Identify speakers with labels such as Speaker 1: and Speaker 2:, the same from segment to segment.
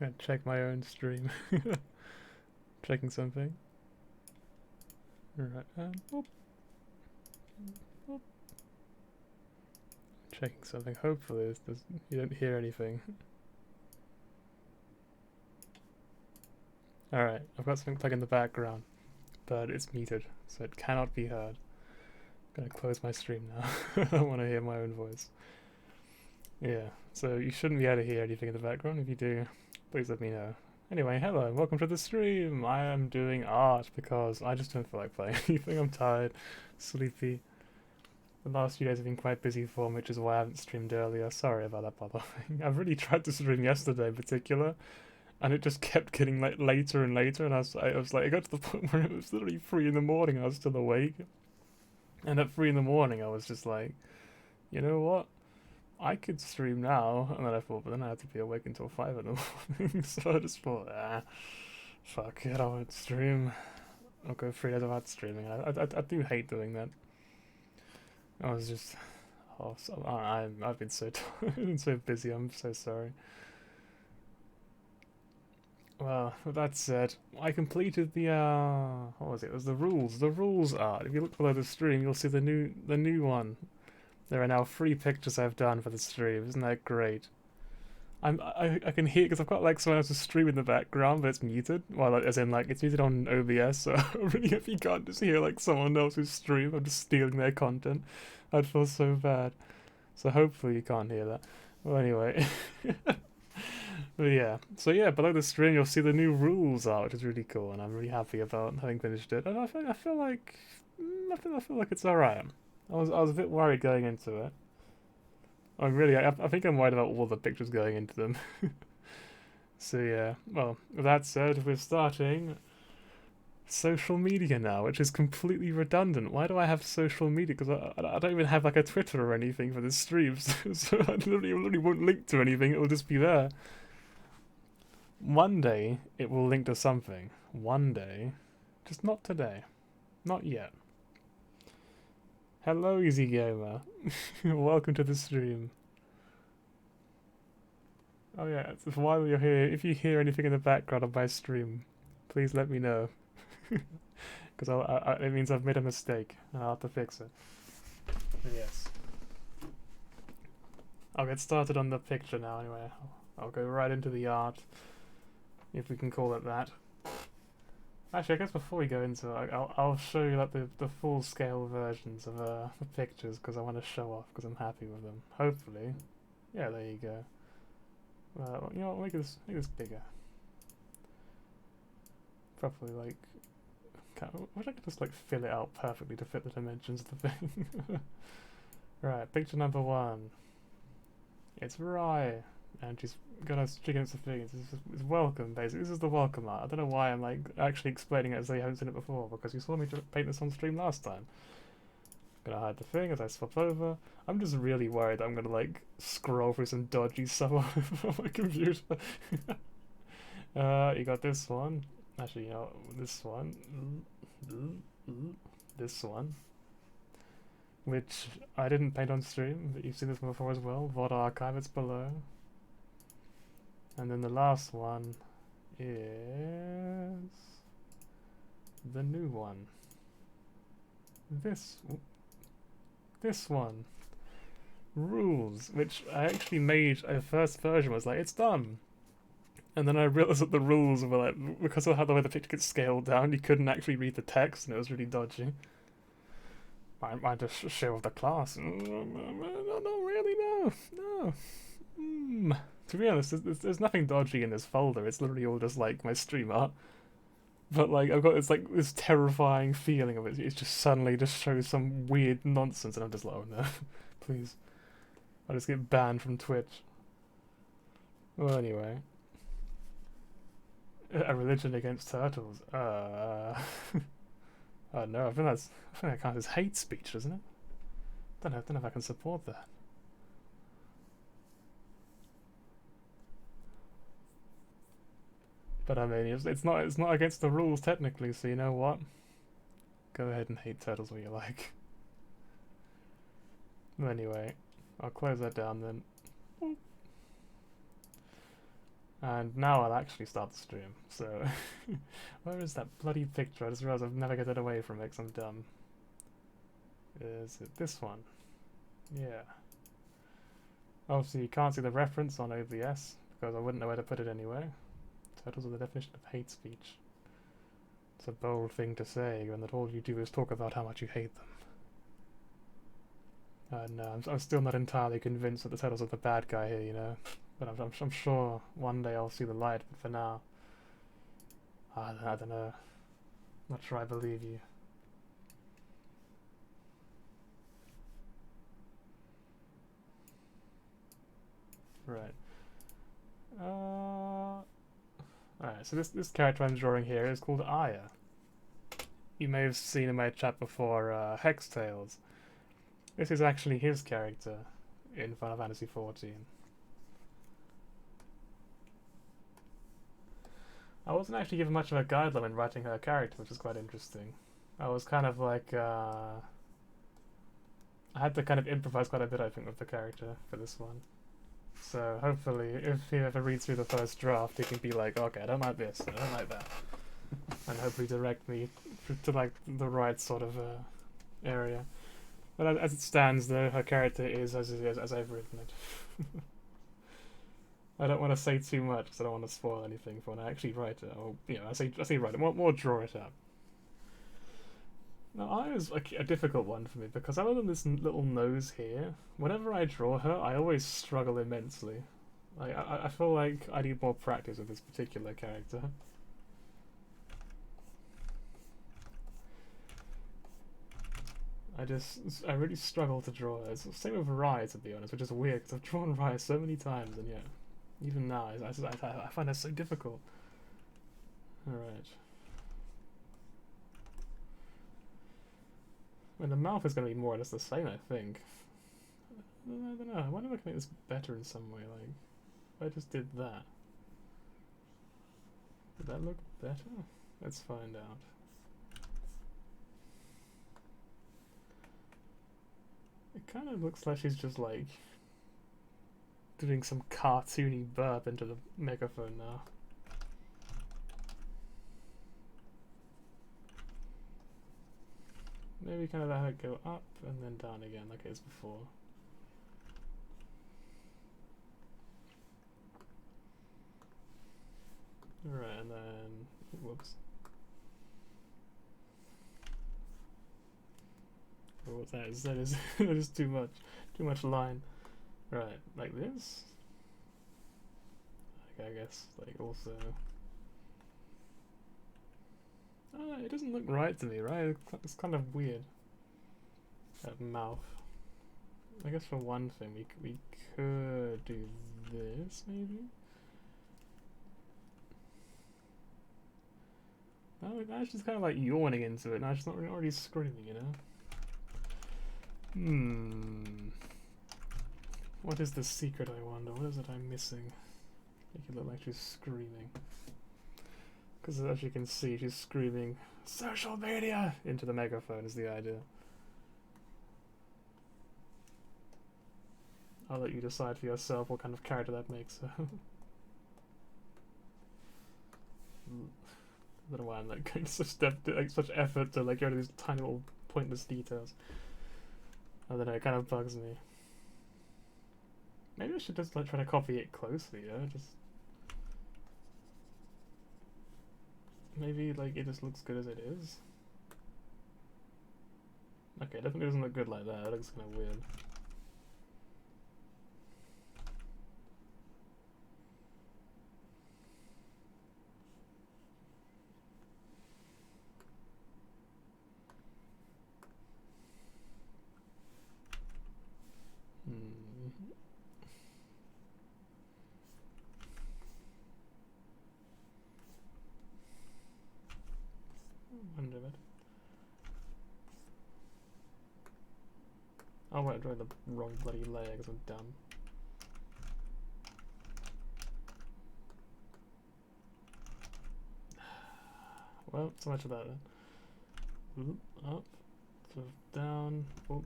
Speaker 1: Gonna check my own stream. Checking something. Alright, whoop. Whoop. Checking something. Hopefully you don't hear anything. Alright, I've got something playing in the background, but it's muted, so it cannot be heard. I'm gonna close my stream now. I don't want to hear my own voice. Yeah, so you shouldn't be able to hear anything in the background. If you do, please let me know. Anyway, hello and welcome to the stream. I am doing art because I just don't feel like playing anything. I'm tired, sleepy. The last few days have been quite busy for me, which is why I haven't streamed earlier. Sorry about that, by the way. I've really tried to stream yesterday in particular, and it just kept getting like later and later, and I was like, I got to the point where it was literally 3 in the morning and I was still awake. And at 3 in the morning I was just like, you know what? I could stream now, and then I thought, but then I had to be awake until 5 in the morning, so I just thought, fuck it, I won't stream. I'll go 3 days without streaming. I do hate doing that. I was just, I've been so tired and so busy, I'm so sorry. Well, with that said, I completed the, what was it? It was the rules art. If you look below the stream, you'll see the new one. There are now 3 pictures I've done for the stream. Isn't that great? I can hear, because I've got like someone else's stream in the background, but it's muted. Well, like, as in like it's muted on OBS, so really if you can't just hear like someone else's stream, I'm just stealing their content. I'd feel so bad. So hopefully you can't hear that. Well, anyway. But yeah, so yeah, below the stream you'll see the new rules art, which is really cool, and I'm really happy about having finished it. And I feel like I feel like it's alright. I was a bit worried going into it. I think I'm worried about all the pictures going into them. So yeah, well, with that said, we're starting social media now, which is completely redundant. Why do I have social media? Because I don't even have like a Twitter or anything for the streams, so I literally won't link to anything. It will just be there. One day it will link to something. One day, just not today, not yet. Hello, Easy Gamer. Welcome to the stream. Oh yeah, so while you're here, if you hear anything in the background of my stream, please let me know. Because it means I've made a mistake, and I'll have to fix it. But yes. I'll get started on the picture now anyway. I'll go right into the art, if we can call it that. Actually, I guess before we go into it, I'll show you like the full scale versions of the pictures, because I want to show off, because I'm happy with them. Hopefully. Yeah, there you go. You know what, make this bigger. Probably like, wish I could just like fill it out perfectly to fit the dimensions of the thing. Right, picture number 1. It's Rye, and she's got her chickens and things. It's welcome, basically. This is the welcome art. I don't know why I'm like actually explaining it as though you haven't seen it before, because you saw me paint this on stream last time. Gonna hide the thing as I swap over. I'm just really worried that I'm gonna like scroll through some dodgy stuff on my computer. You got this one. Actually, you know, this one. This one. Which I didn't paint on stream, but you've seen this one before as well. VOD archive, it's below. And then the last one is the new one. This one. Rules, which I actually made a first version, was like, it's done. And then I realized that the rules were like, because of how the way the picture gets scaled down, you couldn't actually read the text, and it was really dodgy. I just show off the class. No, really, no. To be honest, there's nothing dodgy in this folder. It's literally all just like my stream art. But like I've got this terrifying feeling of it. It just suddenly just shows some weird nonsense, and I'm just like, oh no, please. I'll just get banned from Twitch. Well, anyway. A religion against turtles. Oh no, I think that counts as hate speech, doesn't it? Don't know if I can support that. But I mean, it's not against the rules technically, so you know what? Go ahead and hate turtles what you like. Anyway, I'll close that down then. And now I'll actually start the stream. So, where is that bloody picture? I just realized I've never get it away from it because I'm dumb. Is it this one? Yeah. Obviously, you can't see the reference on OBS because I wouldn't know where to put it anyway. Titles are the definition of hate speech. It's a bold thing to say when all you do is talk about how much you hate them. And I'm still not entirely convinced that the titles are the bad guy here, you know. But I'm sure one day I'll see the light. But for now, I don't know. I'm not sure I believe you. Right. Alright, so this character I'm drawing here is called Aya. You may have seen in my chat before, Hex Tales. This is actually his character in Final Fantasy XIV. I wasn't actually given much of a guideline when writing her character, which is quite interesting. I was kind of like, I had to kind of improvise quite a bit, I think, with the character for this one. So hopefully, if he ever reads through the first draft, he can be like, okay, I don't like this, I don't like that. And hopefully direct me to like the right sort of area. But as it stands, though, her character is as I've written it. I don't want to say too much because I don't want to spoil anything for when I actually write it. Or, you know, I say write it, more draw it up. Now, Aya is like a difficult one for me because other than this little nose here, whenever I draw her, I always struggle immensely. Like, I feel like I need more practice with this particular character. I really struggle to draw her. It's the same with Rai, to be honest, which is weird because I've drawn Rai so many times, and yet, even now, I find that so difficult. Alright. I mean, the mouth is going to be more or less the same, I think. I don't know. I wonder if I can make this better in some way. Like, if I just did that, would that look better? Let's find out. It kind of looks like she's just like doing some cartoony burp into the megaphone now. Maybe kind of let her go up and then down again like it was before. Alright, and then, whoops. Oh, that is that is too much line. Right, like this. Like, I guess like also. It doesn't look right to me, right? It's kind of weird. That mouth. I guess for one thing, we could do this maybe. Now she's kind of like yawning into it. Now she's not already screaming, you know. What is the secret, I wonder? What is it I'm missing? Make it look like she's screaming. Because as you can see, she's screaming, "Social media!" into the megaphone is the idea. I'll let you decide for yourself what kind of character that makes her. I don't know why I'm like going to such effort to like go to these tiny little pointless details. I don't know, it kind of bugs me. Maybe I should just like try to copy it closely, you know? Just maybe like it just looks good as it is. Okay, it definitely doesn't look good like that. It looks kind of weird. Wonder it. Oh wait, I drew the wrong bloody layer because I'm dumb. Well, so much of that then. Up, sort of down. Oh.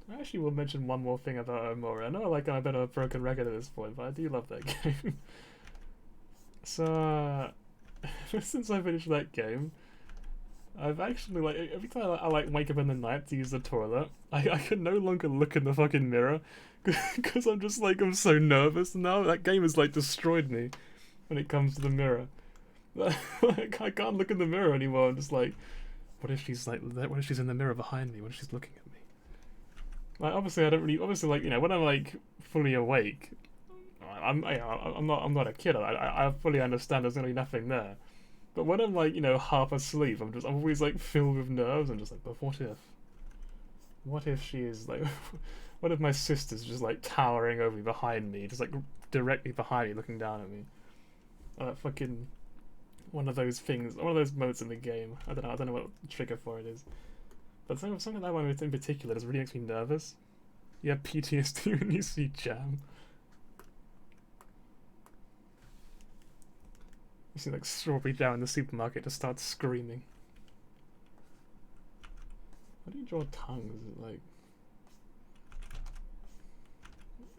Speaker 1: I actually will mention one more thing about Omori. I know like I'm a bit of a broken record at this point, but I do love that game. So, since I finished that game, I've actually, like, every time I like wake up in the night to use the toilet, I can no longer look in the fucking mirror because I'm just like, I'm so nervous now. That game has like destroyed me when it comes to the mirror. Like, I can't look in the mirror anymore. I'm just like, what if she's like, what if she's in the mirror behind me? What if she's looking at me? Like, obviously, I don't really, obviously, like, you know, when I'm like fully awake, I'm not a kid. I fully understand there's gonna be nothing there. But when I'm like, you know, half asleep, I'm always like filled with nerves. I'm just like, but what if she is like, what if my sister's just like towering over me behind me, just like directly behind me, looking down at me? Fucking one of those things, one of those moments in the game. I don't know what trigger for it is. But something that one in particular just really makes me nervous. You have PTSD when you see Jam. You see like Strawberry Jam in the supermarket just starts screaming. How do you draw tongues? Is it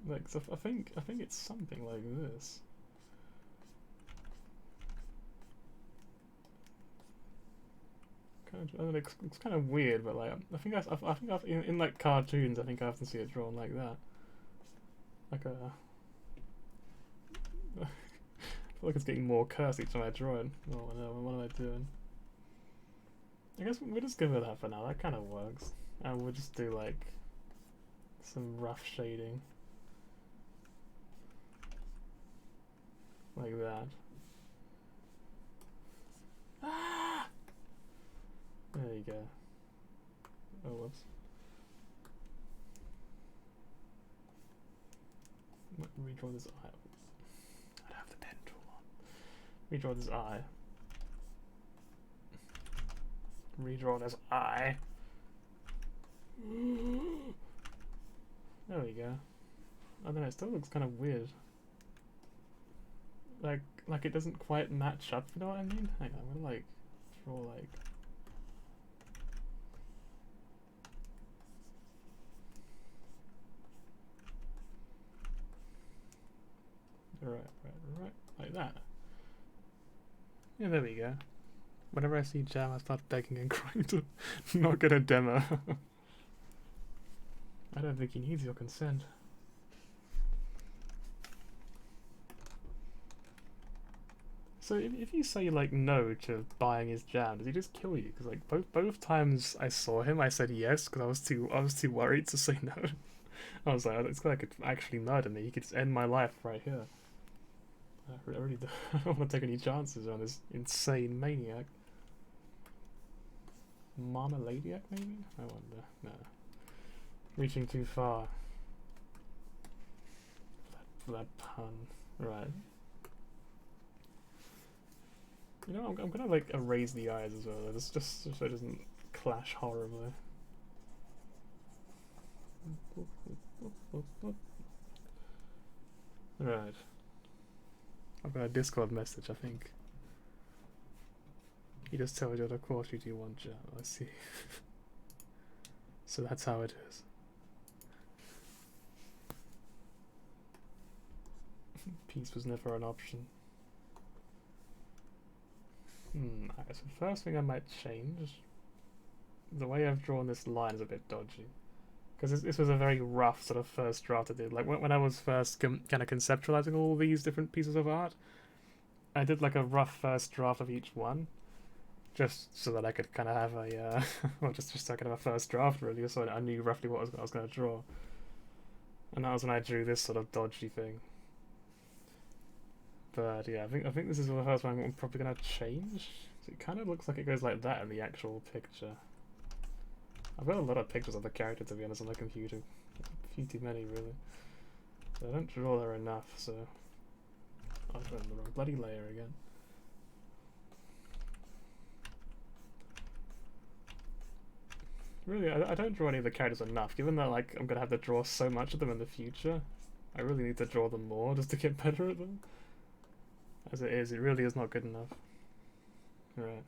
Speaker 1: like so I think it's something like this. It's kind of weird, but like I think I've in like cartoons, I think I often see it drawn like that, like a. I feel like it's getting more cursed each time I draw it. Oh no, what am I doing? I guess we'll just give it that for now. That kind of works, and we'll just do like some rough shading, like that. Ah! There you go. Oh, whoops. Redraw this eye. I don't have the pen tool on. Redraw this eye. Redraw this eye. There we go. I don't know, it still looks kind of weird. Like it doesn't quite match up, you know what I mean? Hang on, I'm gonna like draw like. Right, like that. Yeah, there we go. Whenever I see Jam, I start begging and crying to not get a demo. I don't think he needs your consent. So if you say like no to buying his Jam, does he just kill you? Because like both times I saw him, I said yes because I was too worried to say no. I was like, this guy could actually murder me. He could just end my life right here. I really don't want to take any chances on this insane maniac. Marmaladiac, maybe? I wonder. No. Reaching too far. For that pun. Right. You know, I'm gonna like erase the eyes as well, just so it doesn't clash horribly. Right. I've got a Discord message, I think. He just tells you what course you do want, Jam. I see. So that's how it is. Peace was never an option. Okay, so the first thing I might change, the way I've drawn this line is a bit dodgy. Because this was a very rough sort of first draft I did. Like when I was first kind of conceptualizing all these different pieces of art, I did like a rough first draft of each one, just so that I could kind of have a, well, just so I could have a first draft really, so I knew roughly what I was going to draw. And that was when I drew this sort of dodgy thing. But yeah, I think this is the first one I'm probably going to change. So it kind of looks like it goes like that in the actual picture. I've got a lot of pictures of the character, to be honest, on the computer. A few too many, really. But I don't draw there enough, so... I've done the wrong bloody layer again. Really, I don't draw any of the characters enough, given that like I'm gonna have to draw so much of them in the future. I really need to draw them more just to get better at them. As it really is not good enough. Right.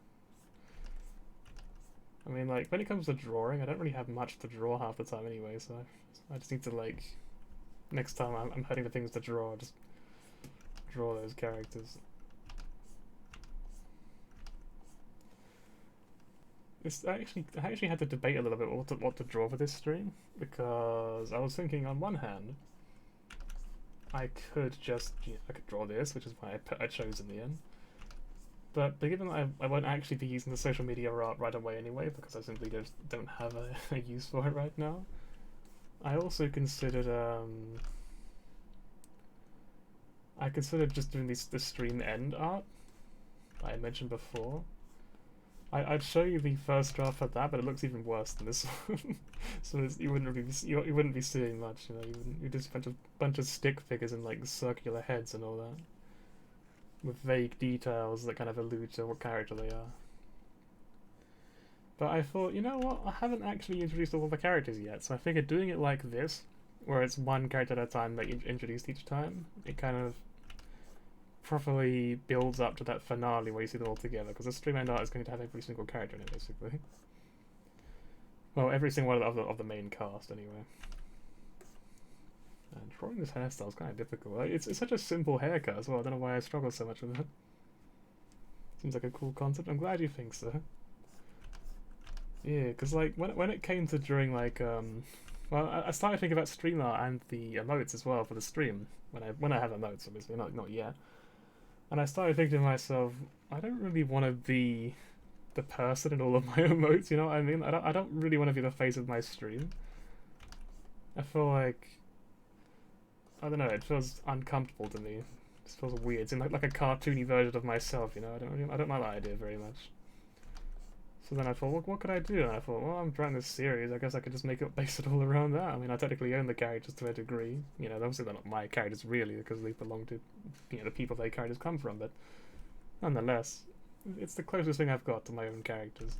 Speaker 1: I mean, like, when it comes to drawing, I don't really have much to draw half the time anyway, so I just need to, like, next time I'm heading to things to draw, just draw those characters. I actually had to debate a little bit what to draw for this stream, because I was thinking on one hand, I could just, I could draw this, which is why I chose in the end. But given that I won't actually be using the social media art right away anyway, because I simply just don't have a use for it right now, I also considered, I considered just doing the stream end art that I mentioned before. I'd show you the first draft for that, but it looks even worse than this one. So you wouldn't be seeing much, you know. You just bunch of stick figures and like circular heads and all that, with vague details that kind of allude to what character they are. But I thought, you know what? I haven't actually introduced all the characters yet, so I figured doing it like this, where it's one character at a time that you introduced each time, it kind of properly builds up to that finale where you see them all together, because the stream end art is going to have every single character in it, basically. Well, every single one of the main cast, anyway. And drawing this hairstyle is kind of difficult. Like, it's such a simple haircut as well. I don't know why I struggle so much with it. Seems like a cool concept. I'm glad you think so. Yeah, because like when it came to drawing like well, I started thinking about stream art and the emotes as well for the stream when I have emotes, obviously not yet. And I started thinking to myself, I don't really want to be the person in all of my emotes, you know what I mean? I don't really want to be the face of my stream. I feel like, I don't know, it feels uncomfortable to me. It just feels weird. It's like a cartoony version of myself, you know? I don't like that idea very much. So then I thought, well, what could I do? And I thought, well, I'm drawing this series, I guess I could just base it all around that. I mean, I technically own the characters to a degree. You know, obviously they're not my characters really, because they belong to, you know, the people their characters come from, but nonetheless, it's the closest thing I've got to my own characters.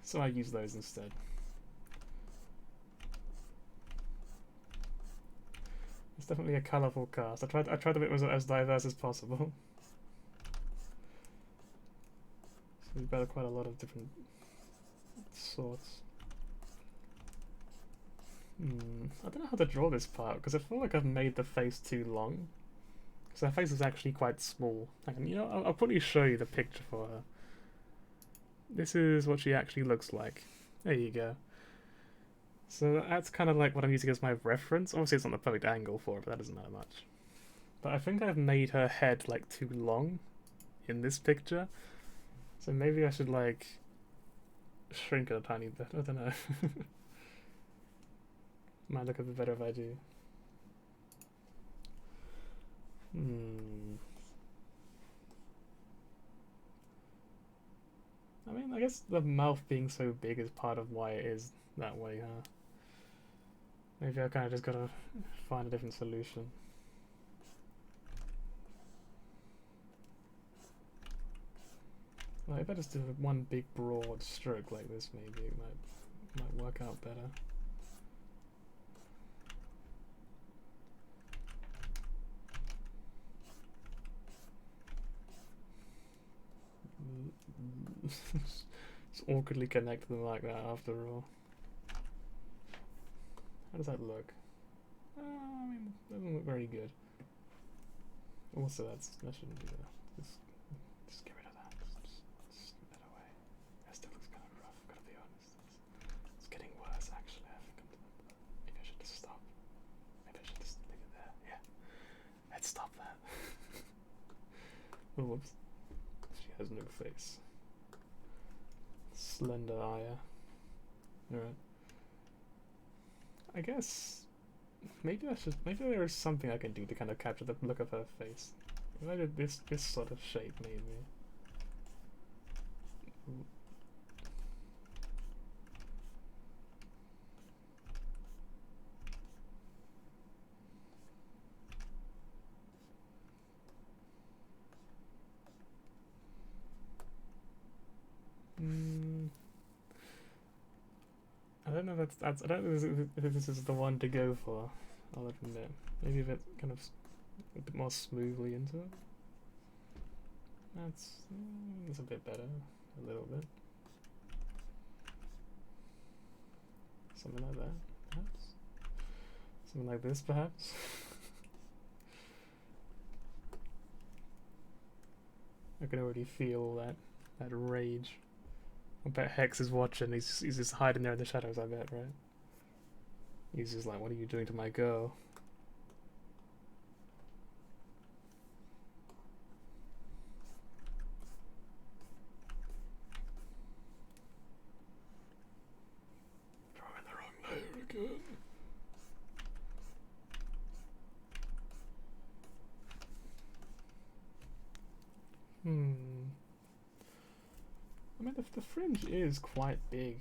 Speaker 1: So I use those instead. It's definitely a colourful cast. I tried to make it as diverse as possible. So we've got quite a lot of different sorts. I don't know how to draw this part, because I feel like I've made the face too long. Because her face is actually quite small. You know, I'll probably show you the picture for her. This is what she actually looks like. There you go. So that's kind of like what I'm using as my reference. Obviously it's not the perfect angle for it, but that doesn't matter much. But I think I've made her head like too long in this picture. So maybe I should like shrink it a tiny bit. I don't know. Might look a bit better if I do. I mean, I guess the mouth being so big is part of why it is that way, huh? Maybe I kind of just gotta find a different solution. Well, if I just do one big broad stroke like this, maybe it might work out better. Just awkwardly connect them like that after all. How does that look? I mean, it doesn't look very good. Also, that shouldn't be there. Just get rid of that. Just snip that away. That still looks kind of rough, I've got to be honest. It's getting worse, actually. I think maybe I should just stop. Maybe I should just leave it there. Yeah. Let's stop that. Oh, whoops. She has no face. Slender eye. Alright. I guess maybe there is something I can do to kind of capture the look of her face. If I did this sort of shape, maybe. I don't know if that's I don't know if this is the one to go for. I'll admit. Maybe if it kind of a bit more smoothly into it. That's a bit better, a little bit. Something like that, perhaps? Something like this, perhaps? I can already feel that rage. I bet Hex is watching. He's just hiding there in the shadows, I bet, right? He's just like, what are you doing to my girl? Drawing the wrong layer again. I mean, the fringe is quite big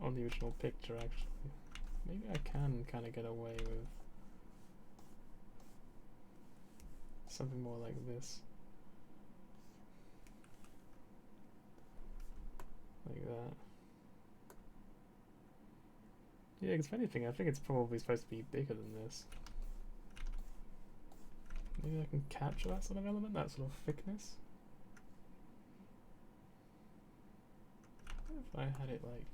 Speaker 1: on the original picture, actually. Maybe I can kind of get away with something more like this. Like that. Yeah, because if anything, I think it's probably supposed to be bigger than this. Maybe I can capture that sort of element, that sort of thickness. If I had it like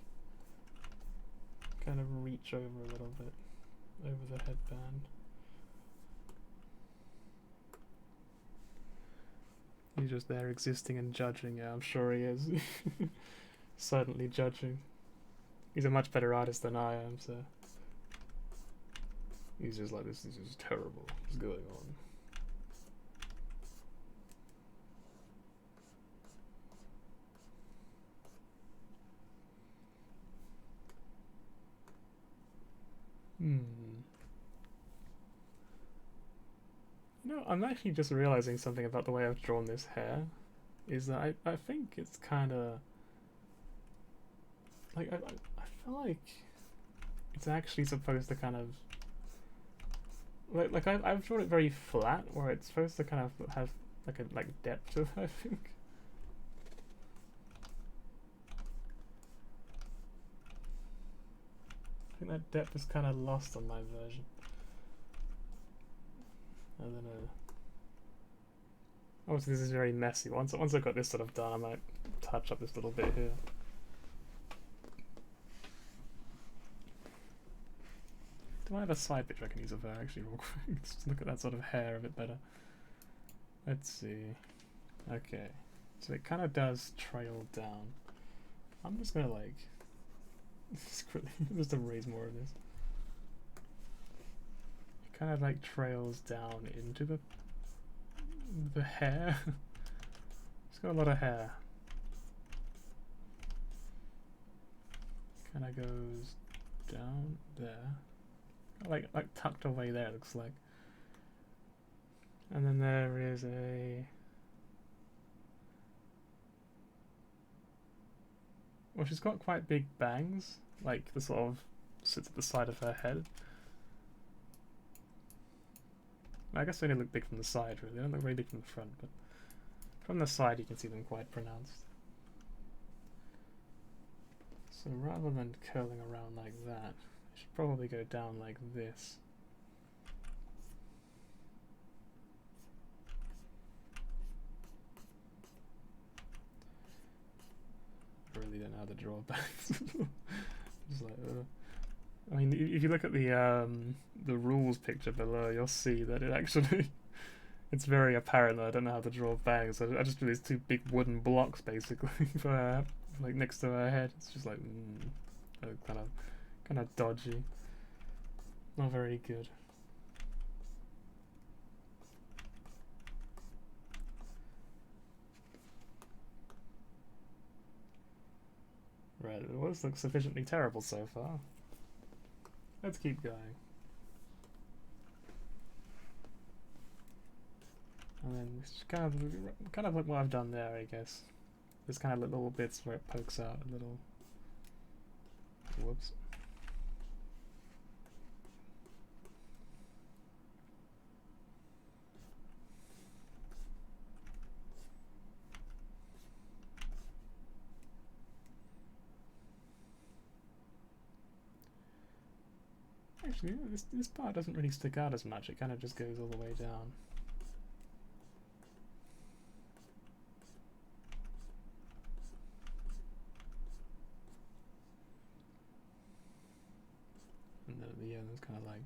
Speaker 1: kind of reach over a little bit over the headband. He's just there existing and judging. Yeah, I'm sure he is. Certainly judging. He's a much better artist than I am, so he's just like, this is just terrible. What's going on? You know, I'm actually just realizing something about the way I've drawn this hair. Is that I think it's kind of like I feel like it's actually supposed to kind of like I've drawn it very flat, where it's supposed to kind of have like a depth to it, I think. I think that depth is kind of lost on my version. I don't know. Obviously this is very messy. Once I've got this sort of done, I might touch up this little bit here. Do I have a side picture I can use of her actually real quick? Just look at that sort of hair a bit better. Let's see. Okay. So it kind of does trail down. I'm just gonna like just erase more of this. It kind of like trails down into the hair. It's got a lot of hair. Kind of goes down there. Like tucked away there, it looks like. And then there is well, she's got quite big bangs, like the sort of sits at the side of her head. I guess they only look big from the side, really. They don't look very big from the front, but from the side you can see them quite pronounced. So rather than curling around like that, I should probably go down like this. I really don't know how to draw bangs. Just like, I mean, if you look at the rules picture below, you'll see that it actually it's very apparent that I don't know how to draw bangs. I just do these two big wooden blocks basically for her, like next to her head. It's just like kind of dodgy, not very good. Right, it does look sufficiently terrible so far. Let's keep going. And then it's kind of like what I've done there, I guess. There's kind of little bits where it pokes out a little. Whoops. Actually, this part doesn't really stick out as much. It kind of just goes all the way down. it's kind of like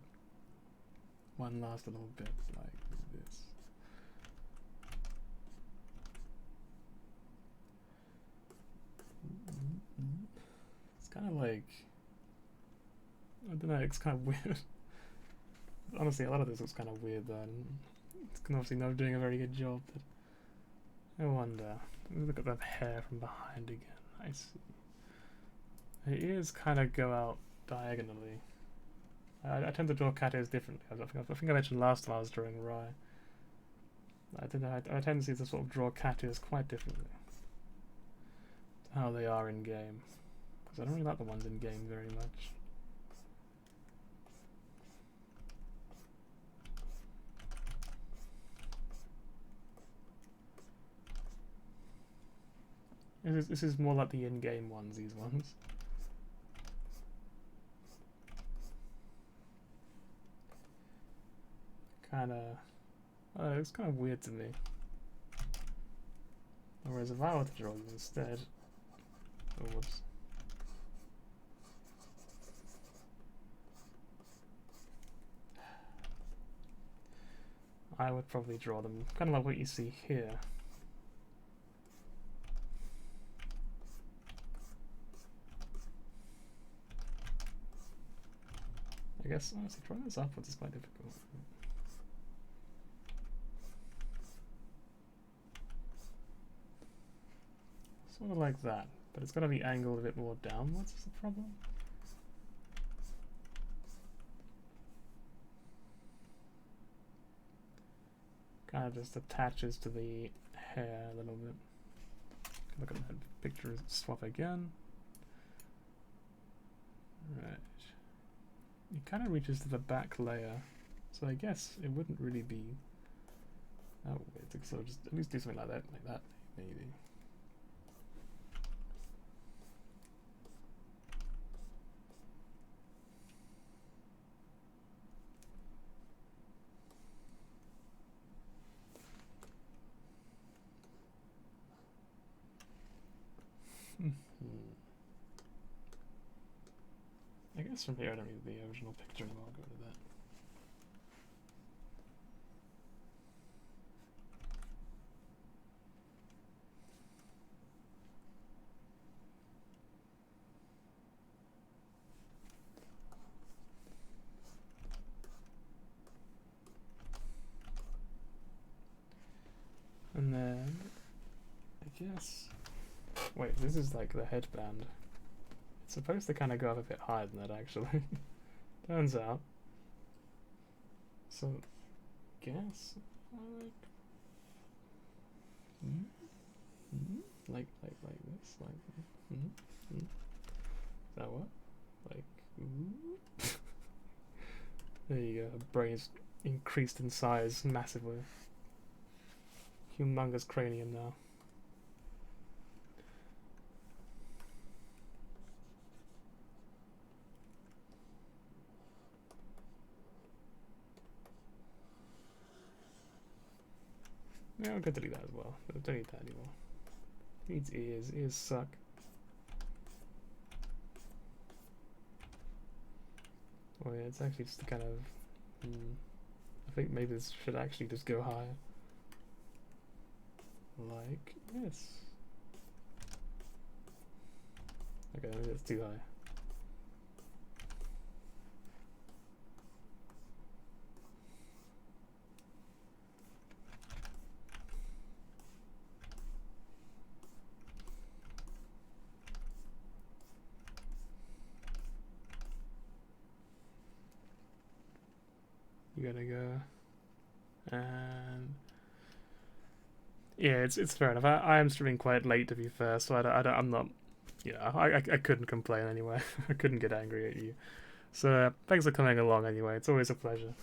Speaker 1: one last little bit like this. It's kind of like, I don't know, it's kind of weird. Honestly, a lot of this looks kind of weird though. It's obviously not doing a very good job, but I wonder. Look at that hair from behind again. I see. The ears kind of go out diagonally. I tend to draw cat ears differently. I think I mentioned last time I was drawing Rye. I tend to sort of draw cat ears quite differently to how they are in game, because I don't really like the ones in game very much. This is more like the in-game ones, these ones. Kinda... it's kind of weird to me. Whereas if I were to draw them instead... Oh, whoops. I would probably draw them kind of like what you see here. I guess, honestly, drawing this upwards is quite difficult. Sort of like that, but it's got to be angled a bit more downwards is the problem. Kind of just attaches to the hair a little bit. Look at that picture swap again. Right. It kind of reaches to the back layer, so I guess it wouldn't really be that weird. So just at least do something like that, maybe. I guess from here I don't need the original picture anymore, I'll go to that. And then, I guess, wait, this is like the headband. It's supposed to kind of go up a bit higher than that, actually. Turns out. So, guess, like this, is that what? Like, there you go. Brain's increased in size massively. Humongous cranium now. Yeah, I'll go delete that as well. Don't need that anymore. Needs ears. Ears suck. Oh yeah, it's actually just kind of... I think maybe this should actually just go higher. Like this. Okay, maybe that's too high. You gotta go. And yeah, it's fair enough. I am streaming quite late, to be fair, so I'm not, you know, I couldn't complain anyway. I couldn't get angry at you. So thanks for coming along anyway. It's always a pleasure.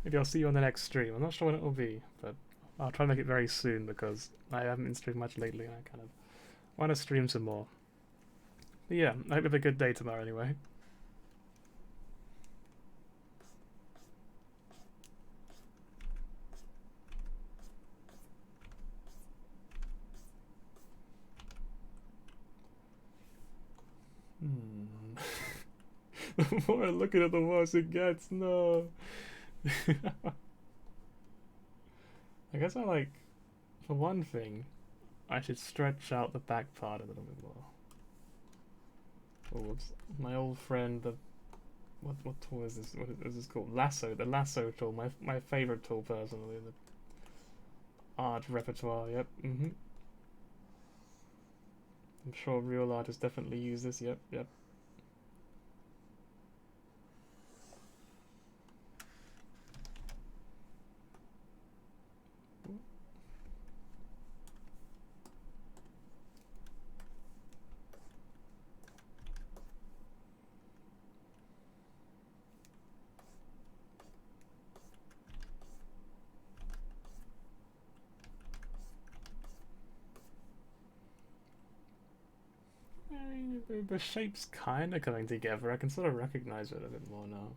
Speaker 1: Maybe I'll see you on the next stream. I'm not sure when it will be, but I'll try to make it very soon because I haven't been streaming much lately and I kind of want to stream some more. But yeah, I hope you have a good day tomorrow anyway. The more I look at it, the worse it gets. No. I guess I like, for one thing, I should stretch out the back part a little bit more. Oh, whoops. My old friend, the what tool is this? What is this called? Lasso, the lasso tool. My favorite tool personally. The art repertoire. Yep. I'm sure real artists definitely use this. Yep. I mean, the shape's kind of coming together. I can sort of recognize it a bit more now.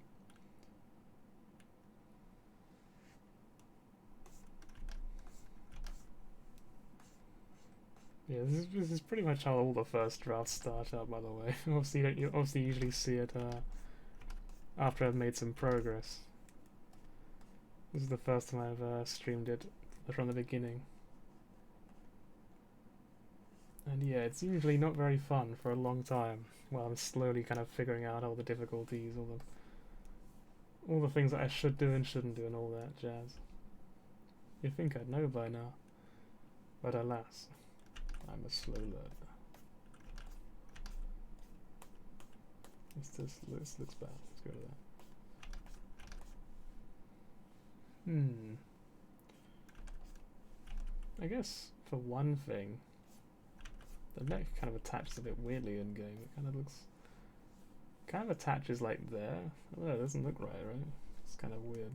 Speaker 1: Yeah, this is pretty much how all the first drafts start out, by the way. Obviously, you obviously usually see it after I've made some progress. This is the first time I've streamed it from the beginning. And yeah, it's usually not very fun for a long time while I'm slowly kind of figuring out all the difficulties, all the things that I should do and shouldn't do and all that jazz. You'd think I'd know by now, but alas, I'm a slow learner. This looks bad. Let's go to that. I guess for one thing, the neck kind of attaches a bit weirdly in game. It kind of attaches like there. I don't know, it doesn't look right? It's kind of weird.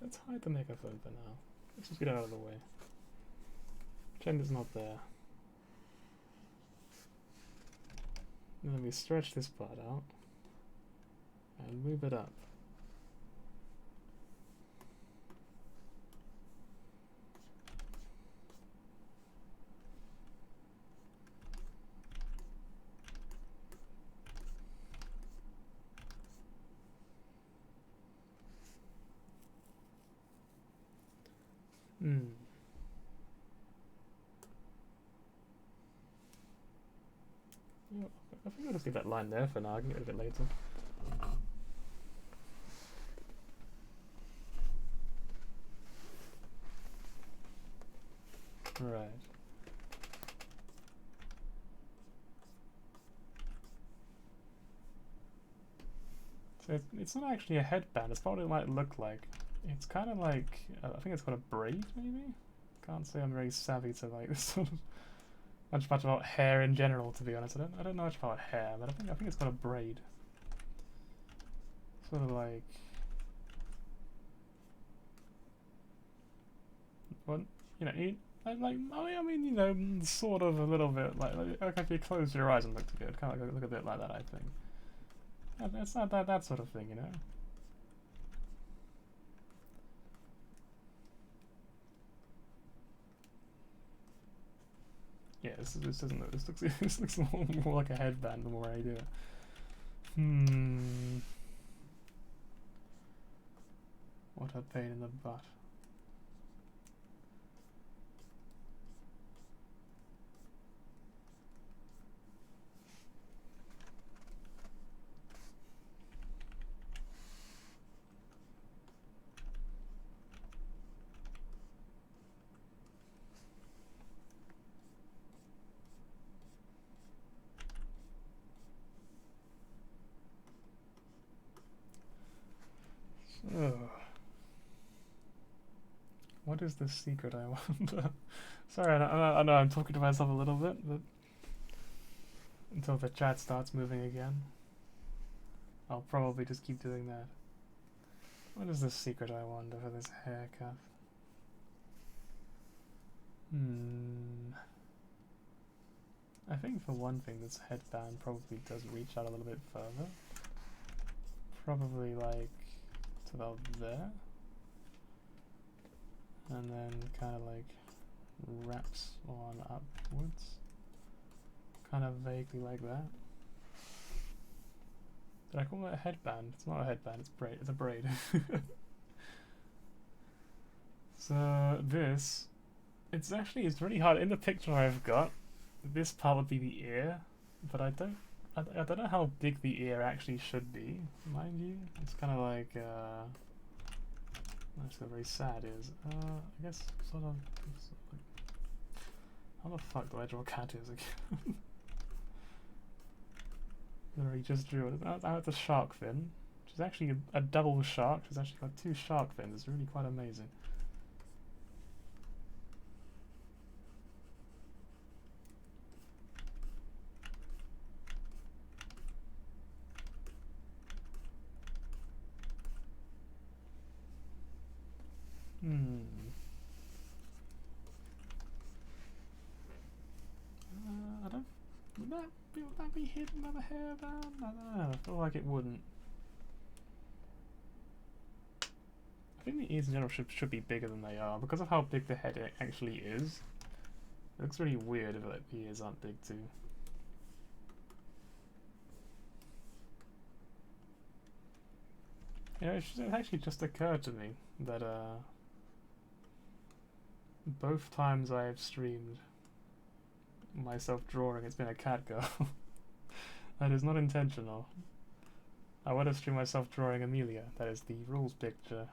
Speaker 1: Let's hide the megaphone for now. Let's just get out of the way. Pretend it's not there. And then we stretch this part out and move it up. I think I'll just leave that line there for now. I can get it a bit later. Right. So it's not actually a headband. It's probably what it might look like. It's kind of like I think it's got a braid, maybe. Can't say I'm very savvy to like sort of much about hair in general, to be honest. I don't know much about hair, but I think it's got a braid. Sort of like what you know. I mean, you know, sort of a little bit like if you close your eyes and look good, kind of look a bit like that. I think. It's not that sort of thing, you know. Yeah, this looks more like a headband the more I do it. What a pain in the butt. What is the secret, I wonder? Sorry, I know I'm talking to myself a little bit, but until the chat starts moving again, I'll probably just keep doing that. What is the secret, I wonder, for this haircut? I think for one thing, this headband probably does reach out a little bit further. Probably like to about there. and then kind of like wraps on upwards, kind of vaguely like that. Did I call that a headband? It's not a headband, it's braid. It's a braid. So this, it's really hard. In the picture I've got, this part would be the ear, but I don't know how big the ear actually should be, mind you. It's kind of like, that's what very sad is. I guess sort of like, how the fuck do I draw cat ears again? There, he just drew it. That's a shark fin, which is actually a double shark. It's actually got two shark fins. It's really quite amazing. I don't. Would that be hidden by the hairband? I don't know. I feel like it wouldn't. I think the ears in general should be bigger than they are because of how big the head actually is. It looks really weird if the ears aren't big too. You know, it actually just occurred to me that both times I have streamed myself drawing, it's been a cat girl. That is not intentional. I would have streamed myself drawing Amelia. That is the rules picture.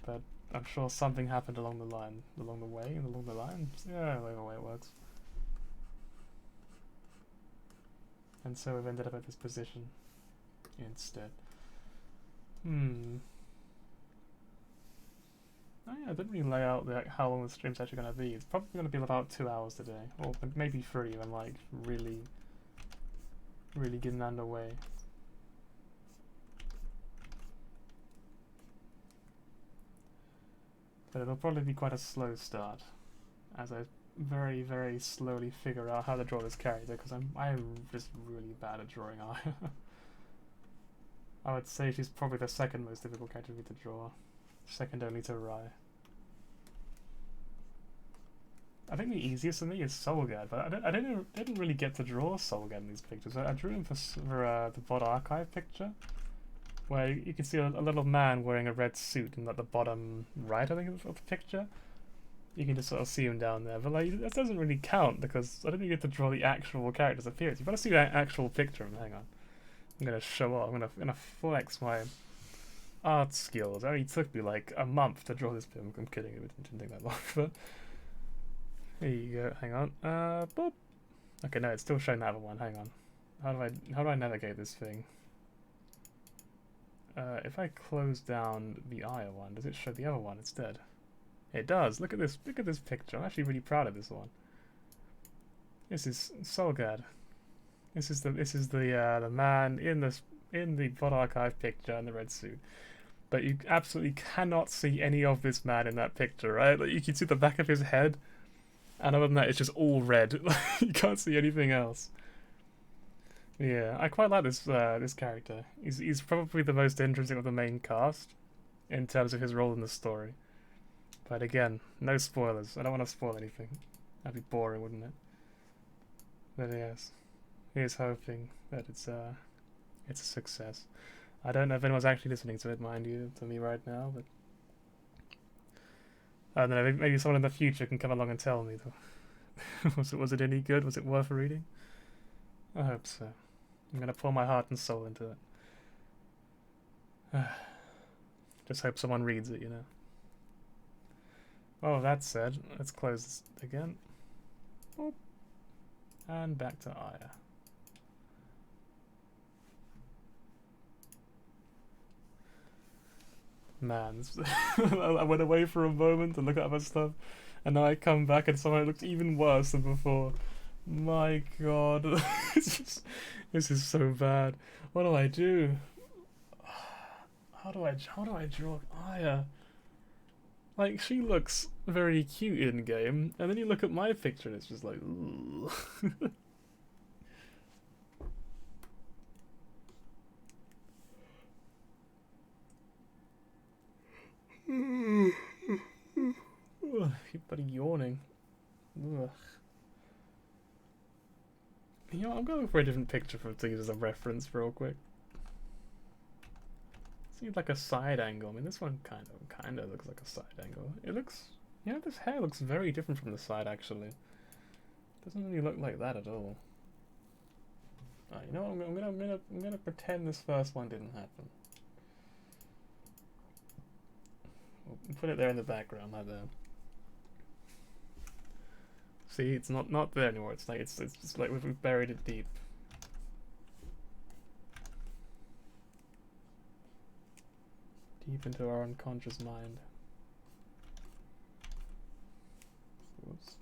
Speaker 1: But I'm sure something happened along the line, along the way. Yeah, the way it works. And so we've ended up at this position instead. Oh yeah, I didn't really lay out how long the stream's actually going to be. It's probably going to be about 2 hours today, or maybe 3 if I'm like really getting underway. But it'll probably be quite a slow start, as I very, very slowly figure out how to draw this character, because I'm just really bad at drawing Aya. I would say she's probably the second most difficult character for me to draw, second only to Rai. I think the easiest for me is Solgad, but I didn't really get to draw Solgad in these pictures. I drew him for the VOD archive picture, where you can see a little man wearing a red suit in like the bottom right, I think, of the picture. You can just sort of see him down there, but like that doesn't really count because I didn't get to draw the actual character's appearance. You've got to see that actual picture. Hang on, I'm gonna show off. I'm gonna flex my art skills. It only took me like a month to draw this film. I'm kidding. It didn't take that long, but here you go. Hang on. Boop. Okay, no, it's still showing the other one. Hang on. How do I navigate this thing? If I close down the Aya one, does it show the other one instead? It does. Look at this. Look at this picture. I'm actually really proud of this one. This is Solgad. This is the man in the VOD archive picture in the red suit. But you absolutely cannot see any of this man in that picture, right? Like you can see the back of his head, and other than that, it's just all red. You can't see anything else. Yeah, I quite like this this character. He's probably the most interesting of the main cast in terms of his role in the story. But again, no spoilers. I don't want to spoil anything. That'd be boring, wouldn't it? But yes, here's hoping that it's a success. I don't know if anyone's actually listening to it, mind you, to me right now, but I don't know. Maybe someone in the future can come along and tell me. Was it any good? Was it worth reading? I hope so. I'm gonna pour my heart and soul into it. Just hope someone reads it, you know. Well, that said, let's close this again. Boop. And back to Aya. Man, I went away for a moment to look at other stuff, and now I come back and somehow it looks even worse than before. My god. This is so bad. What do I do? How do I draw Aya? Like, she looks very cute in game, and then you look at my picture and it's just like, ooh. Ugh, keep bloody yawning. Ugh. You know what, I'm going for a different picture to use as a reference real quick. Seems like a side angle. I mean, this one kind of looks like a side angle. It looks, yeah, this hair looks very different from the side actually. Doesn't really look like that at all. You know what? I'm gonna pretend this first one didn't happen. We'll put it there in the background, like there. See, it's not there anymore. It's like it's just like we've buried it deep. Deep into our unconscious mind. Oops.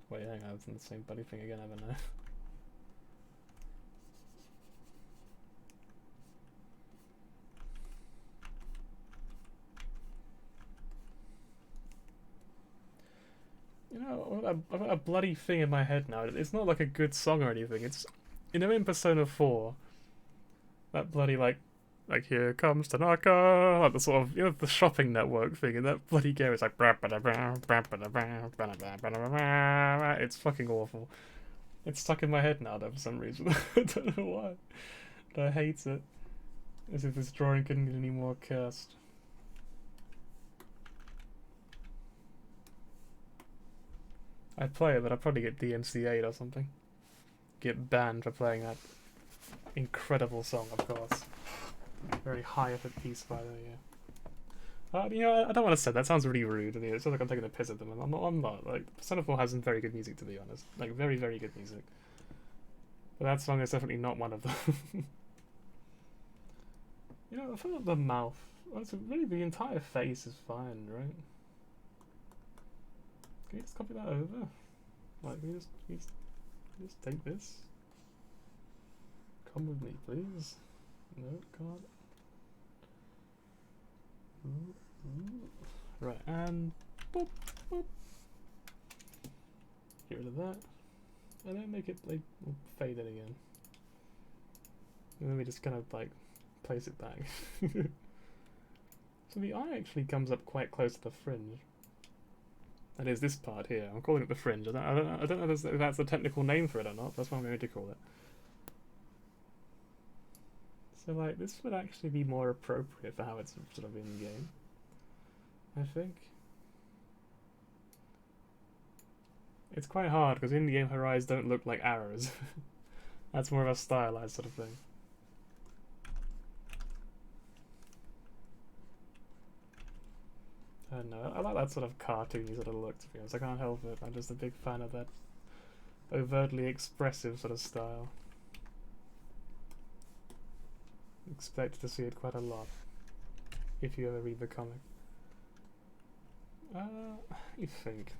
Speaker 1: Wait, hang on, I've done the same bloody thing again, haven't I? You know, I've got a bloody thing in my head now. It's not like a good song or anything. It's, you know, in Persona 4, that bloody like here comes Tanaka, like the sort of, you know, the shopping network thing, and that bloody game is like it's fucking awful. It's stuck in my head now though for some reason. I don't know why. But I hate it. As if this drawing couldn't get any more cursed. I'd play it, but I'd probably get DMCA'd or something. Get banned for playing that incredible song, of course. Very high effort piece by the. You know, I don't want to say that. Sounds really rude. It sounds like I'm taking a piss at them. I'm not. Like, Persona 4 has some very good music, to be honest. Like, very, very good music. But that song is definitely not one of them. You know, I feel like the mouth. Well, it's really, the entire face is fine, right? Can you just copy that over? Like, can you just take this? Come with me, please. No, can't. Right, and boop, boop. Get rid of that. And then make it, like, fade in again. And then we just kind of, like, place it back. So the eye actually comes up quite close to the fringe. That is this part here. I'm calling it the fringe. I don't know if that's the technical name for it or not. That's what I'm going to call it. So, like, this would actually be more appropriate for how it's sort of in game, I think. It's quite hard because in the game her eyes don't look like arrows. That's more of a stylized sort of thing. I don't know, I like that sort of cartoony sort of look, to be honest. I can't help it. I'm just a big fan of that overtly expressive sort of style. Expect to see it quite a lot if you ever read the comic. You think?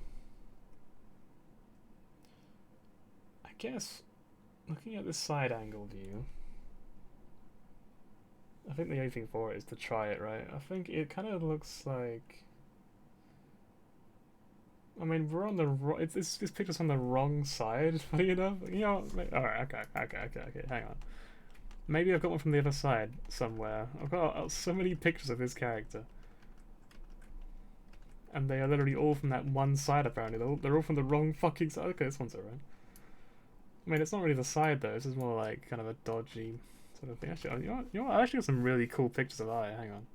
Speaker 1: I guess looking at this side angle view, I think the only thing for it is to try it, right? I think it kind of looks like, I mean, we're on the wrong. This picture's on the wrong side, funny enough. You know, alright, okay, hang on. Maybe I've got one from the other side somewhere. I've got so many pictures of this character. And they are literally all from that one side, apparently. They're all from the wrong fucking side. Okay, this one's alright. I mean, it's not really the side, though. This is more like kind of a dodgy sort of thing. Actually, you know what? I actually got some really cool pictures of Aya. Hang on.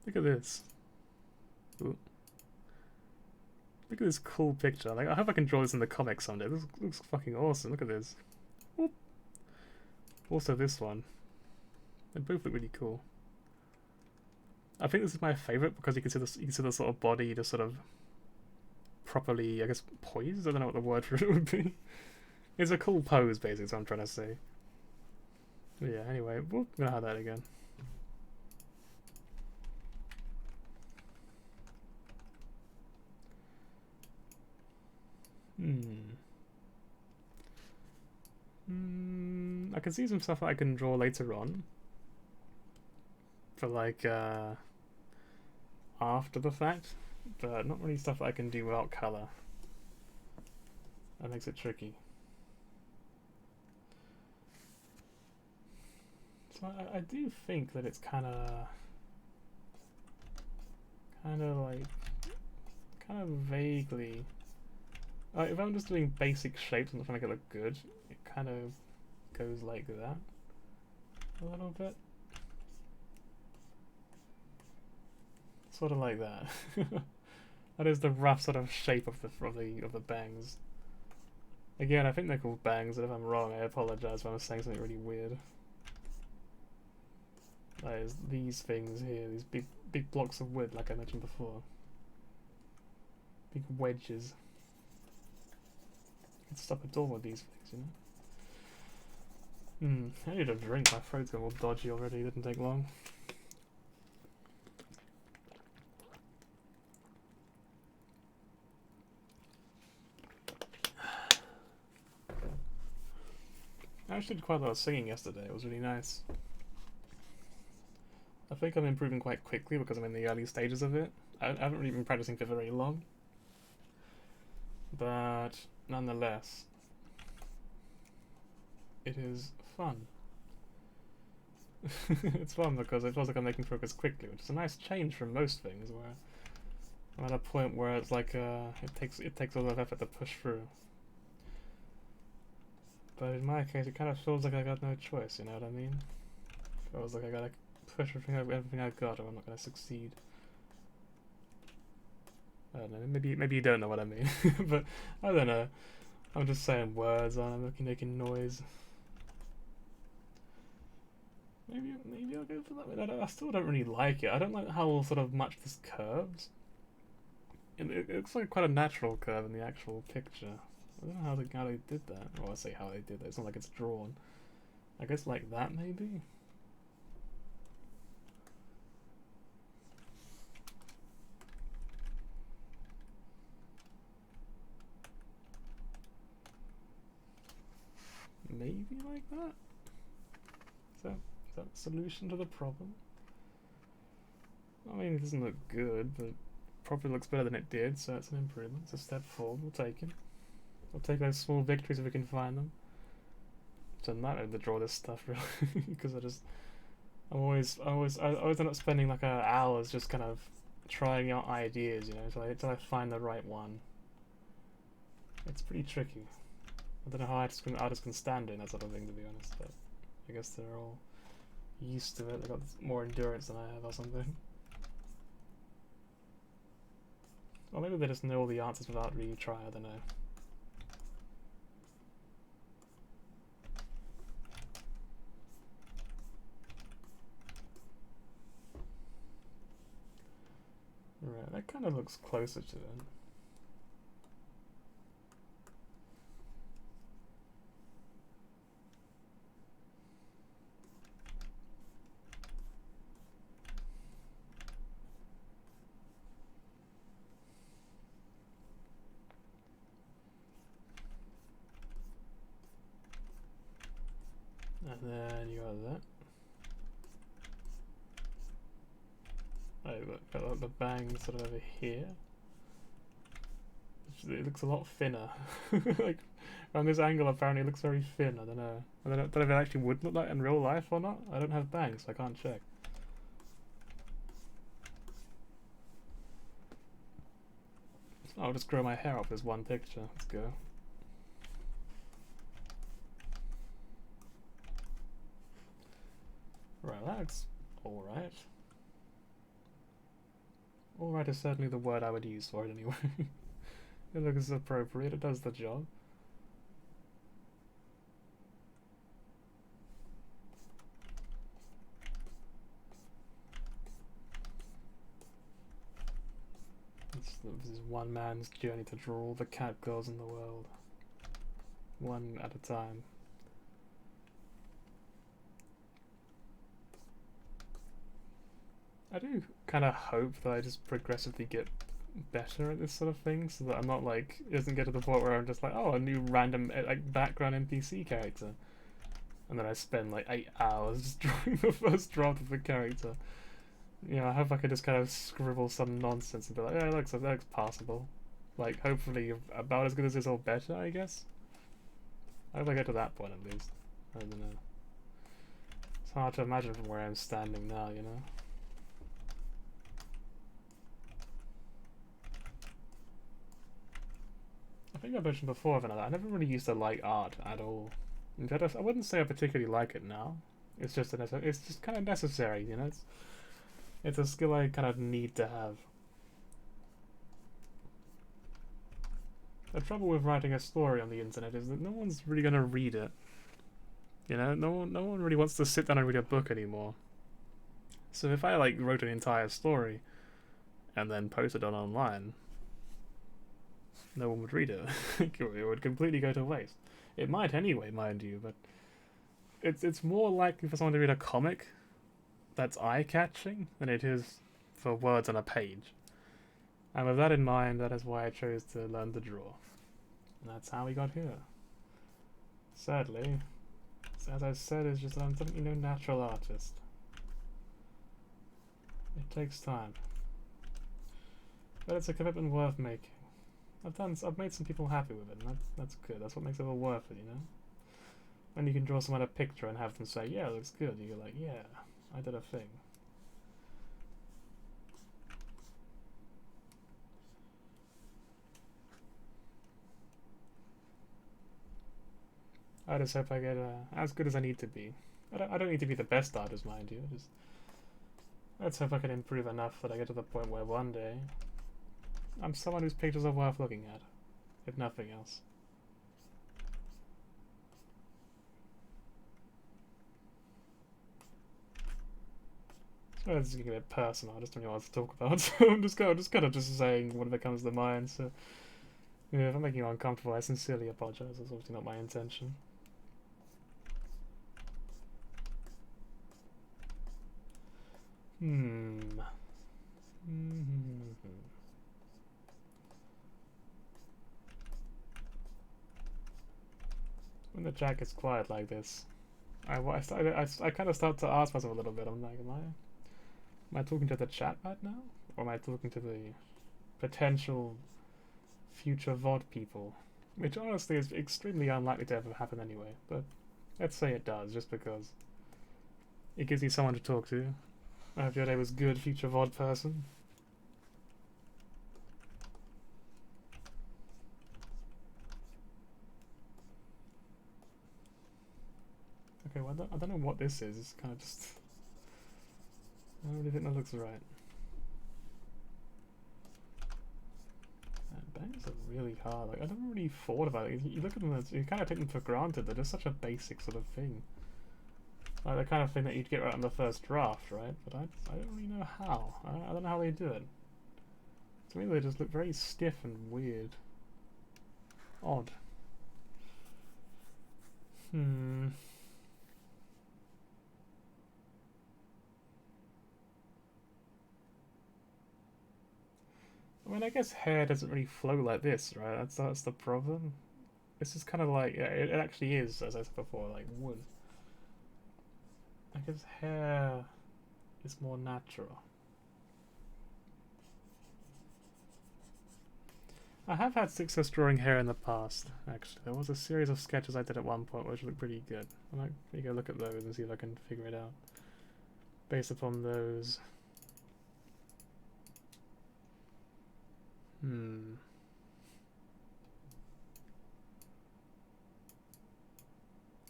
Speaker 1: Look at this. Ooh. Look at this cool picture. Like, I hope I can draw this in the comic someday. This looks fucking awesome. Look at this. Whoop. Also this one. They both look really cool. I think this is my favourite because you can see the sort of body just sort of properly, I guess, poised? I don't know what the word for it would be. It's a cool pose, basically, is what I'm trying to say. But yeah, anyway, we're gonna have that again. I can see some stuff that I can draw later on. For like, after the fact. But not really stuff that I can do without colour. That makes it tricky. So I do think that it's kind of... kind of vaguely. If I'm just doing basic shapes and trying to make it look good, it kind of goes like that a little bit, sort of like that. That is the rough sort of shape of the bangs. Again, I think they're called bangs, and if I'm wrong, I apologise if I'm saying something really weird. That is these things here, these big blocks of wood, like I mentioned before. Big wedges. You can stop a door with these things, you know? I need a drink, my throat's going all dodgy already, it didn't take long. I actually did quite a lot of singing yesterday, it was really nice. I think I'm improving quite quickly because I'm in the early stages of it. I haven't really been practicing for very long. But nonetheless, it is fun. It's fun because it feels like I'm making progress quickly, which is a nice change from most things where I'm at a point where it's like it takes a lot of effort to push through. But in my case, it kind of feels like I got no choice, you know what I mean? It feels like I gotta push everything I've got or I'm not gonna succeed. I don't know, maybe you don't know what I mean, but I don't know. I'm just saying words, I'm making noise. Maybe I'll go for that. I still don't really like it. I don't like how sort of much this curves. It looks like quite a natural curve in the actual picture. I don't know how they did that. Well, I say how they did that. It's not like it's drawn. I guess like that, maybe? Maybe like that? Is that the solution to the problem? I mean, it doesn't look good, but probably looks better than it did, so it's an improvement. It's a step forward. We'll take it. We'll take those small victories if we can find them. So I'm not able to draw this stuff really, because I always end up spending like hours just kind of trying out ideas, you know, until I find the right one. It's pretty tricky. I don't know how artists can stand doing that sort of thing, to be honest, but I guess they're all used to it. They've got more endurance than I have or something. Or maybe they just know all the answers without really trying, I don't know. Right, that kind of looks closer to it. And then you got that. Oh, look, got the bang sort of over here. It looks a lot thinner. Like, from this angle, apparently it looks very thin. I don't know. I don't know if it actually would look like in real life or not. I don't have bangs, so I can't check. I'll just grow my hair up as one picture. Let's go. Right, that's alright. Alright is certainly the word I would use for it anyway. It looks appropriate, it does the job. This is one man's journey to draw all the cat girls in the world. One at a time. I do kind of hope that I just progressively get better at this sort of thing, so that I'm not like, it doesn't get to the point where I'm just like, oh, a new random like background NPC character, and then I spend like 8 hours just drawing the first draft of the character. You know, I hope I could just kind of scribble some nonsense and be like, yeah, that looks passable. Like, hopefully about as good as this or better, I guess. I hope I get to that point at least. I don't know. It's hard to imagine from where I'm standing now, you know. think I mentioned before, I never really used to like art at all. In fact, I wouldn't say I particularly like it now. It's just it's just kind of necessary, you know. It's a skill I kind of need to have. The trouble with writing a story on the internet is that no one's really gonna read it. You know, no one really wants to sit down and read a book anymore. So if I like wrote an entire story and then posted it online, no one would read it. It would completely go to waste. It might anyway, mind you, but it's more likely for someone to read a comic that's eye-catching than it is for words on a page. And with that in mind, that is why I chose to learn to draw. And that's how we got here. Sadly, as I said, it's just I'm definitely no natural artist. It takes time. But it's a commitment worth making. I've made some people happy with it, and that's good. That's what makes it all worth it, you know? When you can draw someone a picture and have them say, yeah, it looks good, you're like, yeah, I did a thing. I just hope I get as good as I need to be. I don't need to be the best artist, mind you. Let's hope I can improve enough that I get to the point where one day I'm someone whose pictures are worth looking at, if nothing else. So this is getting a bit personal. I just don't know what to talk about. So I'm just kind of saying whatever comes to mind. So yeah, if I'm making you uncomfortable, I sincerely apologize. That's obviously not my intention. When the chat gets quiet like this, I kind of start to ask myself a little bit. I'm like, am I talking to the chat right now, or am I talking to the potential future VOD people? Which honestly is extremely unlikely to ever happen anyway. But let's say it does, just because it gives you someone to talk to. I hope your day was good, future VOD person. Okay, well, I don't know what this is. It's kind of just... I don't really think that looks right. Man, bangs are really hard. Like, I never really thought about it. You look at them, you kind of take them for granted. They're just such a basic sort of thing. Like the kind of thing that you'd get right on the first draft, right? But I don't really know how. I don't know how they do it. To me, they just look very stiff and weird. Odd. I mean, I guess hair doesn't really flow like this, right? That's the problem. This is kind of like, yeah, it actually is, as I said before, like wood. I guess hair is more natural. I have had success drawing hair in the past, actually. There was a series of sketches I did at one point which looked pretty good. I might maybe go look at those and see if I can figure it out. Based upon those. I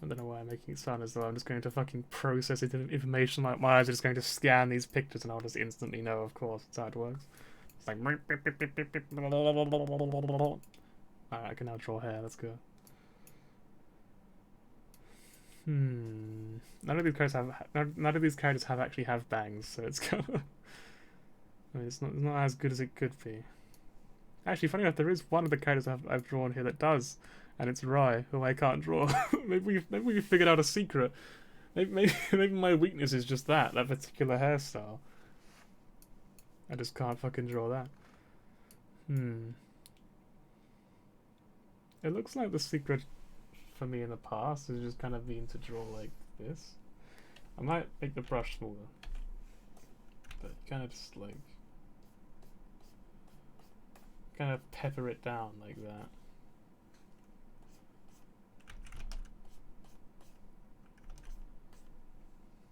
Speaker 1: don't know why I'm making it sound as though I'm just going to fucking process information. Like my eyes are just going to scan these pictures and I'll just instantly know, of course, that's how it works. It's like... Alright, I can now draw hair, that's good. None of these characters actually have bangs, so it's kind of... I mean, it's not as good as it could be. Actually, funny enough, there is one of the characters I've drawn here that does, and it's Rai, who I can't draw. maybe we figured out a secret. Maybe my weakness is just that particular hairstyle. I just can't fucking draw that. It looks like the secret for me in the past has just kind of been to draw like this. I might make the brush smaller, but kind of just like kind of pepper it down like that.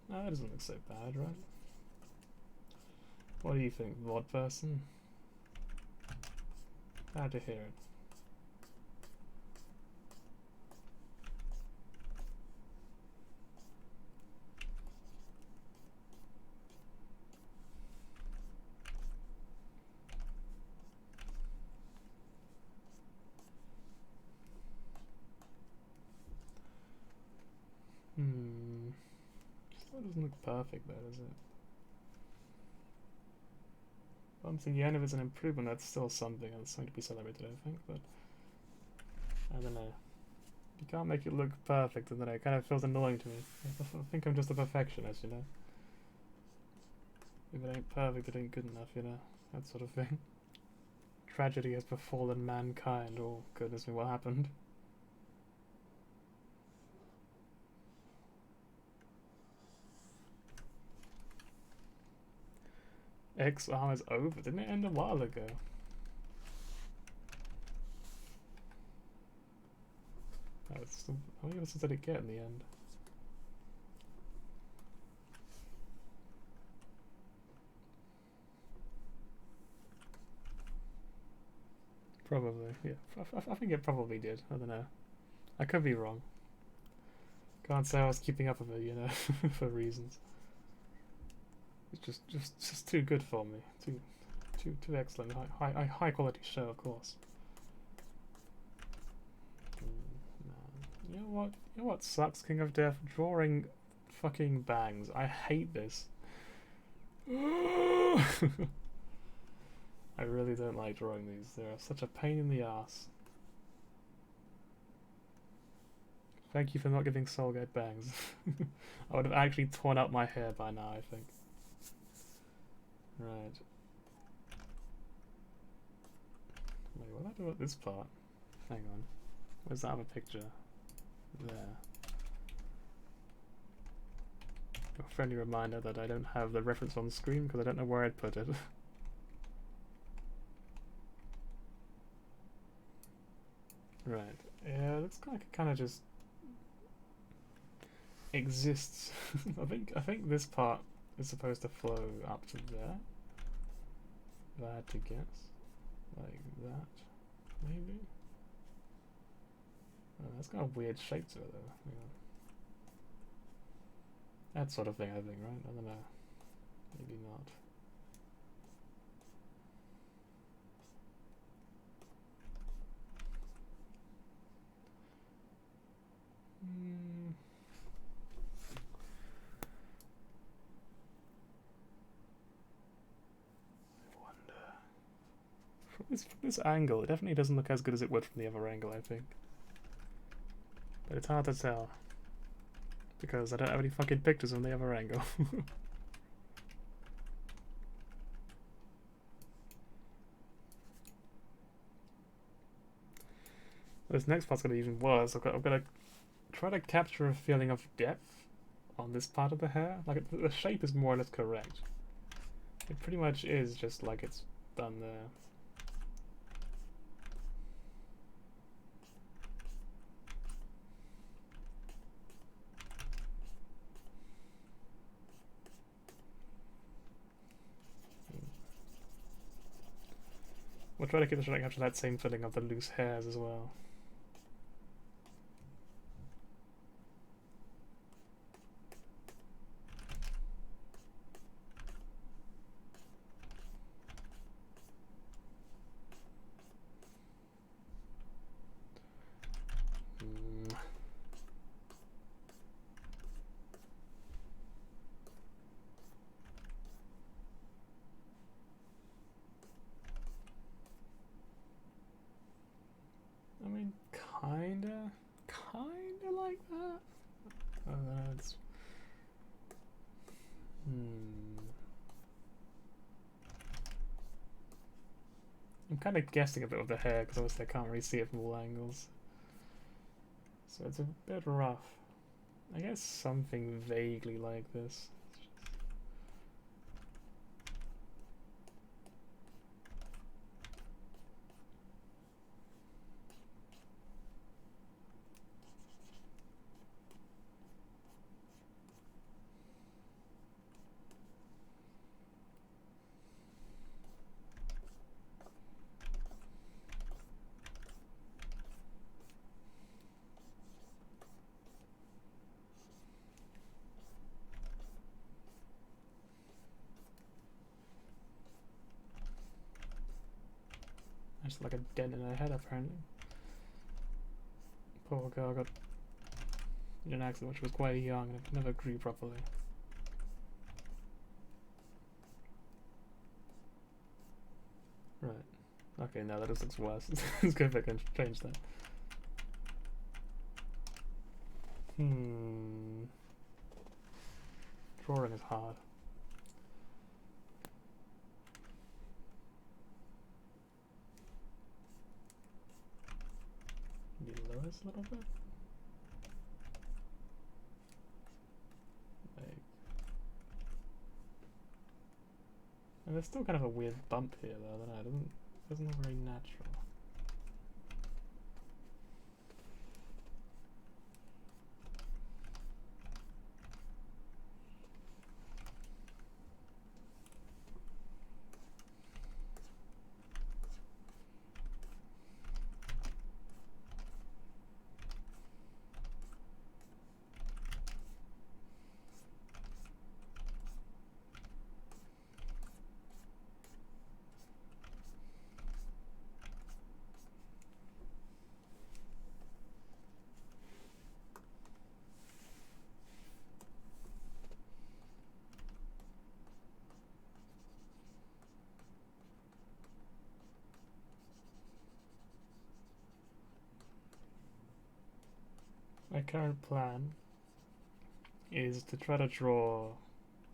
Speaker 1: No, that doesn't look so bad, right? What do you think, VOD person? Glad to hear it. doesn't look perfect though, does it? Once again, if it's an improvement, that's still something. That's something to be celebrated, I think. But I don't know. You can't make it look perfect, and then it kind of feels annoying to me. I think I'm just a perfectionist, you know. If it ain't perfect, it ain't good enough, you know. That sort of thing. Tragedy has befallen mankind. Oh, goodness me, what happened? X arm is over. Didn't it end a while ago? Oh, it's still, how many episodes did it get in the end? Probably, yeah. I think it probably did. I don't know. I could be wrong. Can't say I was keeping up with it, you know, for reasons. It's just too good for me. Too excellent. High quality show, of course. You know what sucks, King of Death? Drawing fucking bangs. I hate this. I really don't like drawing these. They're such a pain in the ass. Thank you for not giving Soulgate bangs. I would have actually torn out my hair by now, I think. Right. Wait, what do I do with this part? Hang on. Where's that other picture? There. A friendly reminder that I don't have the reference on screen because I don't know where I'd put it. Right. Yeah, it looks like it kind of just exists. I think this part is supposed to flow up to there. If I had to guess, like that, maybe. Oh, that's got a weird shape to it, though. Yeah. That sort of thing, I think, right? I don't know. Maybe not. I wonder. From this angle, it definitely doesn't look as good as it would from the other angle, I think. But it's hard to tell. Because I don't have any fucking pictures on the other angle. This next part's gonna be even worse. I'm gonna try to capture a feeling of depth on this part of the hair. Like, the shape is more or less correct. It pretty much is just like it's done there. We'll try to capture that same feeling of the loose hairs as well. I mean, kinda like that. It's... I'm kind of guessing a bit with the hair because obviously I can't really see it from all angles. So it's a bit rough. I guess something vaguely like this. Just like a dent in her head, apparently. Poor girl got in an accident when she was quite young and it never grew properly. Right. Okay, now that just looks worse. Let's go back and change that. Drawing is hard. Maybe lower this a little bit? Like... And there's still kind of a weird bump here though, I don't know, it doesn't look very natural. My current plan is to try to draw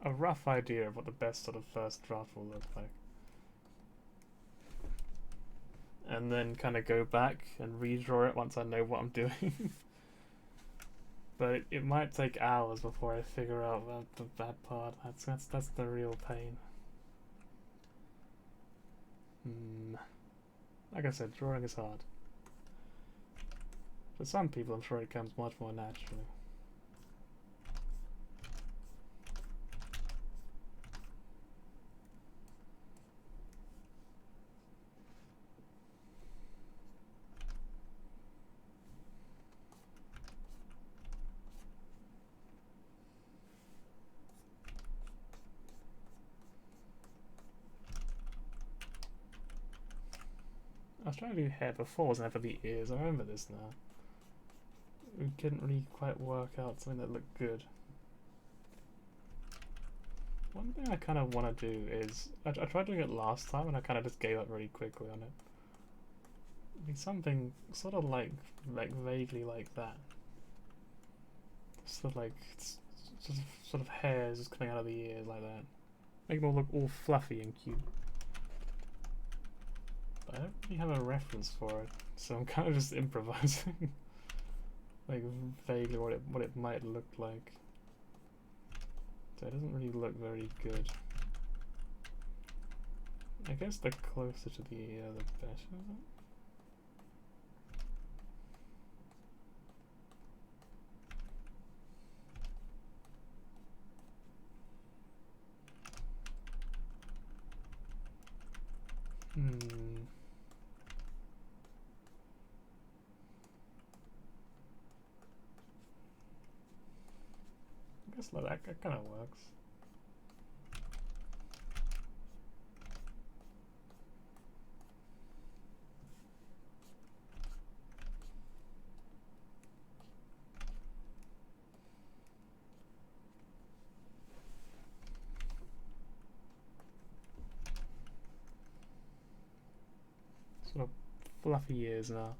Speaker 1: a rough idea of what the best sort of first draft will look like. And then kind of go back and redraw it once I know what I'm doing. But it might take hours before I figure out that part. That's the real pain. Like I said, drawing is hard. For some people, I'm sure it comes much more naturally. I was trying to do hair before, wasn't I, for the ears? I remember this now. We couldn't really quite work out something that looked good. One thing I kind of want to do is... I tried doing it last time and I kind of just gave up really quickly on it. It'd be something sort of like vaguely like that. Sort of like... sort of hairs just coming out of the ears like that. Make them all look all fluffy and cute. But I don't really have a reference for it, so I'm kind of just improvising. Like vaguely what it might look like. So it doesn't really look very good. I guess the closer to the ear, the better. I guess that kind of works. Sort of fluffy ears now.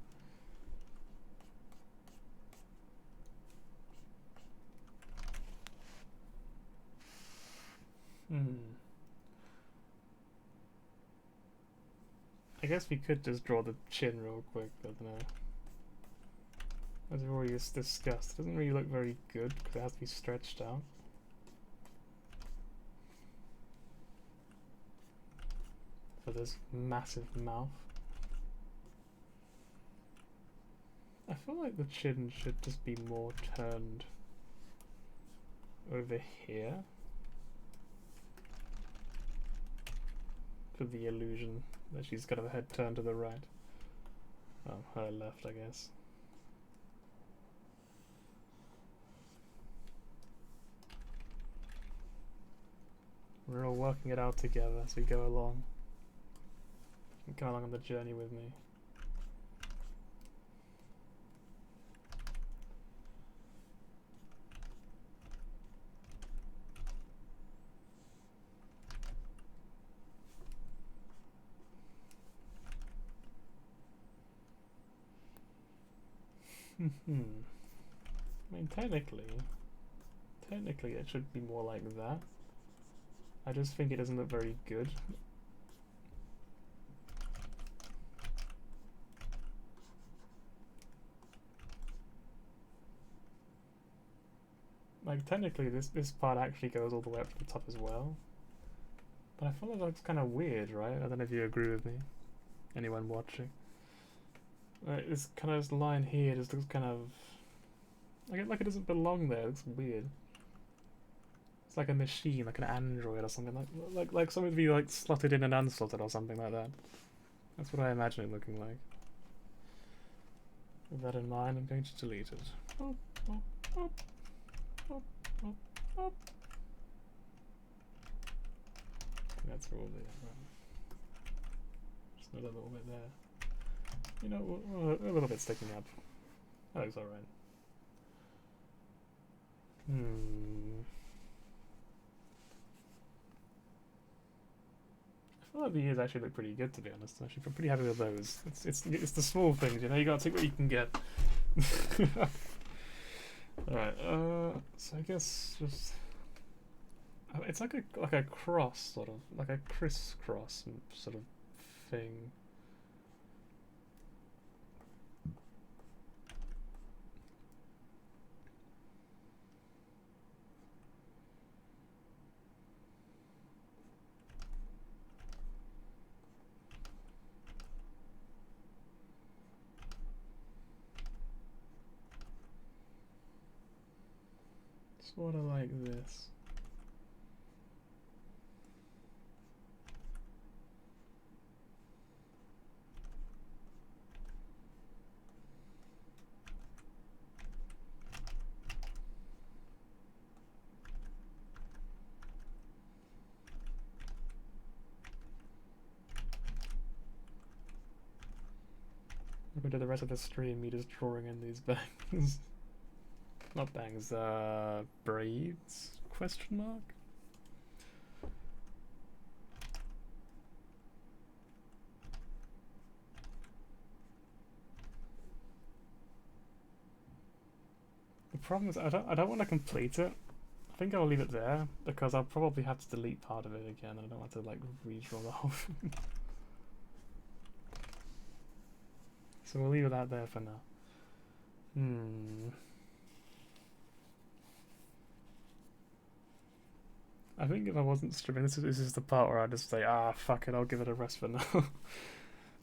Speaker 1: I guess we could just draw the chin real quick, but no. As we've already discussed, it doesn't really look very good because it has to be stretched out. For this massive mouth. I feel like the chin should just be more turned over here for the illusion that she's got her head turned to the right. Well, her left, I guess. We're all working it out together as we go along. You can come along on the journey with me. I mean, technically it should be more like that. I just think it doesn't look very good. Like, technically this part actually goes all the way up to the top as well. But I feel like that's kind of weird, right? I don't know if you agree with me. Anyone watching? This kind of line here just looks kind of... like it doesn't belong there. It looks weird. It's like a machine, like an android or something. Like something to be like slotted in and unslotted or something like that. That's what I imagine it looking like. With that in mind, I'm going to delete it. Oh, oh, oh. Up, up, up. That's probably it, right? Just another little bit there. You know, a little bit sticking up. That looks alright. I feel like the ears actually look pretty good, to be honest. I'm actually pretty happy with those. It's the small things, you know. You gotta take what you can get. Alright, so I guess just... it's like a cross, sort of. Like a crisscross sort of thing. Sort of like this. I'm going to do the rest of the stream, me just drawing in these bangs. Not bangs, braids? Question mark? The problem is I don't want to complete it. I think I'll leave it there because I'll probably have to delete part of it again and I don't want to like redraw the whole thing. So we'll leave that there for now. I think if I wasn't streaming, this is the part where I just say, fuck it, I'll give it a rest for now.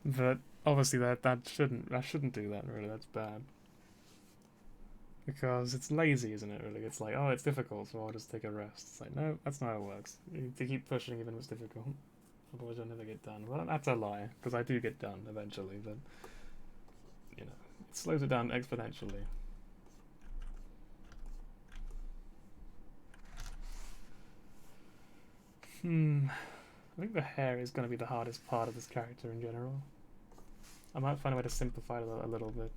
Speaker 1: But obviously I shouldn't do that, really. That's bad. Because it's lazy, isn't it, really? It's like, oh, it's difficult, so I'll just take a rest. It's like, no, that's not how it works. You need to keep pushing even if it's difficult. Otherwise you'll never get done. Well, that's a lie, because I do get done eventually, but, you know, it slows it down exponentially. I think the hair is going to be the hardest part of this character in general. I might find a way to simplify it a little bit.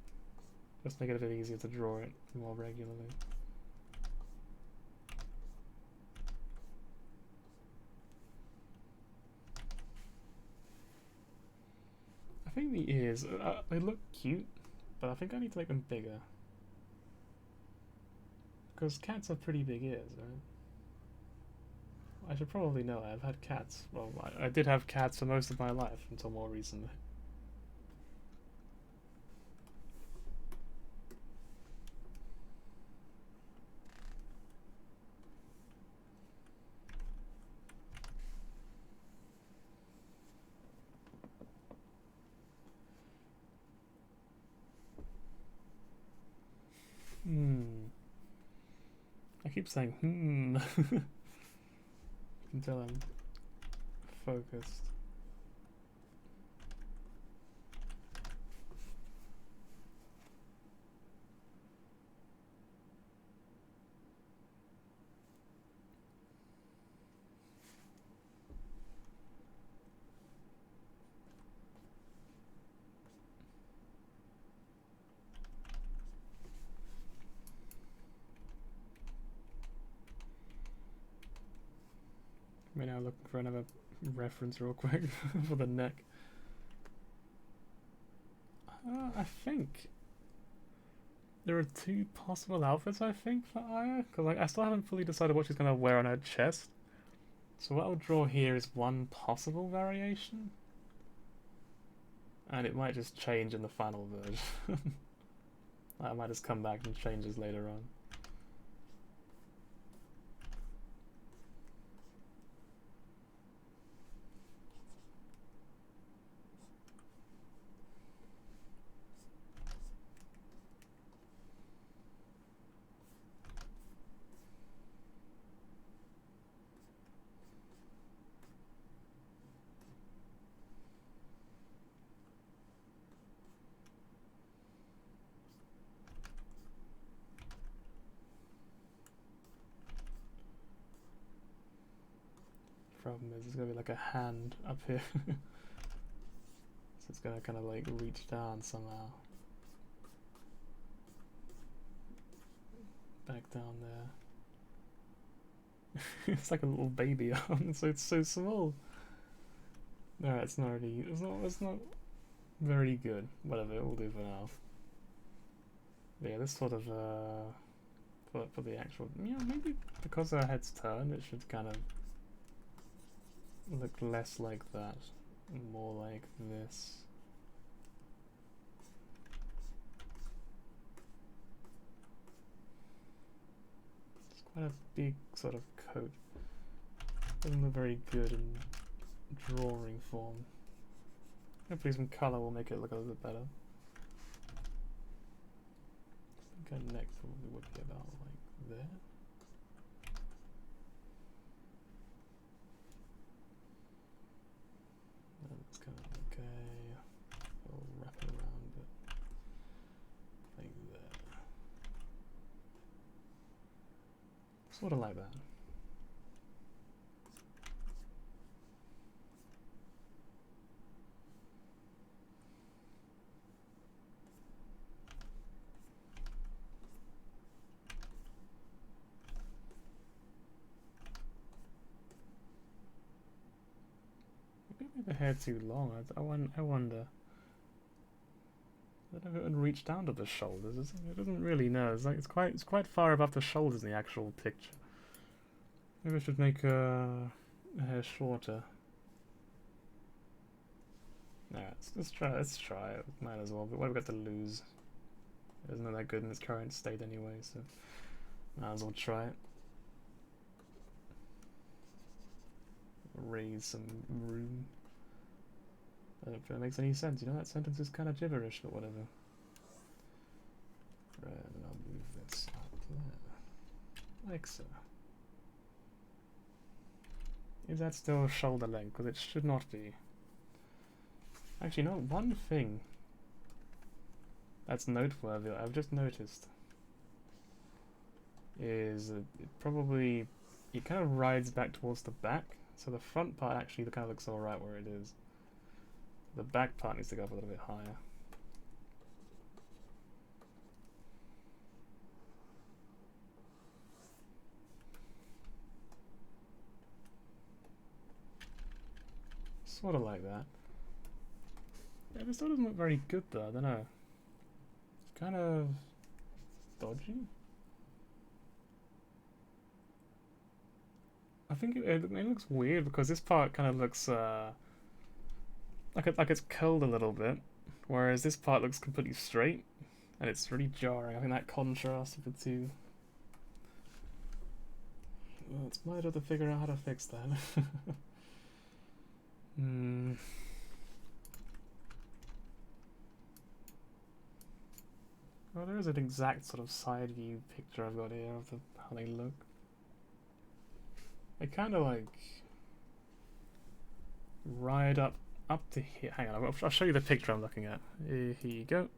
Speaker 1: Just make it a bit easier to draw it more regularly. I think the ears, they look cute, but I think I need to make them bigger. Because cats have pretty big ears, right? I should probably know. I've had cats. Well, I did have cats for most of my life until more recently. I keep saying until I'm focused. I mean, I'm looking for another reference real quick for the neck. I think there are two possible outfits, I think, for Aya, because like, I still haven't fully decided what she's going to wear on her chest. So what I'll draw here is one possible variation. And it might just change in the final version. I might just come back and change this later on. Problem is, there's gonna be like a hand up here. So it's gonna kind of like reach down somehow. Back down there. It's like a little baby arm, so it's so small. No, it's not really, it's not very good. Whatever, it will do for now. But yeah, this sort of, for the actual, yeah, maybe because our head's turned, it should kind of look less like that, more like this. It's quite a big sort of coat. Doesn't look very good in drawing form. Hopefully some colour will make it look a little bit better. I think our neck probably would be about like there. That's kind of okay. We'll wrap it around it like that. Sort of like that. The hair too long. I wonder. I don't know if it would reach down to the shoulders. It doesn't really know. It's like it's quite far above the shoulders in the actual picture. Maybe I should make a hair shorter. No, let's try. Let's try it. Might as well. But what have we got to lose? It isn't that good in its current state anyway, so might as well try it. Raise some room. I don't know if that makes any sense. You know, that sentence is kind of gibberish, but whatever. Right, and I'll move this up there. Like so. Is that still shoulder length? Because it should not be. Actually, no, one thing that's noteworthy, I've just noticed, is that it kind of rides back towards the back. So the front part actually kind of looks alright where it is. The back part needs to go up a little bit higher. Sort of like that. Yeah, this still doesn't look very good though, I don't know. It's kind of dodgy. I think it looks weird because this part kind of looks like it's curled a little bit, whereas this part looks completely straight, and it's really jarring. I think that contrast of the two. Well, it's my job to figure out how to fix that. Well, there is an exact sort of side view picture I've got here of how they look. They kind of like ride up to here. Hang on, I'll show you the picture I'm looking at. Here you go.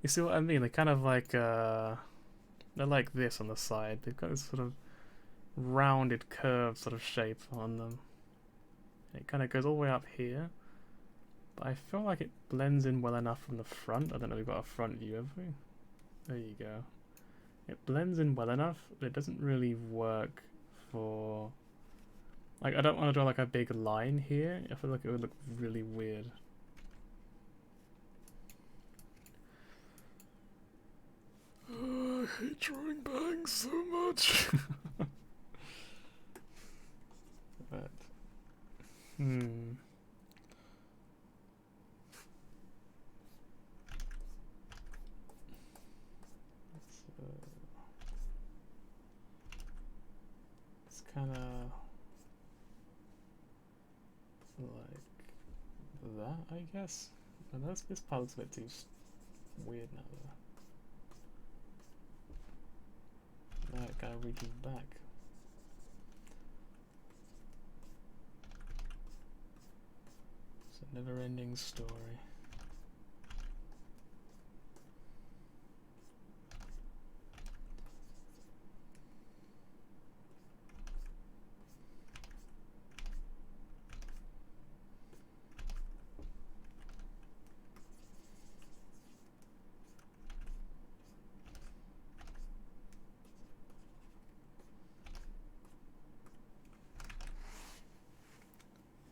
Speaker 1: You see what I mean? They kind of like they're like this on the side. They've got this sort of rounded, curved sort of shape on them. And it kind of goes all the way up here. But I feel like it blends in well enough from the front. I don't know if we've got a front view, have we? There you go. It blends in well enough, but it doesn't really work for... Like, I don't want to draw like a big line here. I feel like it would look really weird. I hate drawing bangs so much. But, it's kind of like that, I guess. And this part looks a bit too weird now, though. That guy reaches back. It's a never-ending story.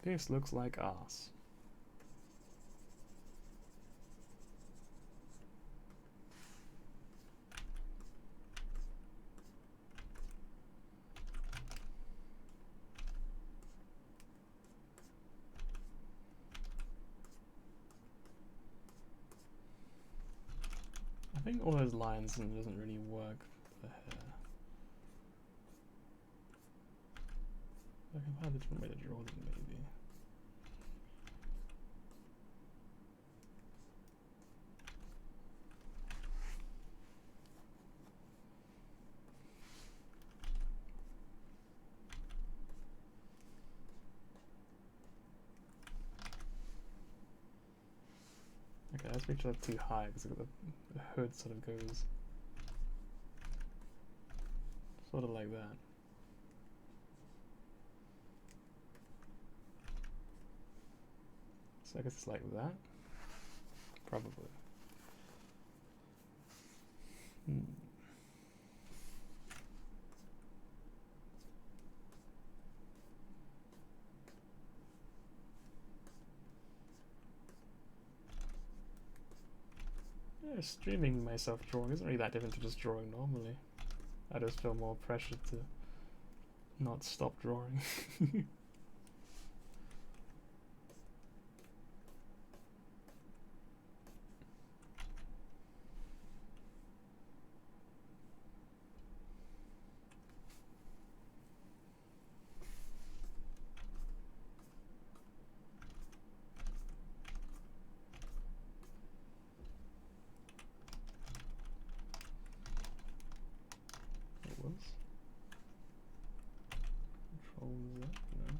Speaker 1: This looks like arse. I think all those lines doesn't really work for the hair. I can find a different way to draw them, maybe. Okay, let's make sure that's too high because the hood sort of goes sort of like that. So I guess it's like that? Probably. Yeah, streaming myself drawing isn't really that different to just drawing normally. I just feel more pressure to not stop drawing. Control Z, no.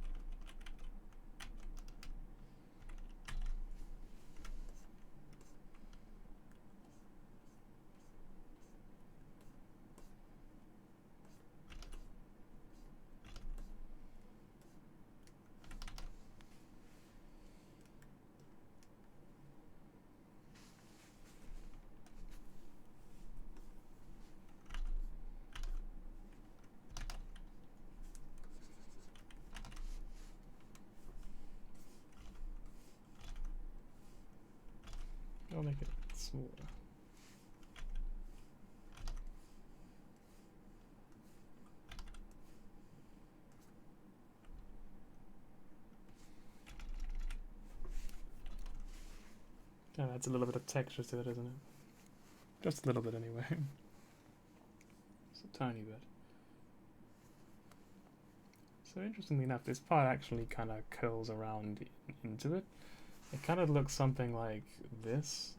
Speaker 1: I'll make it smaller. Kind of adds a little bit of texture to it, doesn't it? Just a little bit anyway. Just a tiny bit. So interestingly enough, this part actually kind of curls around into it. It kind of looks something like this.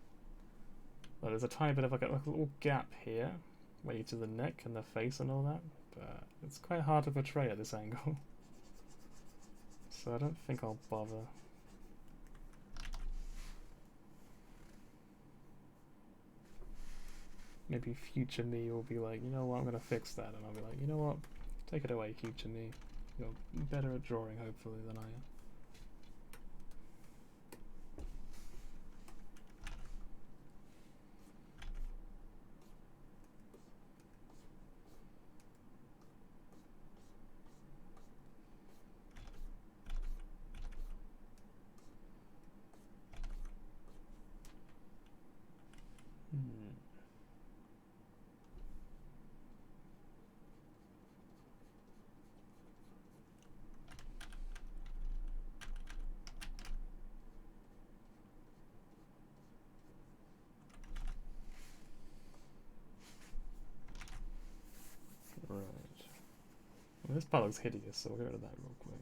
Speaker 1: Well, there's a tiny bit of like a little gap here, way to the neck and the face and all that, but it's quite hard to portray at this angle. So I don't think I'll bother. Maybe future me will be like, you know what, I'm gonna fix that, and I'll be like, you know what, take it away, future me. You're better at drawing, hopefully, than I am. This part looks hideous, so we'll get rid of that real quick.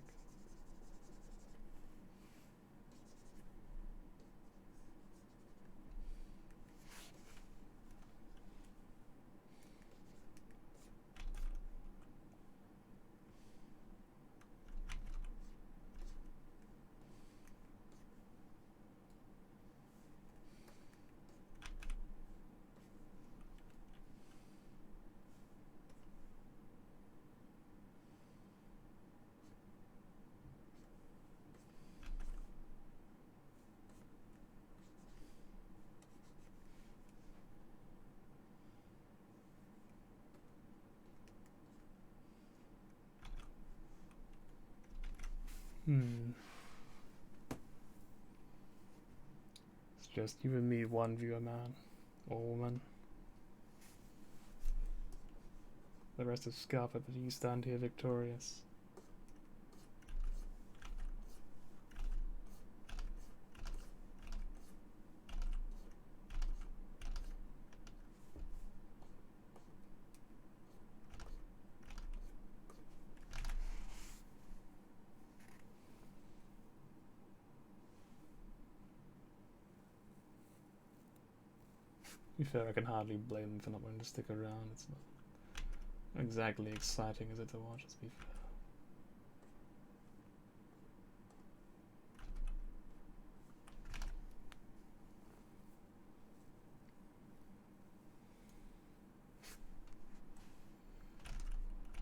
Speaker 1: It's just you and me, one viewer, man. Or woman. The rest is scarper, but you stand here victorious. To be fair, I can hardly blame them for not wanting to stick around. It's not exactly exciting, is it, to watch, let's be fair.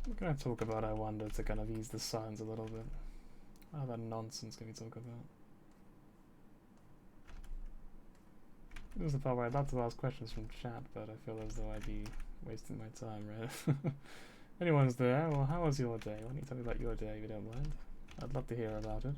Speaker 1: What can I talk about, I wonder, to kind of ease the silence a little bit? What other nonsense can we talk about? This is the part where I'd love to ask questions from chat, but I feel as though I'd be wasting my time, right? Anyone's there? Well, how was your day? Why don't you tell me about your day if you don't mind? I'd love to hear about it.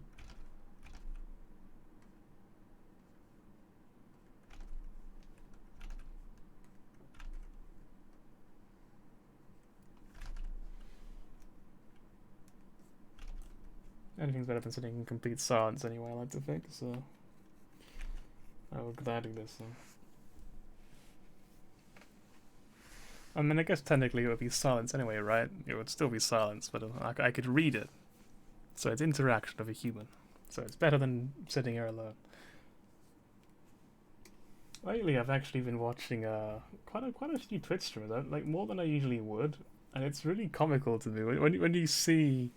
Speaker 1: Anything's better than sitting in complete silence anyway, I like to think, so I will gladly listen. I mean, I guess technically it would be silence anyway, right? It would still be silence, but I could read it. So it's interaction of a human. So it's better than sitting here alone. Lately, I've actually been watching quite a few Twitch streamers, like more than I usually would, and it's really comical to me when you see,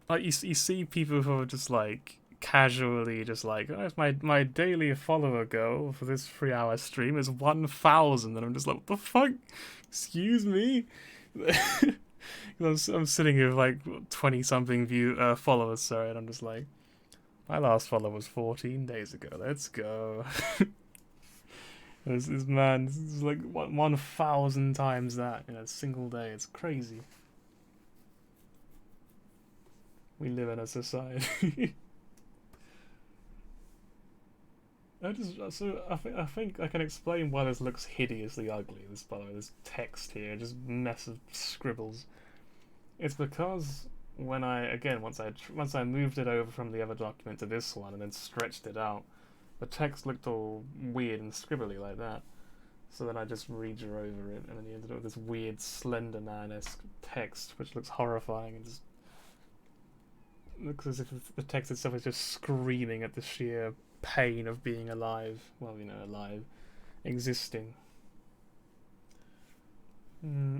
Speaker 1: like you see people who are just like casually just like, oh, my daily follower goal for this 3-hour stream is 1,000, and I'm just like, what the fuck? Excuse me. I'm sitting here with like 20 something followers, sorry, and I'm just like, my last follower was 14 days ago. Let's go. This man, this is like 1,000 times that in a single day. It's crazy. We live in a society. I think I can explain why this looks hideously ugly. This, by the way, this text here, just mess of scribbles. It's because when once I moved it over from the other document to this one and then stretched it out, the text looked all weird and scribbly like that. So then I just redrew over it, and then you ended up with this weird Slender Man-esque text, which looks horrifying and just looks as if the text itself is just screaming at the sheer pain of being alive. Well, you know, alive, existing.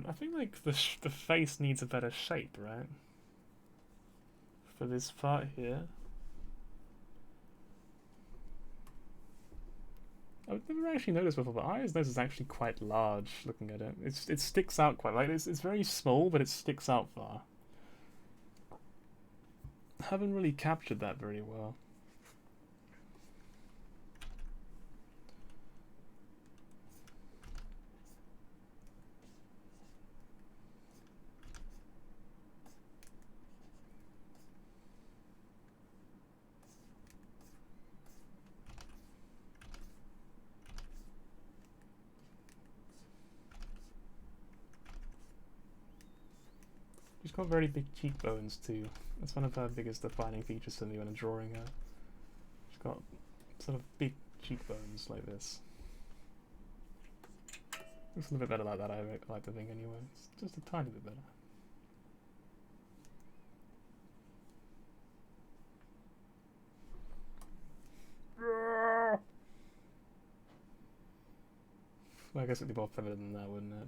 Speaker 1: I think like the face needs a better shape, right? For this part here. I've never actually noticed before, but Aya's nose is actually quite large. Looking at it, it sticks out quite. Like it's very small, but it sticks out far. I haven't really captured that very well. She's got very big cheekbones too. That's one of her biggest defining features for me when I'm drawing her. She's got sort of big cheekbones like this. Looks a little bit better like that, I like to think anyway. It's just a tiny bit better. I guess it'd be more feminine than that, wouldn't it?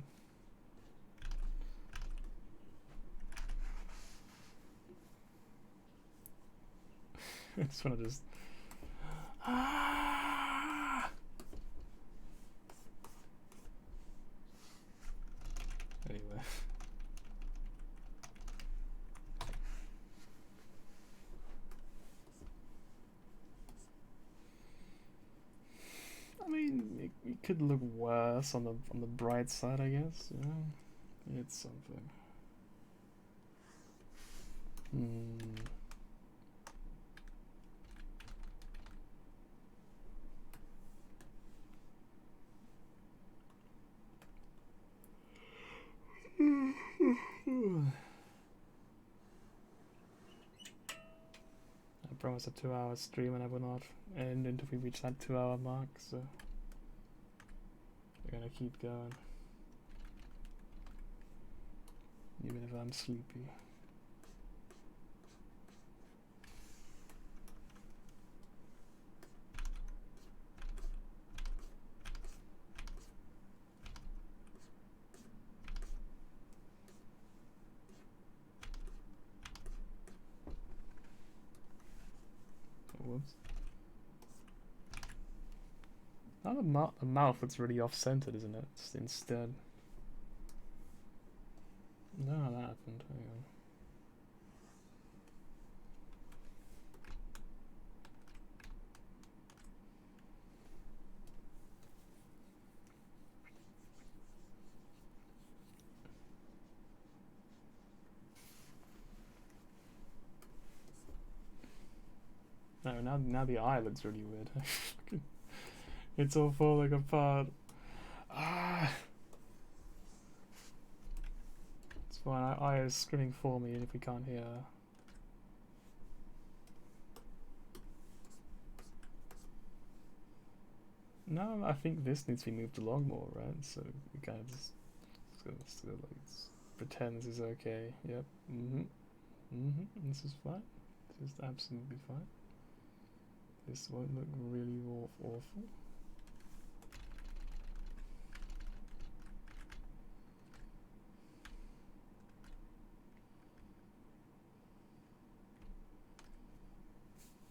Speaker 1: I just want to just... Anyway. I mean, it could look worse on the bright side, I guess. You know, it's something. I promised a 2-hour stream and I will not end until we reach that 2-hour mark, so we're gonna keep going. Even if I'm sleepy. Whoops. Now the mouth looks really off-centered, isn't it? Just instead. No, that happened. Hang on. No, now the eye looks really weird. It's all falling apart. Ah! It's fine, our eye is screaming for me if we can't hear her. No, I think this needs to be moved along more, right? So we kind of just like, pretend this is okay. Yep. This is fine. This is absolutely fine. This won't look really awful.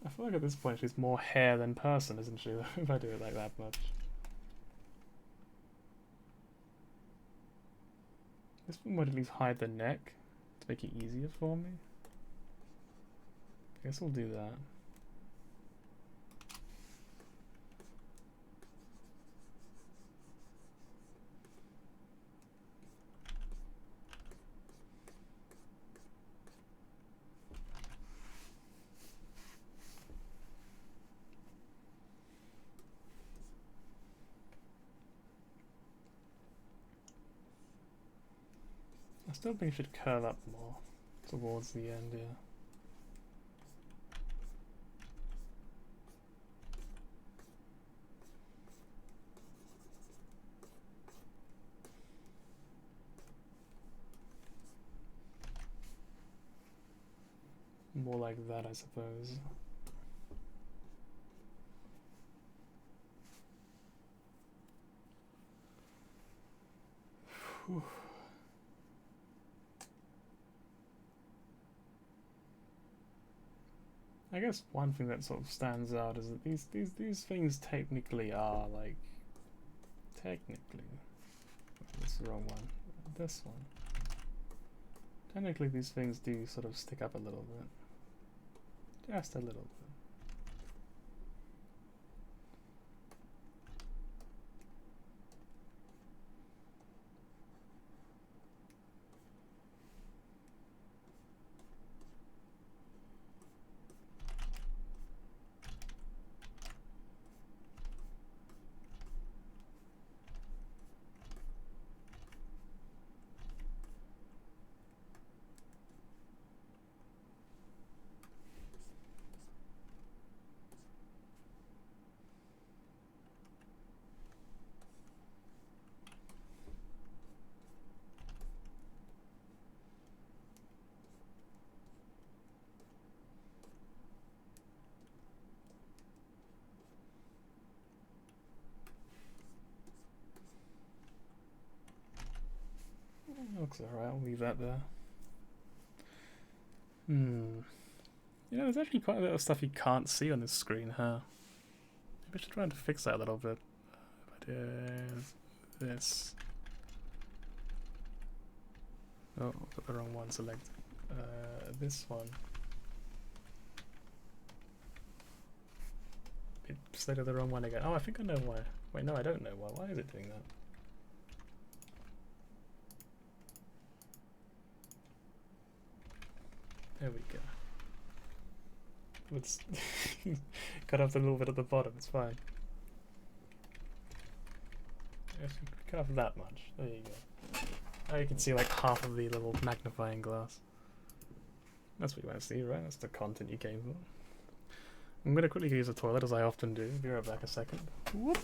Speaker 1: I feel like at this point she's more hair than person, isn't she? If I do it like that much. This one might at least hide the neck to make it easier for me. I guess we'll do that. I still think it should curl up more towards the end, yeah. More like that, I suppose. Whew. I guess one thing that sort of stands out is that these things technically are like this is the wrong one. This one. Technically these things do sort of stick up a little bit. Just a little bit. looks alright, I'll leave that there. You know, there's actually quite a bit of stuff you can't see on this screen, huh? Maybe I should try and fix that a little bit. If I did this. Oh, I've got the wrong one selected. This one. It selected the wrong one again. Oh, I think I know why. Wait, no, I don't know why. Why is it doing that? There we go. Let's cut off a little bit at the bottom, it's fine. Cut off that much. There you go. Now you can see like half of the little magnifying glass. That's what you want to see, right? That's the content you came for. I'm going to quickly use the toilet, as I often do. Be right back a second. Whoop.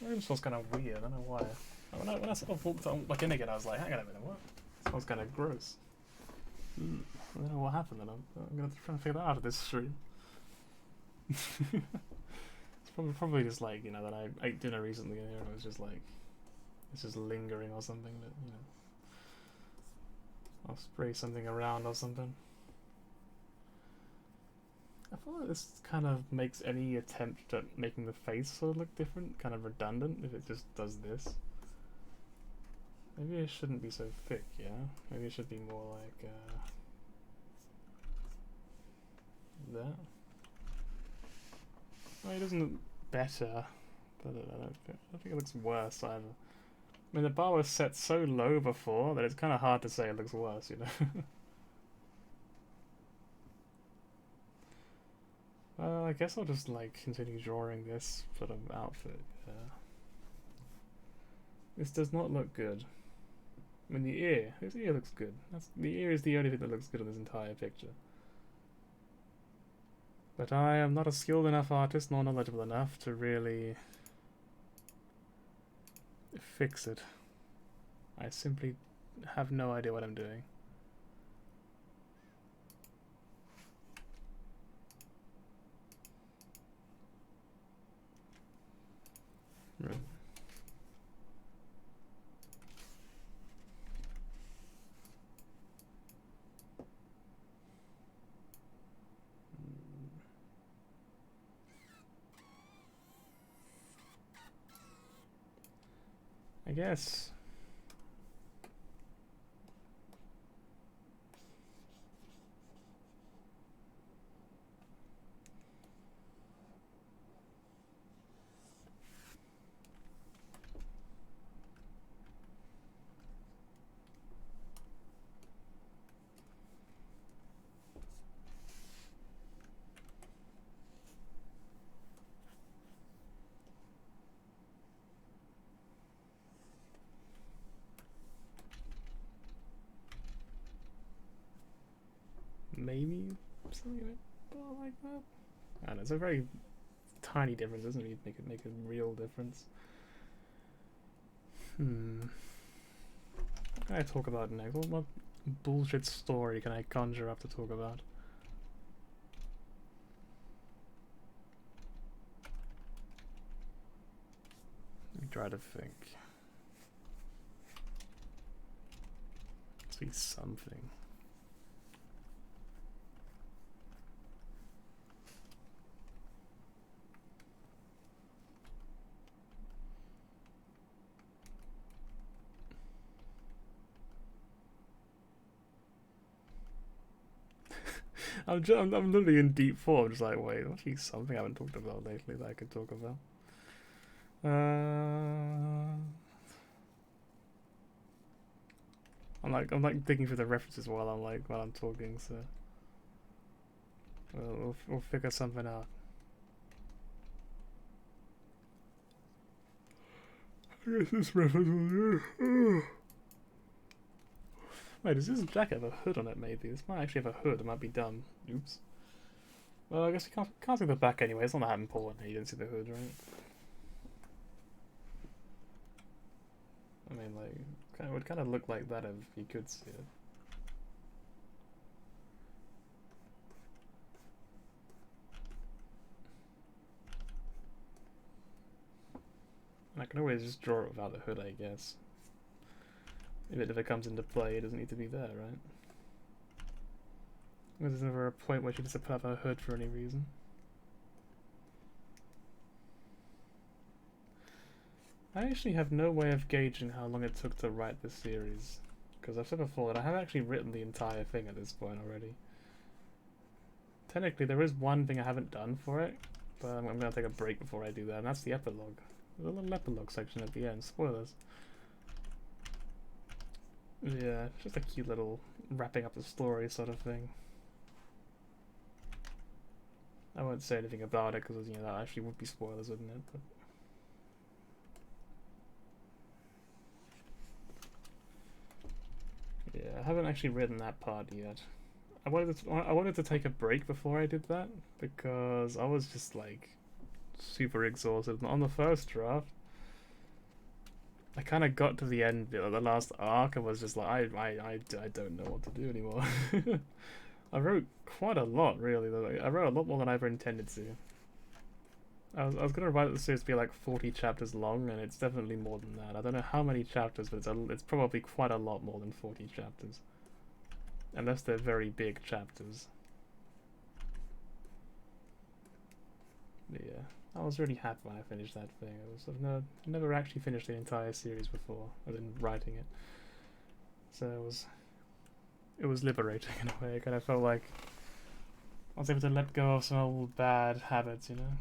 Speaker 1: The room smells kind of weird, I don't know why. When I sort of walked on, like in again, I was like, hang on a minute, what? It smells kind of gross. I don't know what happened then. I'm going to try and figure that out of this stream. It's probably just like, you know, that I ate dinner recently and it was just like, it's just lingering or something that, you know, I'll spray something around or something. I feel like this kind of makes any attempt at making the face sort of look different kind of redundant if it just does this. Maybe it shouldn't be so thick, yeah? Maybe it should be more like that. Oh, it doesn't look better, but I don't think it looks worse either. I mean, the bar was set so low before that it's kind of hard to say it looks worse, you know? I guess I'll just like continue drawing this sort of outfit. This does not look good. I mean, this ear looks good. The ear is the only thing that looks good in this entire picture. But I am not a skilled enough artist nor knowledgeable enough to really fix it. I simply have no idea what I'm doing. Right. I guess. Maybe something a bit like that. I don't know, it's a very tiny difference, doesn't it? Make a real difference. can I talk about next? What bullshit story can I conjure up to talk about? Let me try to think. Must be something. I'm literally in deep thought. I'm just like, wait, there must be something I haven't talked about lately that I could talk about. I'm like digging through the references while I'm talking, so we'll figure something out. I guess this reference was here. Wait, does this jacket have a hood on it, maybe? This might actually have a hood, it might be dumb. Oops. Well, I guess you can't see the back anyway, it's not that important. You didn't see the hood, right? I mean, like, it would kind of look like that if you could see it. And I can always just draw it without the hood, I guess. If it comes into play, it doesn't need to be there, right? There's never a point where she needs to put up her hood for any reason. I actually have no way of gauging how long it took to write this series. Because I've said before that I have actually written the entire thing at this point already. Technically, there is one thing I haven't done for it, but I'm going to take a break before I do that, and that's the epilogue. There's a little epilogue section at the end, spoilers. Yeah, just a cute little wrapping up the story sort of thing. I won't say anything about it because, you know, that actually would be spoilers, wouldn't it? But yeah, I haven't actually written that part yet. I wanted to take a break before I did that because I was just like super exhausted. On the first draft, I kind of got to the end of the last arc and was just like, I don't know what to do anymore. I wrote quite a lot, really. I wrote a lot more than I ever intended to. I was gonna write the series to be like 40 chapters long, and it's definitely more than that. I don't know how many chapters, but it's probably quite a lot more than 40 chapters. Unless they're very big chapters. But yeah, I was really happy when I finished that thing. I was sort of never actually finished the entire series before, other than writing it. So it was liberating in a way. I kind of felt like I was able to let go of some old bad habits, you know?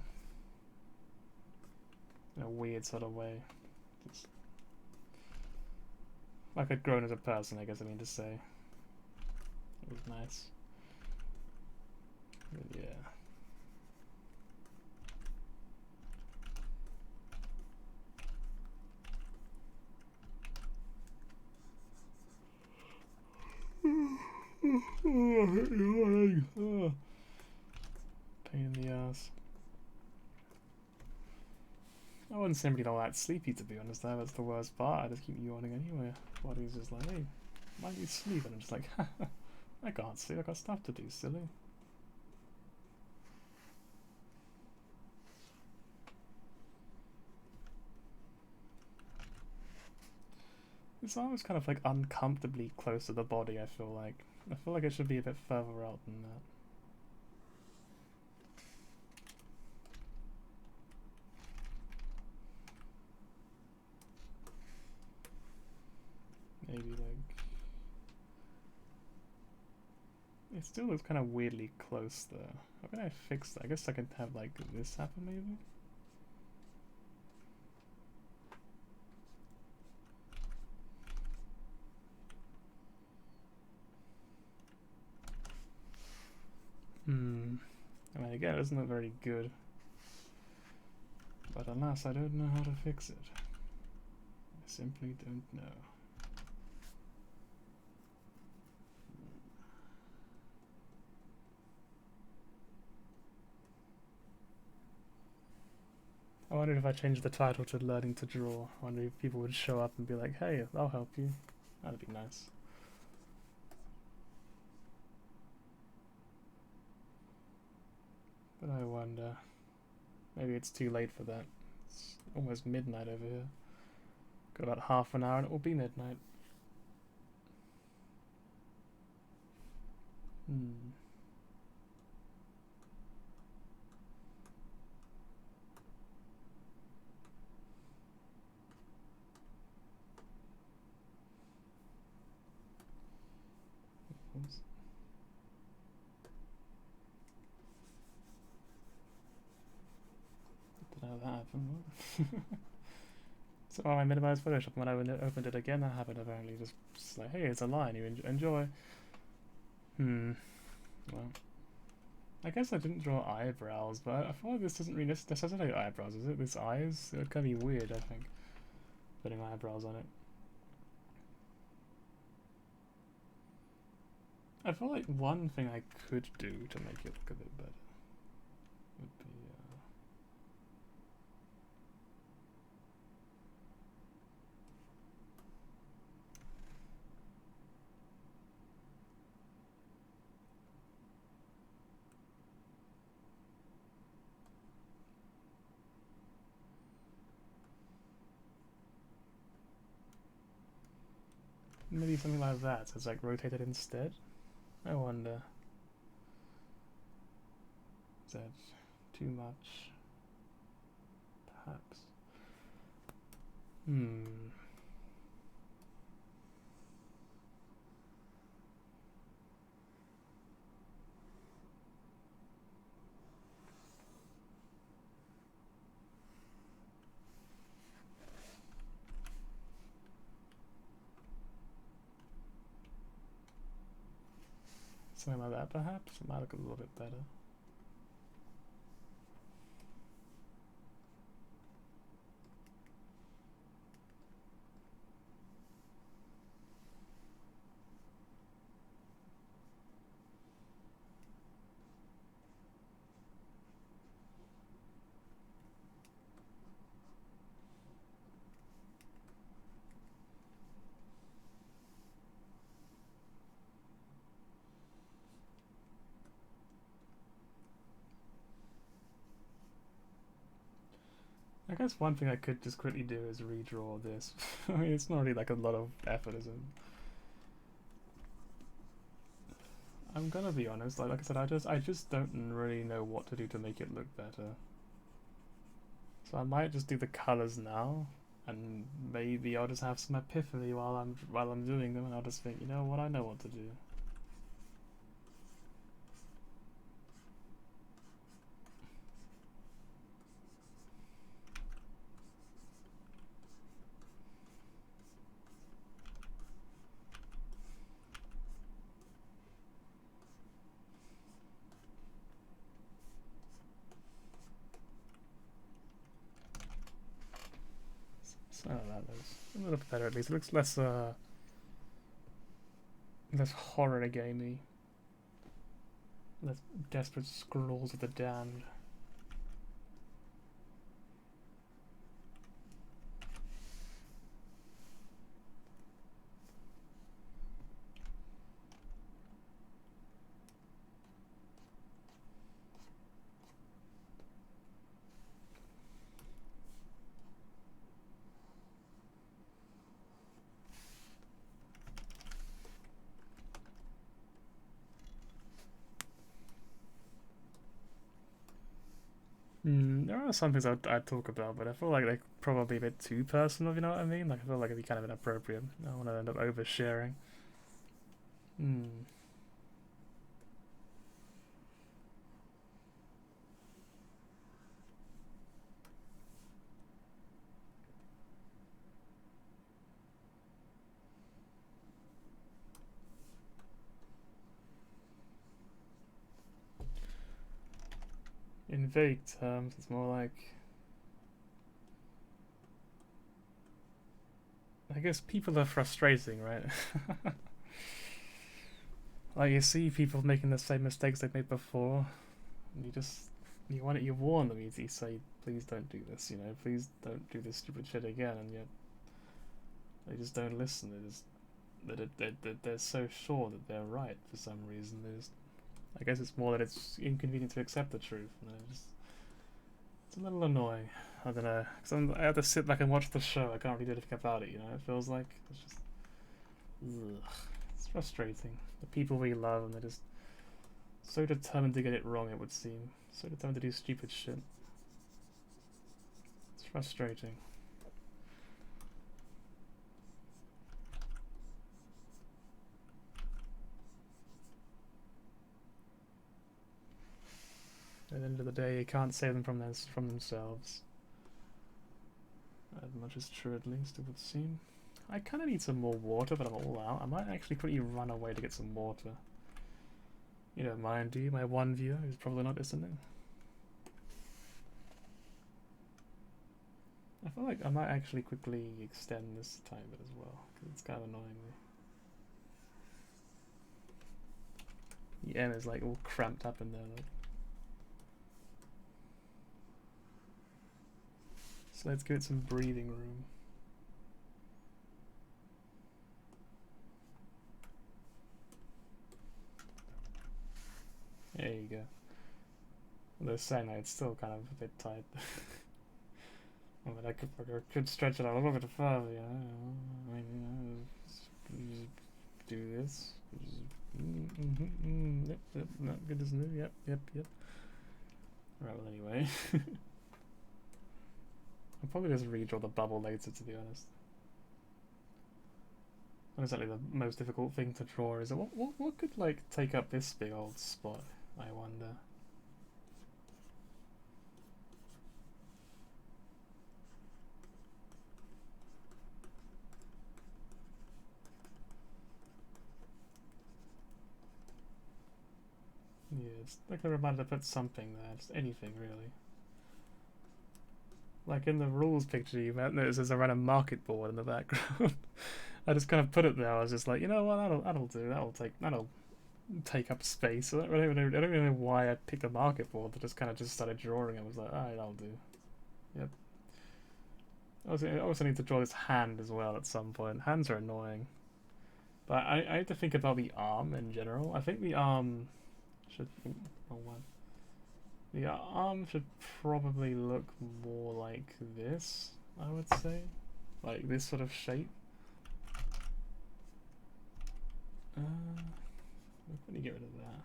Speaker 1: In a weird sort of way. Just like I'd grown as a person, I guess I mean to say. It was nice. But yeah. Pain in the ass. I wasn't simply all that sleepy, to be honest. That's the worst part. I just keep yawning anyway. Body's just like, hey, why do you sleep? And I'm just like, I can't sleep. I got stuff to do, silly. It's always kind of like uncomfortably close to the body, I feel like. I feel like it should be a bit further out than that. Maybe like... It still looks kind of weirdly close though. How can I fix that? I guess I can have like this happen maybe? I mean, again, it doesn't look very good. But alas, I don't know how to fix it. I simply don't know. I wondered if I changed the title to Learning to Draw. I wonder if people would show up and be like, hey, I'll help you. That'd be nice. But I wonder, maybe it's too late for that. It's almost midnight over here. Got about half an hour and it will be midnight. Oops. Did that happen? So I minimized Photoshop, and when I opened it again, that happened apparently. Just like, hey, it's a line, you enjoy. Well, I guess I didn't draw eyebrows, but I feel like this doesn't really, this doesn't have eyebrows, is it? This eyes? It would kind of be weird, I think, putting eyebrows on it. I feel like one thing I could do to make it look a bit better would be, maybe something like that, so it's like rotated instead. I wonder. Is that too much? Perhaps. Something like that, perhaps? It might look a little bit better. I guess one thing I could just quickly do is redraw this. I mean, it's not really like a lot of effort, is it? I'm gonna be honest, like I said, I just don't really know what to do to make it look better. So I might just do the colors now, and maybe I'll just have some epiphany while I'm doing them, and I'll just think, you know what, I know what to do. So that looks a little bit better at least. It looks less horror gamey. Less desperate scrolls of the damned. There are some things I'd talk about, but I feel like they're probably a bit too personal, if you know what I mean? Like, I feel like it'd be kind of inappropriate. I don't want to end up oversharing. In vague terms, it's more like, I guess people are frustrating, right? Like, you see people making the same mistakes they've made before, and you warn them, you say, please don't do this, you know, please don't do this stupid shit again, and yet they just don't listen. They just that they're so sure that they're right for some reason. I guess it's more that it's inconvenient to accept the truth. And it's a little annoying. I don't know, because I have to sit back and watch the show. I can't really do anything about it. You know, it feels like it's just, ugh, it's frustrating. The people we love, and they're just so determined to get it wrong. It would seem so determined to do stupid shit. It's frustrating. At the end of the day, you can't save them from themselves. As much as true, at least, it would seem. I kind of need some more water, but I'm all out. I might actually quickly run away to get some water. You don't mind, do you? My one viewer who's probably not listening. I feel like I might actually quickly extend this time bit as well, because it's kind of annoying me. The M is like all cramped up in there. Like. So let's give it some breathing room. There you go. Although saying that, it's still kind of a bit tight. I mean, I could stretch it out a little bit further, you know. I mean, you know, just do this. Yep, not good as new. Yep. Right, well, anyway. I'll probably just redraw the bubble later, to be honest. Not exactly the most difficult thing to draw, is it? What could, like, take up this big old spot, I wonder? Yeah, it's like a reminder to put something there, just anything, really. Like in the rules picture, you might notice there's a random market board in the background. I just kind of put it there. I was just like, you know what, that'll do. That'll take up space. I don't really know why I picked a market board. I just kind of just started drawing. I was like, alright, that'll do. Yep. I also need to draw this hand as well at some point. Hands are annoying, but I have to think about the arm in general. I think the arm should. Oh, one. The arm should probably look more like this, I would say. Like this sort of shape. Let me get rid of that.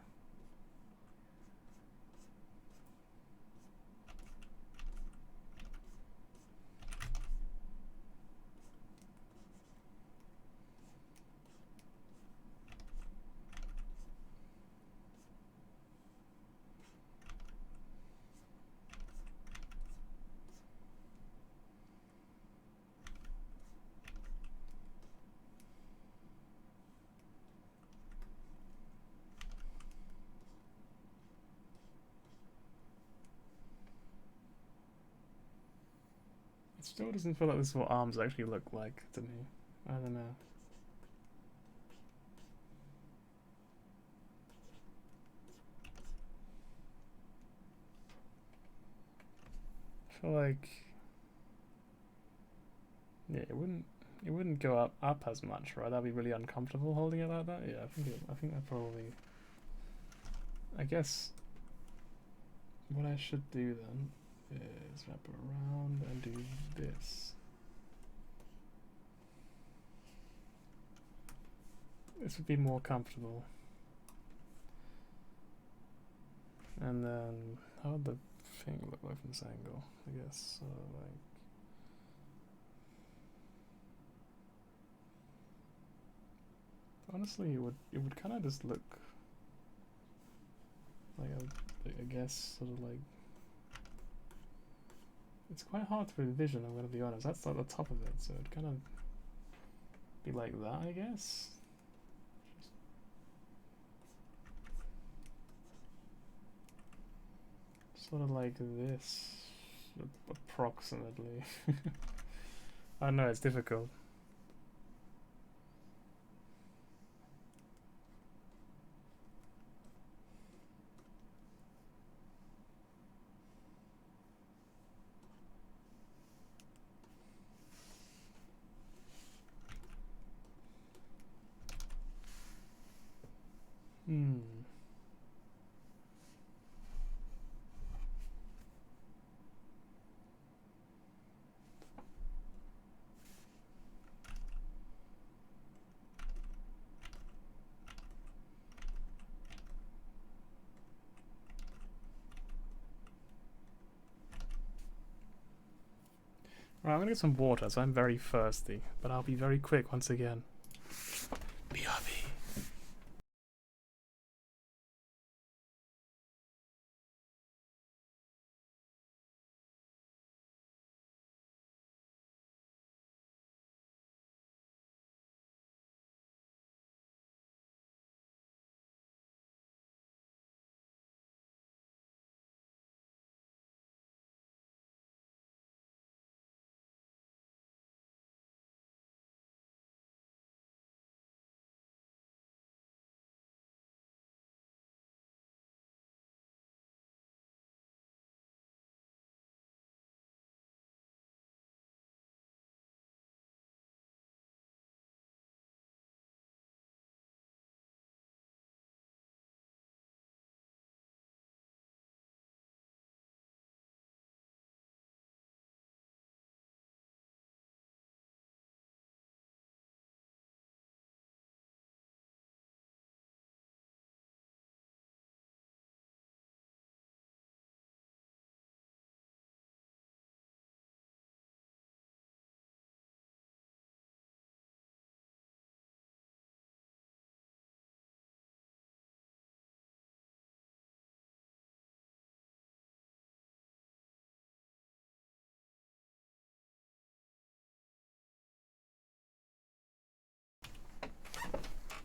Speaker 1: It still doesn't feel like this is what arms actually look like to me. I don't know. I feel like, yeah, it wouldn't go up as much, right? That'd be really uncomfortable holding it like that. Yeah, I think that probably. I guess what I should do then is wrap it around and do this. This would be more comfortable. And then how would the thing look like from this angle? I guess like. Honestly, it would kind of just look like I guess sort of like. It's quite hard to envision. I'm gonna be honest. That's like the top of it, so it'd kind of be like that, I guess. Sort of like this, approximately. I know it's difficult. Hmm. Right, I'm gonna get some water, so I'm very thirsty, but I'll be very quick once again. BRB.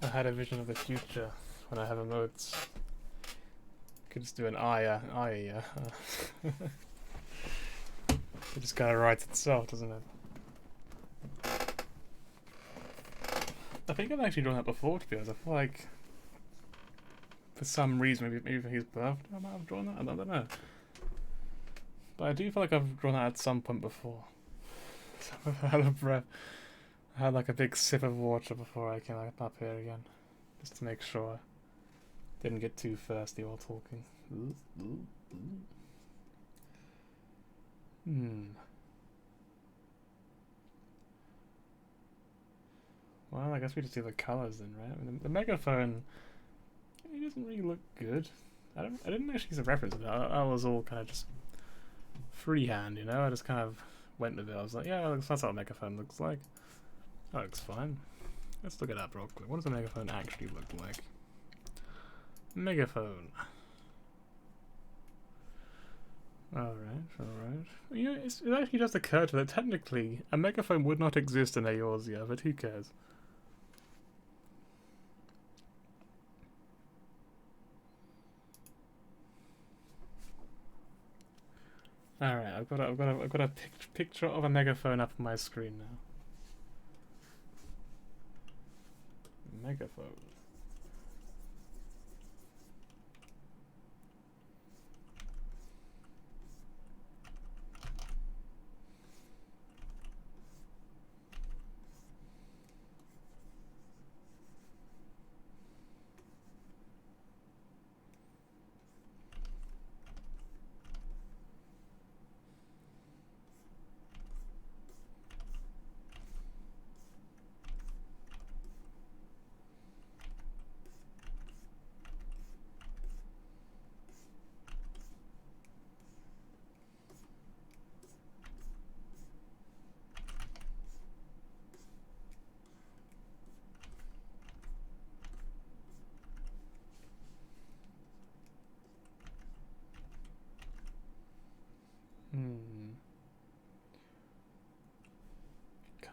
Speaker 1: I had a vision of the future when I have emotes. Could just do an it just kind of writes itself, doesn't it? I think I've actually drawn that before, to be honest. I feel like, for some reason, maybe for his birthday, I might have drawn that. I don't know. But I do feel like I've drawn that at some point before. So I've had a breath. I had like a big sip of water before I came up here again, just to make sure I didn't get too thirsty while talking. Well, I guess we just do the colors then, right? I mean, the megaphone, it doesn't really look good. I didn't actually use a reference to that. I was all kind of just freehand, you know? I just kind of went with it. I was like, yeah, that's what a megaphone looks like. That looks fine. Let's look it up real quick. What does a megaphone actually look like? Megaphone. Alright. You know, it actually just occurred to me that technically a megaphone would not exist in Eorzea, but who cares? Alright, I've got a picture of a megaphone up on my screen now. Megaphone.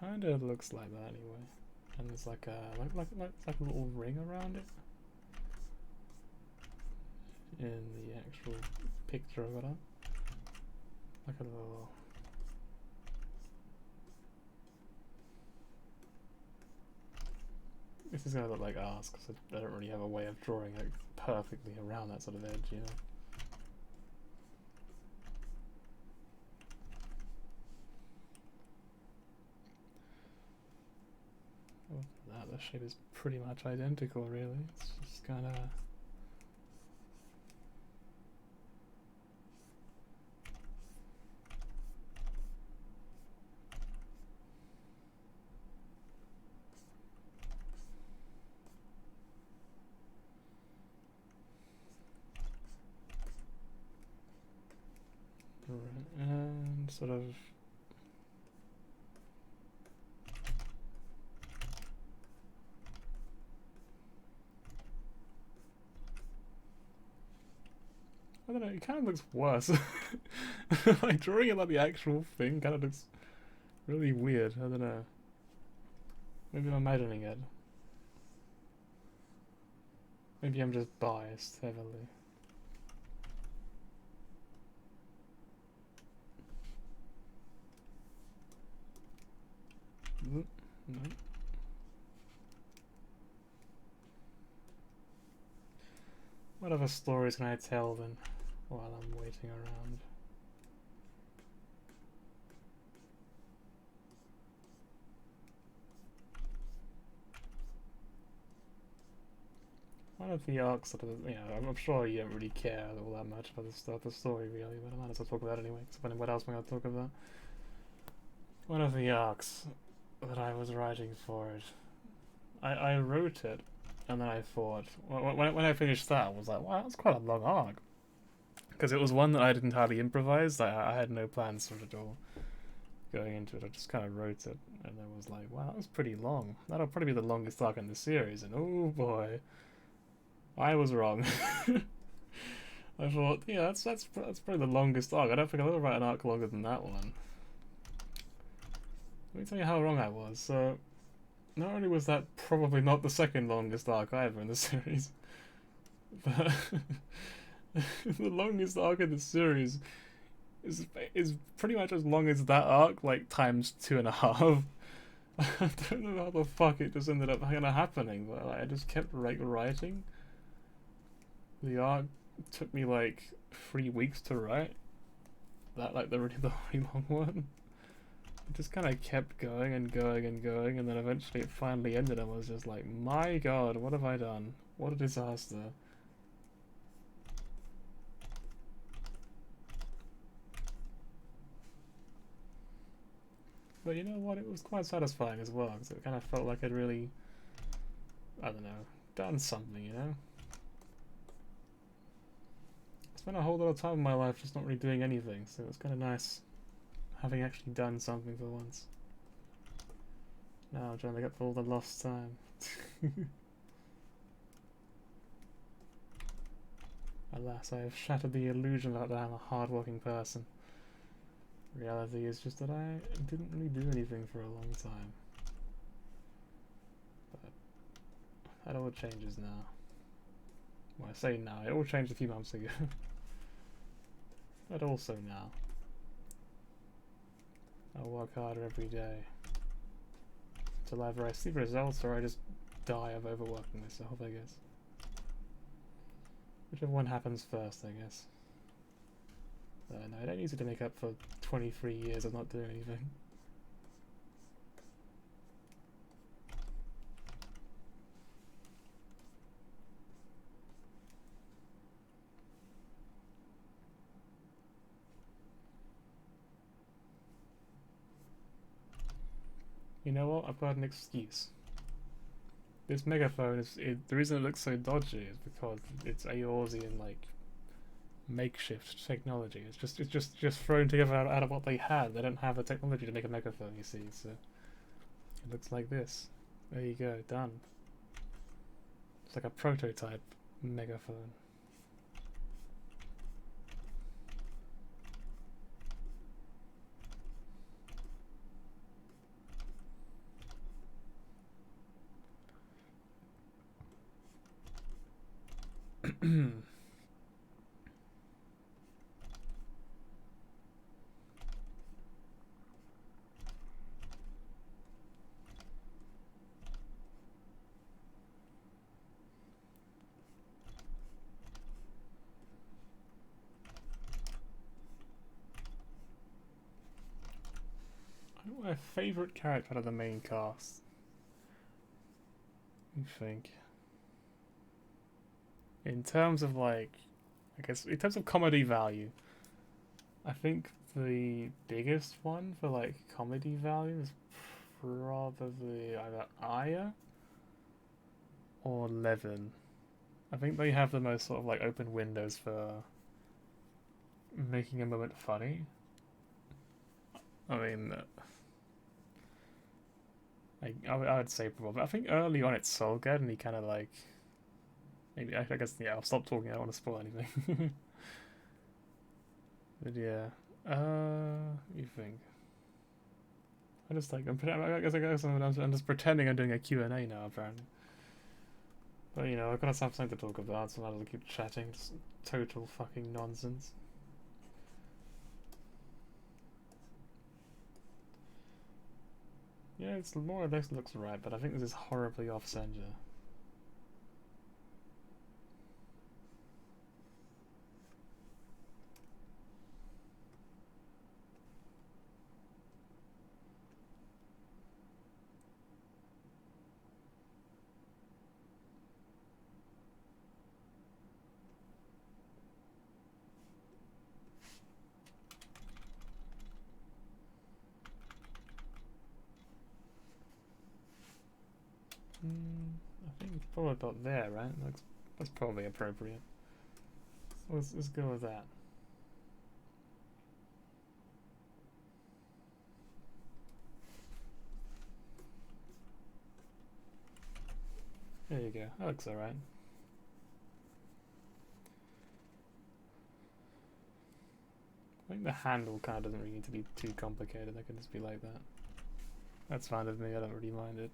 Speaker 1: Kind of looks like that anyway. And there's like a little ring around it in the actual picture of it up. Like a little. This is gonna look like arse because I don't really have a way of drawing like perfectly around that sort of edge, you know. The shape is pretty much identical, really. It's just kind of... and sort of... I don't know, it kind of looks worse. Like, drawing it like the actual thing kind of looks really weird. I don't know. Maybe I'm imagining it. Maybe I'm just biased heavily. No. What other stories can I tell then while I'm waiting around? One of the arcs that, you know, I'm sure you don't really care all that much about the story really, but I might as well talk about it anyway, because what else am I going to talk about? One of the arcs that I was writing for it, I wrote it, and then I thought, when I finished that, I was like, wow, that's quite a long arc. Because it was one that I didn't hardly improvise, I had no plans for it at all going into it, I just kind of wrote it, and I was like, wow, that was pretty long. That'll probably be the longest arc in the series, and oh boy, I was wrong. I thought, yeah, that's probably the longest arc. I don't think I'll ever write an arc longer than that one. Let me tell you how wrong I was. So, not only was that probably not the second longest arc either in the series, but the longest arc in the series is pretty much as long as that arc, like times 2.5. I don't know how the fuck it just ended up kind of happening, but like, I just kept writing. The arc took me like 3 weeks to write. That like the really long one. It just kind of kept going and going and going, and then eventually it finally ended. And I was just like, my god, what have I done? What a disaster. But you know what? It was quite satisfying as well, because it kind of felt like I'd really, I don't know, done something, you know? I spent a whole lot of time in my life just not really doing anything, so it was kind of nice having actually done something for once. Now I'm trying to make up for all the lost time. Alas, I have shattered the illusion that I'm a hard-working person. Reality is just that I didn't really do anything for a long time. But that all changes now. Well, I say now, it all changed a few months ago. But also now. I'll work harder every day. Till either I see results or I just die of overworking myself, I guess. Whichever one happens first, I guess. No, I don't use it to make up for 23 years of not doing anything. You know what? I've got an excuse. This megaphone the reason it looks so dodgy is because it's Eorzean like makeshift technology. It's just thrown together out of what they had. They don't have the technology to make a megaphone, you see, so it looks like this. There you go, done. It's like a prototype megaphone. My favourite character out of the main cast. You think? In terms of like, I guess in terms of comedy value, I think the biggest one for like comedy value is probably either Aya or Levin. I think they have the most sort of like open windows for making a moment funny. I mean, I would say probably. I think early on it's Solgad, and he kind of like maybe I guess yeah. I'll stop talking. I don't want to spoil anything. But yeah, you think? I just like I'm just pretending I'm doing a Q&A now apparently. But you know, I've got to have something to talk about, so I'll keep chatting. Just total fucking nonsense. Yeah, it's more or less looks right, but I think this is horribly off center. I think it's probably about there, right? That's probably appropriate. So let's go with that. There you go. That looks alright. I think the handle kind of doesn't really need to be too complicated. That can just be like that. That's fine with me. I don't really mind it.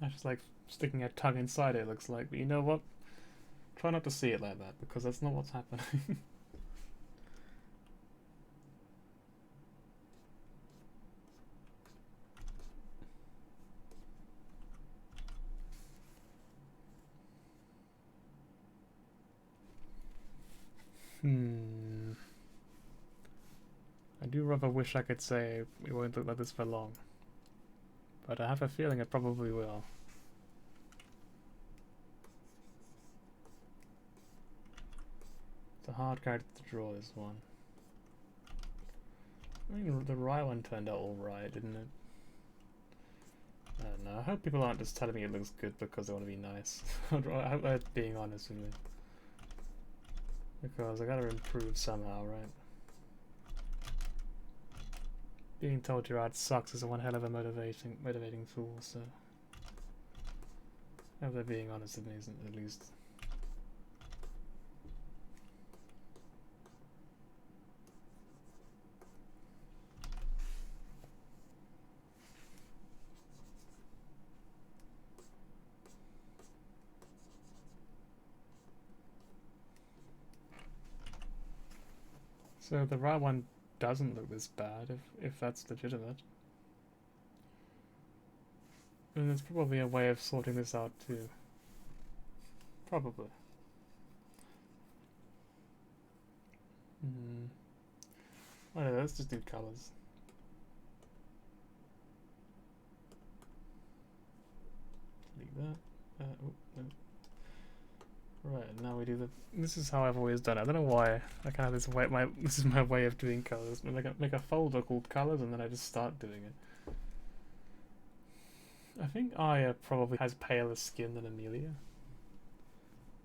Speaker 1: I just like sticking a tongue inside it, looks like. But you know what? Try not to see it like that, because that's not what's happening. I do rather wish I could say it won't look like this for long. But I have a feeling it probably will. It's a hard character to draw, this one. I mean, the Rye one turned out alright, didn't it? I don't know. I hope people aren't just telling me it looks good because they want to be nice. I hope they're being honest with me. Because I gotta improve somehow, right? Being told your art sucks is one hell of a motivating tool, so... I hope they're being honest with me, at least. So the right one doesn't look this bad, if that's legitimate. And there's probably a way of sorting this out too. Probably. Whatever, let's just do colours. Delete that. Oh, no. Right, now we do the... This is how I've always done it. I don't know why. I kind of this way. This is my way of doing colours. Make a folder called colours, and then I just start doing it. I think Aya probably has paler skin than Amelia.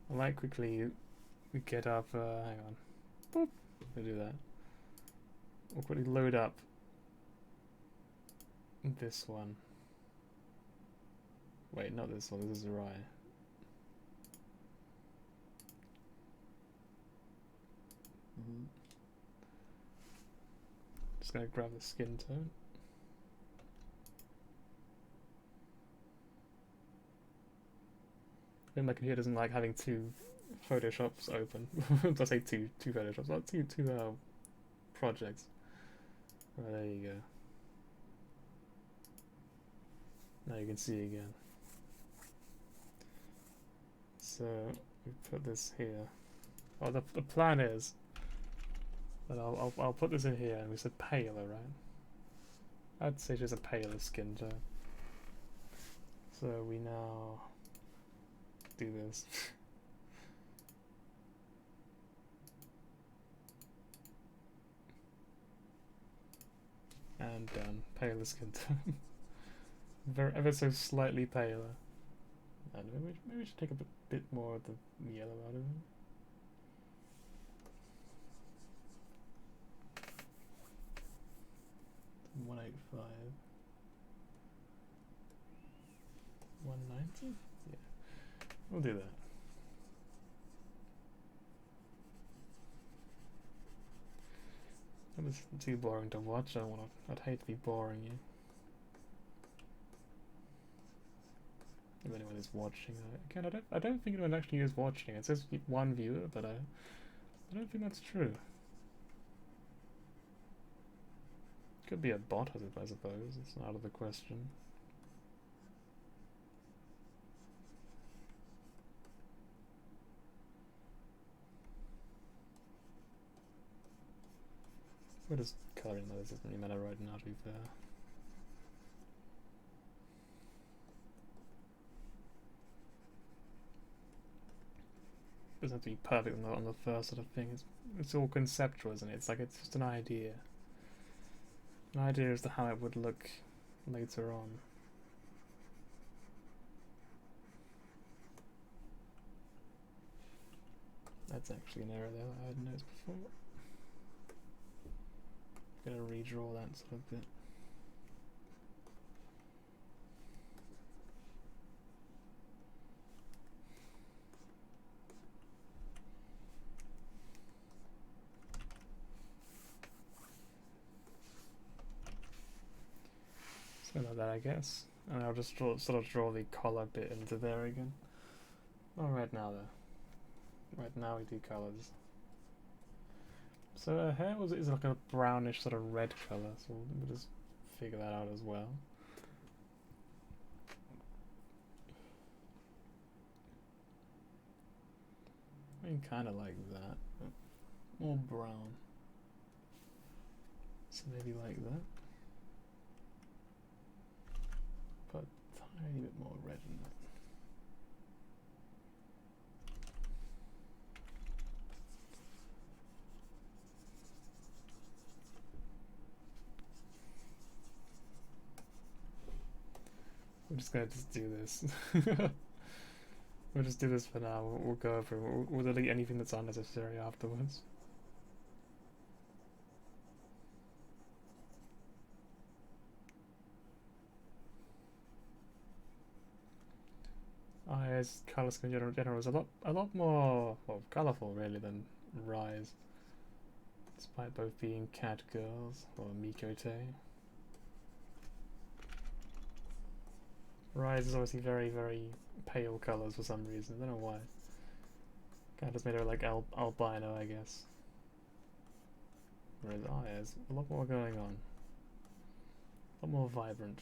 Speaker 1: I might quickly get up. Hang on. Boop. We'll do that. We'll quickly load up this one. Wait, not this one. This is Rye. Just gonna grab the skin tone. I think my computer doesn't like having two Photoshops open. I say two Photoshops, not two projects. Right, there you go. Now you can see again. So we put this here. Oh, the plan is But I'll put this in here, and we said paler, right? I'd say she's a paler skin tone. So we now do this. And done. Paler skin tone. Ever so slightly paler. And maybe we should take a bit more of the yellow out of it. $185. $190? Yeah. We'll do that. It was too boring to watch. I'd hate to be boring you. If anyone is watching, again, I don't think anyone actually is watching. It says one viewer, but I don't think that's true. Could be a bot, I suppose. It's out of the question. We're just colouring those. Doesn't really matter right now, to be fair. Doesn't have to be perfect on the first sort of thing. It's all conceptual, isn't it? It's like it's just an idea. An idea as to how it would look later on. That's actually an error there that I hadn't noticed before. I'm gonna redraw that sort of bit. Something like that, I guess. And I'll just sort of draw the collar bit into there again. Not right now, though. Right now we do colours. So her hair is like a brownish sort of red colour, so we'll just figure that out as well. I mean, kind of like that, but more brown. So maybe like that. But a tiny bit more red in that. We're just gonna do this. We'll just do this for now. We'll go over it. We'll delete anything that's unnecessary afterwards. Aya's colour scheme in general is a lot more, well, colourful really than Rise, despite both being cat girls or Mikote. Rise is obviously very, very pale colours for some reason. I don't know why. Kind of just made her like albino, I guess. Whereas Aya's a lot more going on, a lot more vibrant.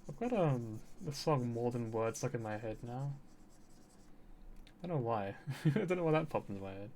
Speaker 1: I've got the song More Than Words stuck in my head now. I don't know why. I don't know why that popped into my head.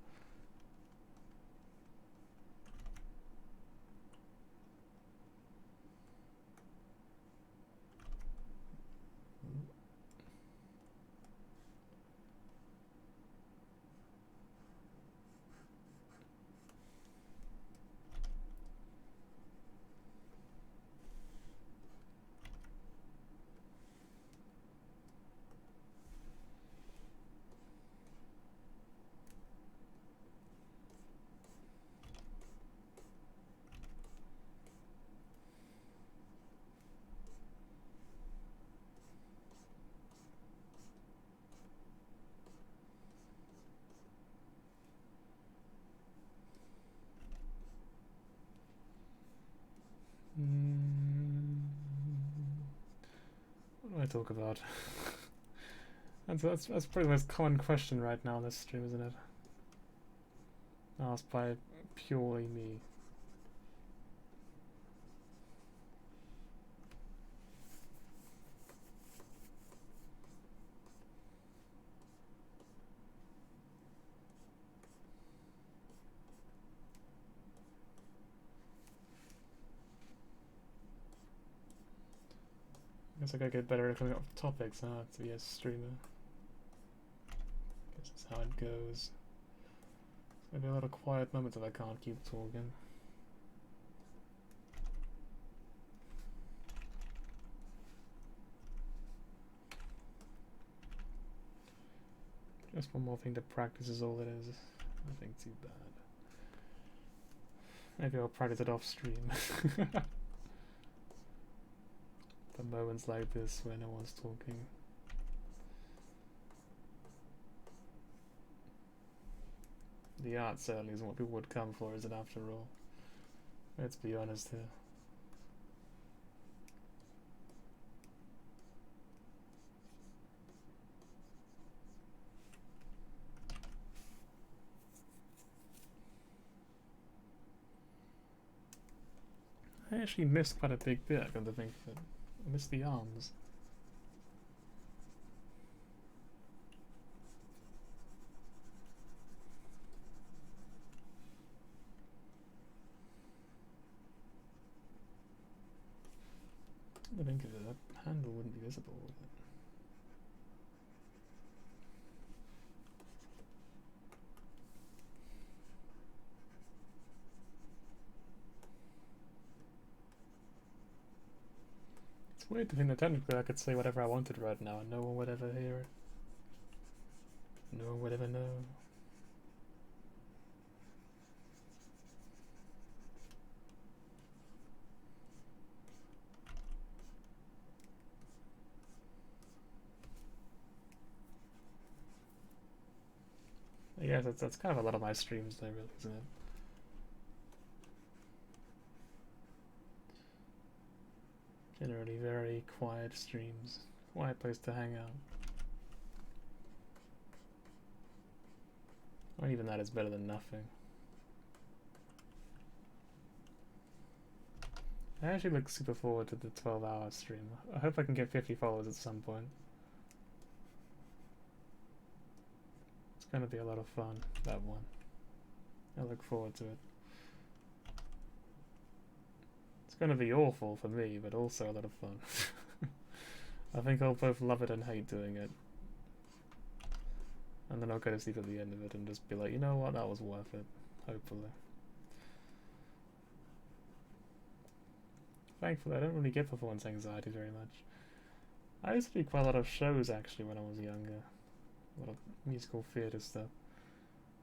Speaker 1: What do I talk about? That's probably the most common question right now on this stream, isn't it? Asked by purely me. Guess I gotta get better at coming up with topics, huh, to be a streamer. Guess that's how it goes. There's gonna be a lot of quiet moments if I can't keep talking. Just one more thing to practice is all it is. Nothing too bad. Maybe I'll practice it off stream. For moments like this where no one's talking. The art certainly isn't what people would come for, is it, after all? Let's be honest here. I actually missed quite a big bit, I come to think of it. I missed the arms. I think of it, that handle wouldn't be visible, would it? It's weird to think that technically I could say whatever I wanted right now and no one would ever hear it. No one would ever know. Yeah, that's kind of a lot of my streams though, really, isn't it? Generally very quiet streams. Quiet place to hang out. Or even that is better than nothing. I actually look super forward to the 12-hour stream. I hope I can get 50 followers at some point. It's gonna be a lot of fun, that one. I look forward to it. It's gonna be awful for me, but also a lot of fun. I think I'll both love it and hate doing it. And then I'll go to sleep at the end of it and just be like, you know what, that was worth it. Hopefully. Thankfully, I don't really get performance anxiety very much. I used to do quite a lot of shows actually when I was younger. A lot of musical theatre stuff.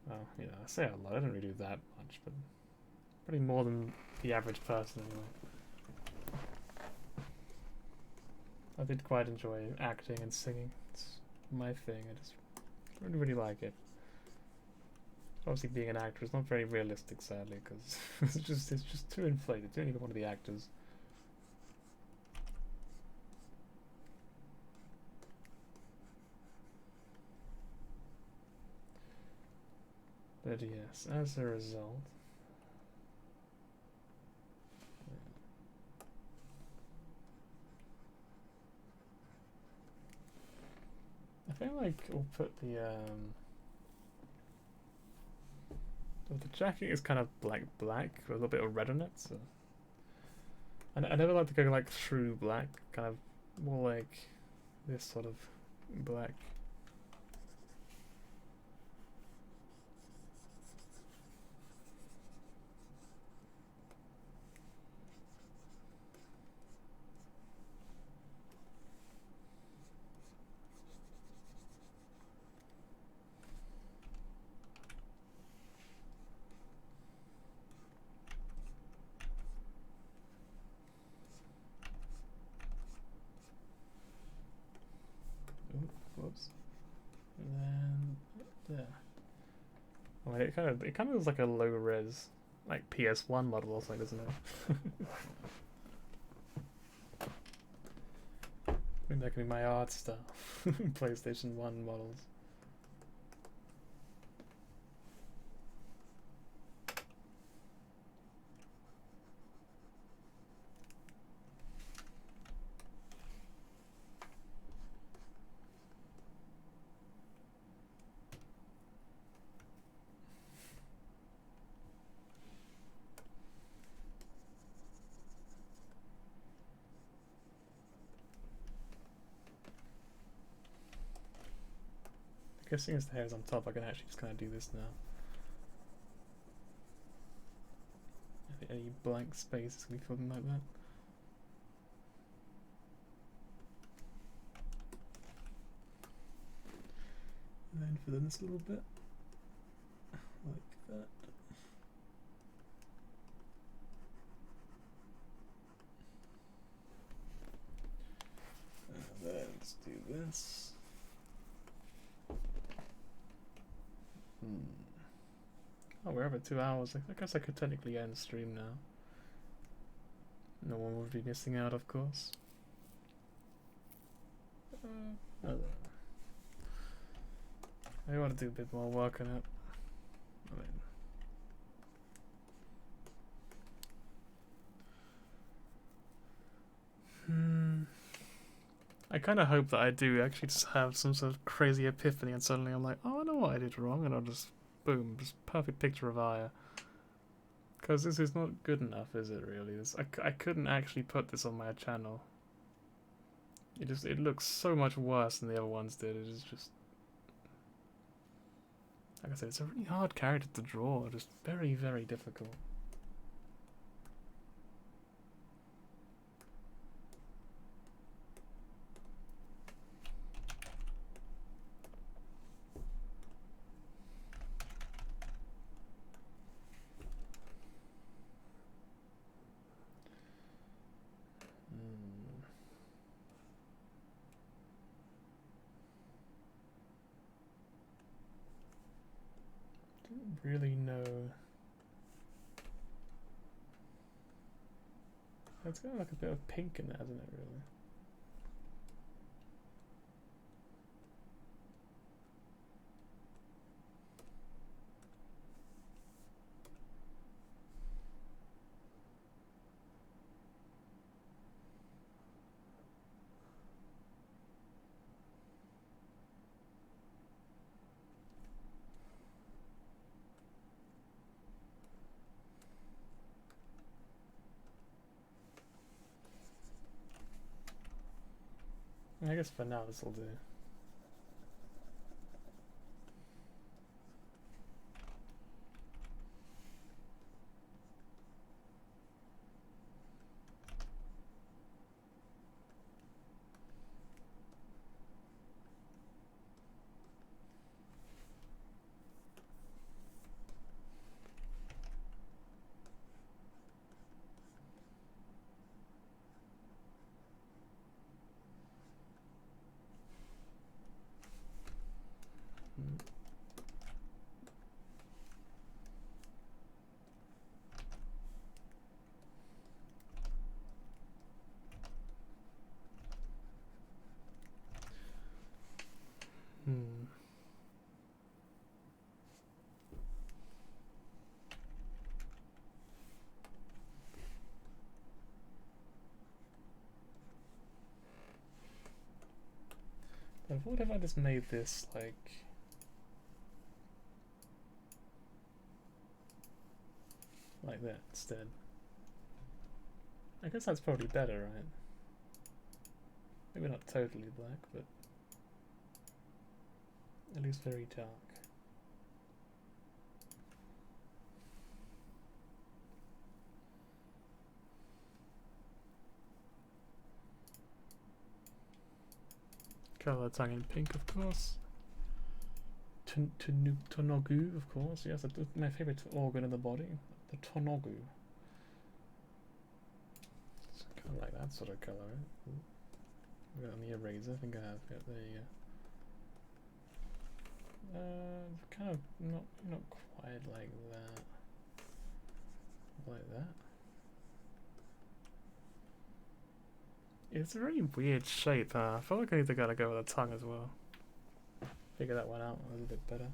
Speaker 1: Well, you know, I say a lot, I don't really do that much, but probably more than the average person anyway. I did quite enjoy acting and singing. It's my thing, I just really like it. Obviously being an actor is not very realistic, sadly, because it's just too inflated. You don't even one of the actors. But yes, as a result, I feel like we'll put the jacket is kind of black with a little bit of red on it, so I never like to go like through black, kind of more like this sort of black. Whoops. And then there. I mean, it kind of looks like a low res, like PS1 model or something, doesn't it? I think that can be my art style. PlayStation 1 models. Guessing as the hair's on top, I can actually just kind of do this now. Any blank space is going to be filled in like that. And then fill in this little bit. Like that. And then let's do this. Oh, we're over 2 hours. I guess I could technically end stream now. No one would be missing out, of course. I want to do a bit more work on it. I kind of hope that I do actually just have some sort of crazy epiphany and suddenly I'm like, oh, I know what I did wrong, and I'll just, boom, just perfect picture of Aya. Because this is not good enough, is it really? I couldn't actually put this on my channel. It looks so much worse than the other ones did. It is just, like I said, it's a really hard character to draw, just very, very difficult. Really know. It's got like a bit of pink in there, hasn't it, really? I guess for now this will do. But what if I just made this like that instead? I guess that's probably better, right? Maybe not totally black, but at least very dark. Colour the tongue in pink, of course. Tonogu, of course. Yes, that's my favourite organ in the body. The tonogu. It's kind of like that sort of colour. Right? Got on the eraser. I think I have it. There you go. Kind of not quite like that. Like that. It's a very weird shape, huh? I feel like I need to gotta go with a tongue as well. Figure that one out a little bit better.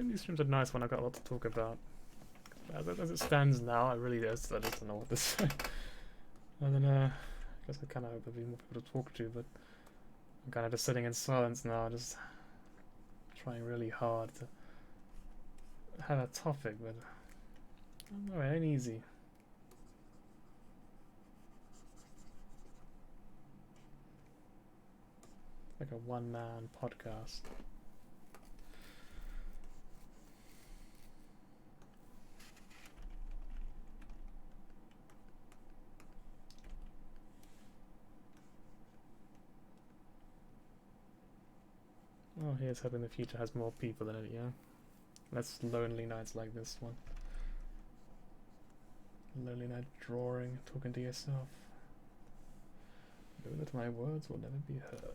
Speaker 1: think these streams are nice when I've got a lot to talk about. As it stands now, I just don't know what to say. And then, I guess I kind of hope there'll be more people to talk to, but I'm kind of just sitting in silence now, just trying really hard to have a topic, but I don't know, it ain't easy. Like a one-man podcast. Oh, here's hoping the future has more people in it, yeah. Less lonely nights like this one. Lonely night drawing, talking to yourself. Know that my words will never be heard.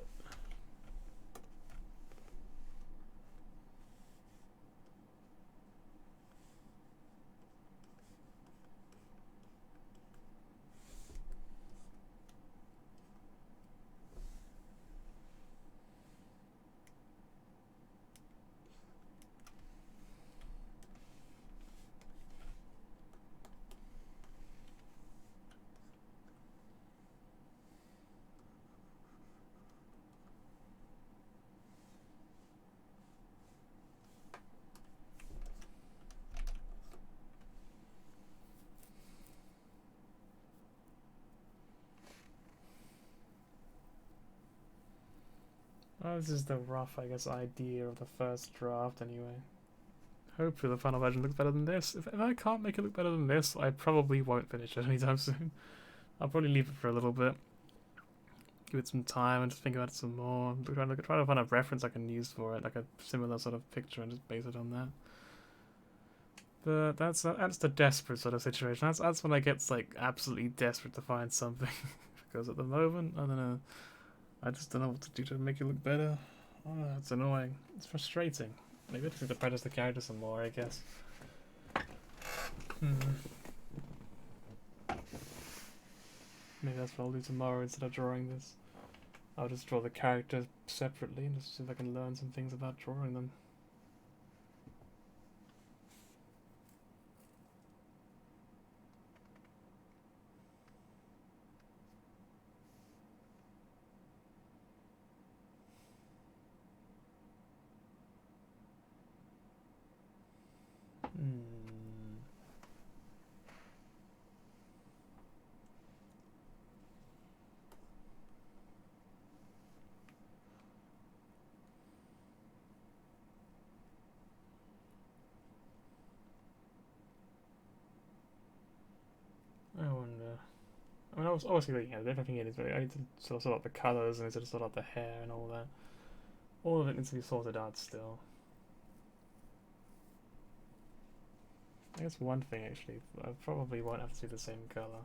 Speaker 1: Oh, this is the rough, I guess, idea of the first draft anyway. Hopefully the final version looks better than this. If I can't make it look better than this, I probably won't finish it anytime soon. I'll probably leave it for a little bit. Give it some time and just think about it some more. I'm trying to find a reference I can use for it, like a similar sort of picture, and just base it on that. But that's the desperate sort of situation. That's when I get like absolutely desperate to find something. Because at the moment, I don't know. I just don't know what to do to make it look better. Oh, it's annoying. It's frustrating. Maybe I just need to practice the character some more, I guess. Maybe that's what I'll do tomorrow instead of drawing this. I'll just draw the characters separately and just see if I can learn some things about drawing them. I wonder. I mean, obviously, the different thing is, I need to sort out the colours and sort out the hair and all that. All of it needs to be sorted out still. I guess one thing actually, I probably won't have to do the same colour.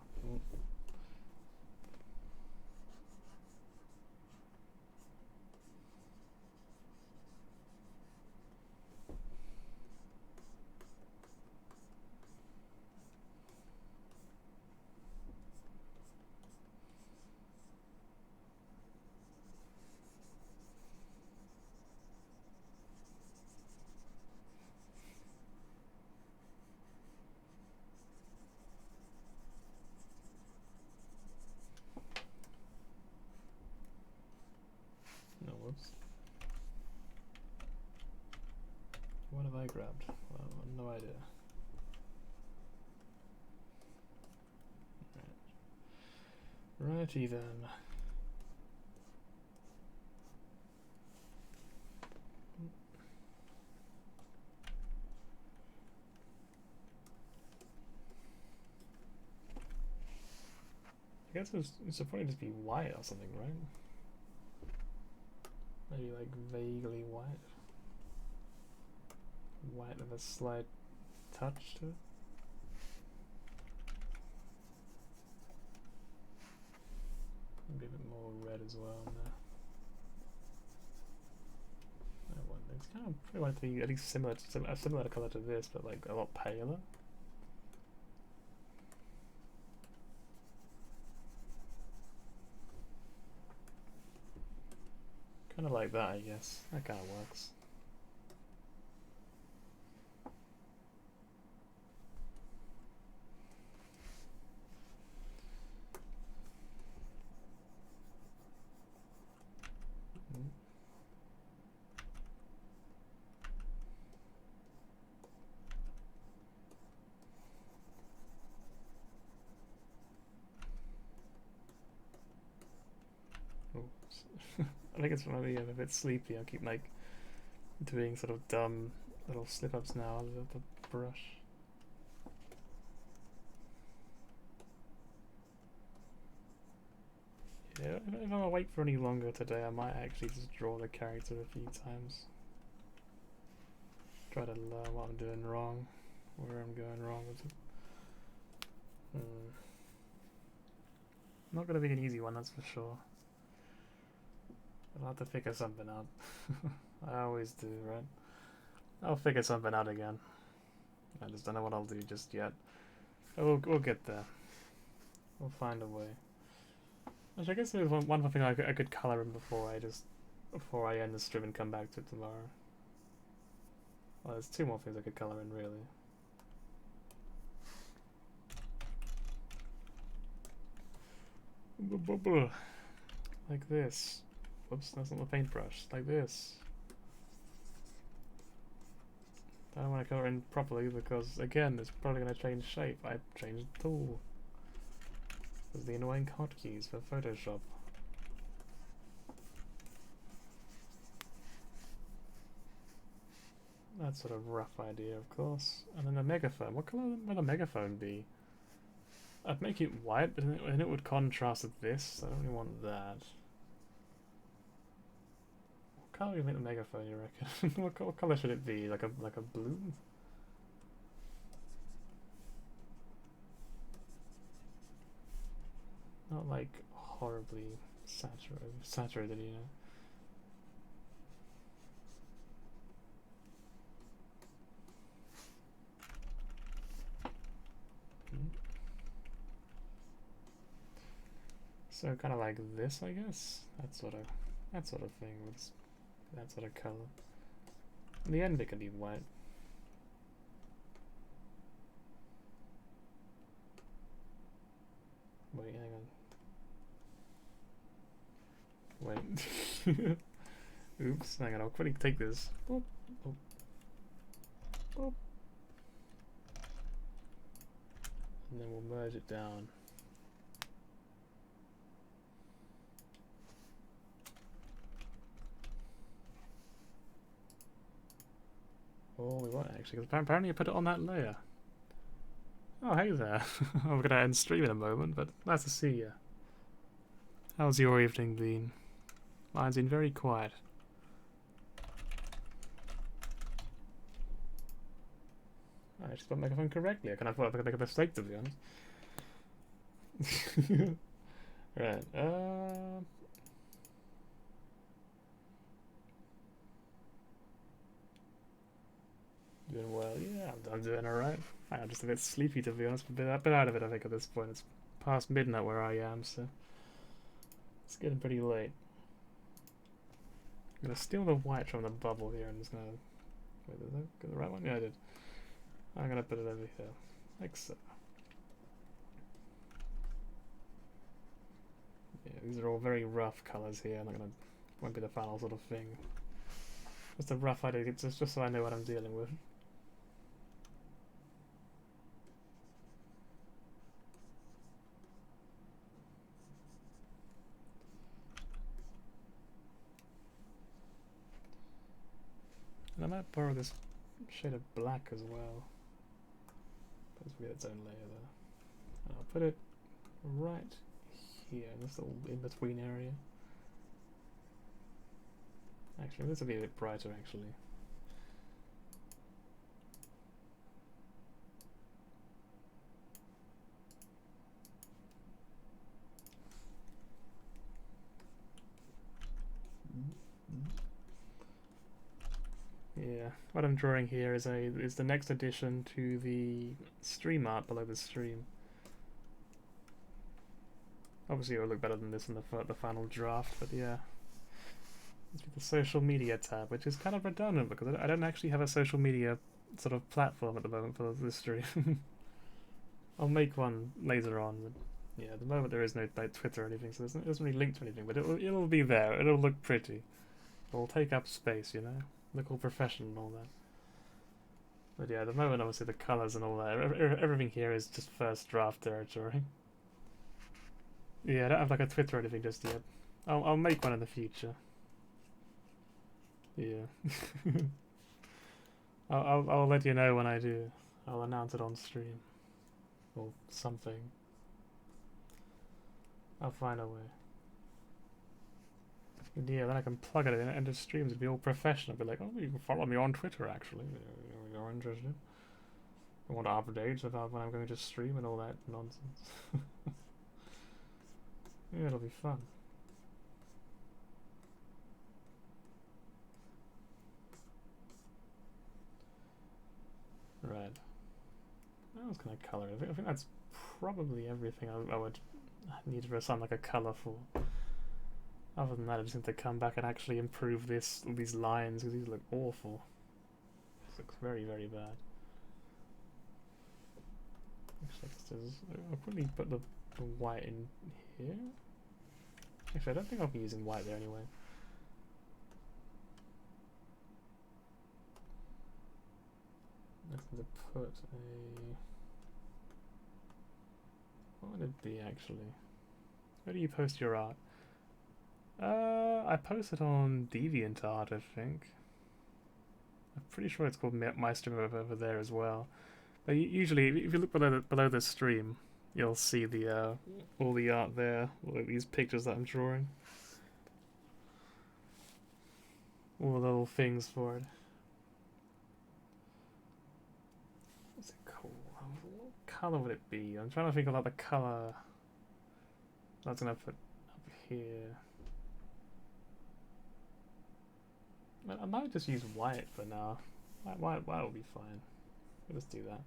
Speaker 1: No, whoops. What have I grabbed? Well, no idea. Righty then. I guess it's probably just be white or something, right? Maybe like vaguely white. White with a slight touch to it. Maybe a bit more red as well in there. I wonder. It's kind of pretty want it to be at least similar colour to this, but like a lot paler. Kind of like that, I guess. That kind of works. I think it's maybe I'm a bit sleepy. I keep like doing sort of dumb little slip-ups now with the brush. Yeah, if I'm awake for any longer today, I might actually just draw the character a few times. Try to learn what I'm doing wrong, where I'm going wrong with it. Not gonna be an easy one, that's for sure. I'll have to figure something out. I always do, right? I'll figure something out again. I just don't know what I'll do just yet. But we'll get there. We'll find a way. Actually, I guess there's one thing I could colour in before I end the stream and come back to it tomorrow. Well, there's two more things I could colour in, really. Like this. Whoops, that's not the paintbrush. Like this. I don't want to colour in properly because, again, it's probably going to change shape. I changed the tool. There's the annoying hotkeys for Photoshop. That's sort of rough idea, of course. And then the megaphone. What colour would a megaphone be? I'd make it white, but then it would contrast with this. I don't really want that. What colour do you make the megaphone, you reckon? what colour should it be? Like a blue? Not like horribly saturated, you know. So kind of like this, I guess. That sort of thing with that sort of color. In the end, it can be white. Wait, hang on. Wait. Oops, hang on, I'll quickly take this. Boop, boop, boop. And then we'll merge it down. Oh, we won't actually, because apparently I put it on that layer. Oh, hey there. I'm going to end stream in a moment, but nice to see you. How's your evening been? Mine's been very quiet. I just spelled microphone correctly. I kind of thought I could make a mistake, to be honest. Right, doing well, yeah, I'm doing alright. I'm just a bit sleepy, to be honest. I've been out of it, I think, at this point. It's past midnight where I am, so it's getting pretty late. I'm gonna steal the white from the bubble here. I'm just gonna... Wait, did I get the right one? Yeah, I did. I'm gonna put it over here, like so. Yeah, these are all very rough colours here. Won't be the final sort of thing. Just a rough idea, it's just so I know what I'm dealing with. And I might borrow this shade of black as well. It's got its own layer there. And I'll put it right here, in this little in-between area. Actually, this will be a bit brighter, actually. Yeah, what I'm drawing here is the next addition to the stream art below the stream. Obviously, it will look better than this in the final draft, but yeah. It's the social media tab, which is kind of redundant because I don't actually have a social media sort of platform at the moment for this stream. I'll make one later on, but yeah, at the moment there is no like, Twitter or anything, so it doesn't really link to anything, but it'll be there, it'll look pretty. It'll take up space, you know? Look all professional and all that. But yeah, at the moment, obviously, the colours and all that, everything here is just first draft territory. Yeah, I don't have like a Twitter or anything just yet. I'll make one in the future. Yeah. I'll let you know when I do. I'll announce it on stream. Or something. I'll find a way. And yeah, then I can plug it in into streams. It'd be all professional. Be like, oh, you can follow me on Twitter, actually. You're interested. I want updates about when I'm going to stream and all that nonsense. Yeah, it'll be fun. Red. What else can I colour? I think that's probably everything I would need for something like a colourful. Other than that, I just need to come back and actually improve these lines, because these look awful. This looks very, very bad. Actually, I'll probably put the white in here. Actually, I don't think I'll be using white there anyway. I just need to put a... What would it be, actually? Where do you post your art? I post it on DeviantArt, I think. I'm pretty sure it's called My Stream over there as well. But usually, if you look below the stream, you'll see the all the art there, all these pictures that I'm drawing, all the little things for it. What's it called? What color would it be? I'm trying to think about the color that's gonna put up here. I might just use white for now. White will be fine. We'll just do that.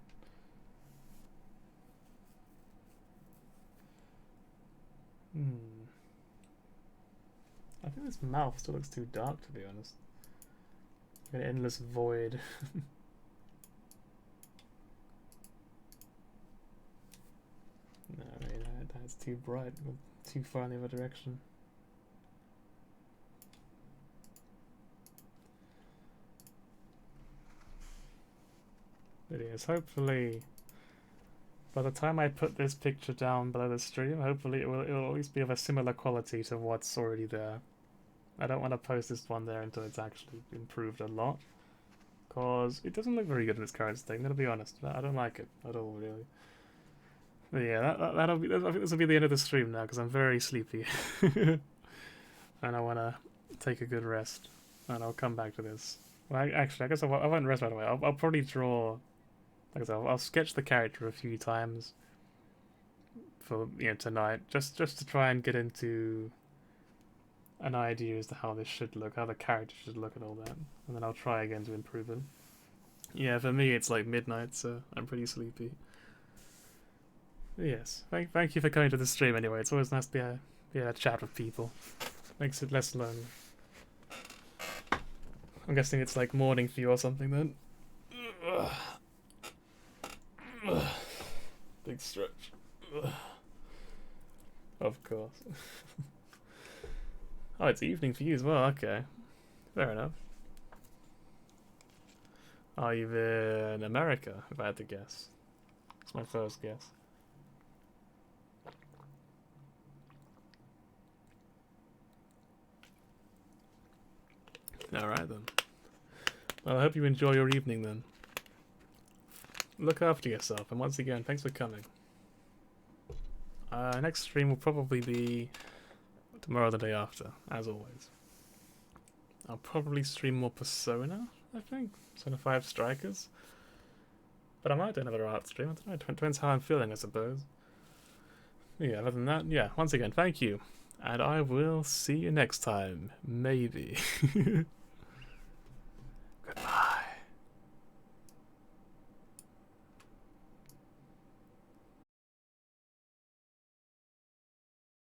Speaker 1: I think this mouth still looks too dark, to be honest. Like an endless void. No, that's too bright. Too far in the other direction. It is. Hopefully, by the time I put this picture down below the stream, hopefully it'll at least be of a similar quality to what's already there. I don't want to post this one there until it's actually improved a lot, because it doesn't look very good in its current state. I'm gonna be honest. I don't like it at all, really. But yeah, that'll be. I think this will be the end of the stream now, because I'm very sleepy, and I want to take a good rest. And I'll come back to this. Well, actually, I guess I won't rest right away. I'll probably draw. Like I said, I'll sketch the character a few times for tonight, just to try and get into an idea as to how this should look, how the character should look, and all that, and then I'll try again to improve it. Yeah, for me it's like midnight, so I'm pretty sleepy. But yes, thank you for coming to the stream anyway. It's always nice to be a chat with people. Makes it less lonely. I'm guessing it's like morning for you or something then. Big stretch. Of course. Oh, it's evening for you as well. Okay, fair enough. Are you in America, if I had to guess? That's my first guess. Alright then. Well, I hope you enjoy your evening then. Look after yourself, and once again, thanks for coming. Next stream will probably be tomorrow or the day after, as always. I'll probably stream more Persona, I think. Persona 5 Strikers. But I might do another art stream, I don't know, it depends how I'm feeling, I suppose. Yeah, other than that, yeah, once again, thank you. And I will see you next time, maybe.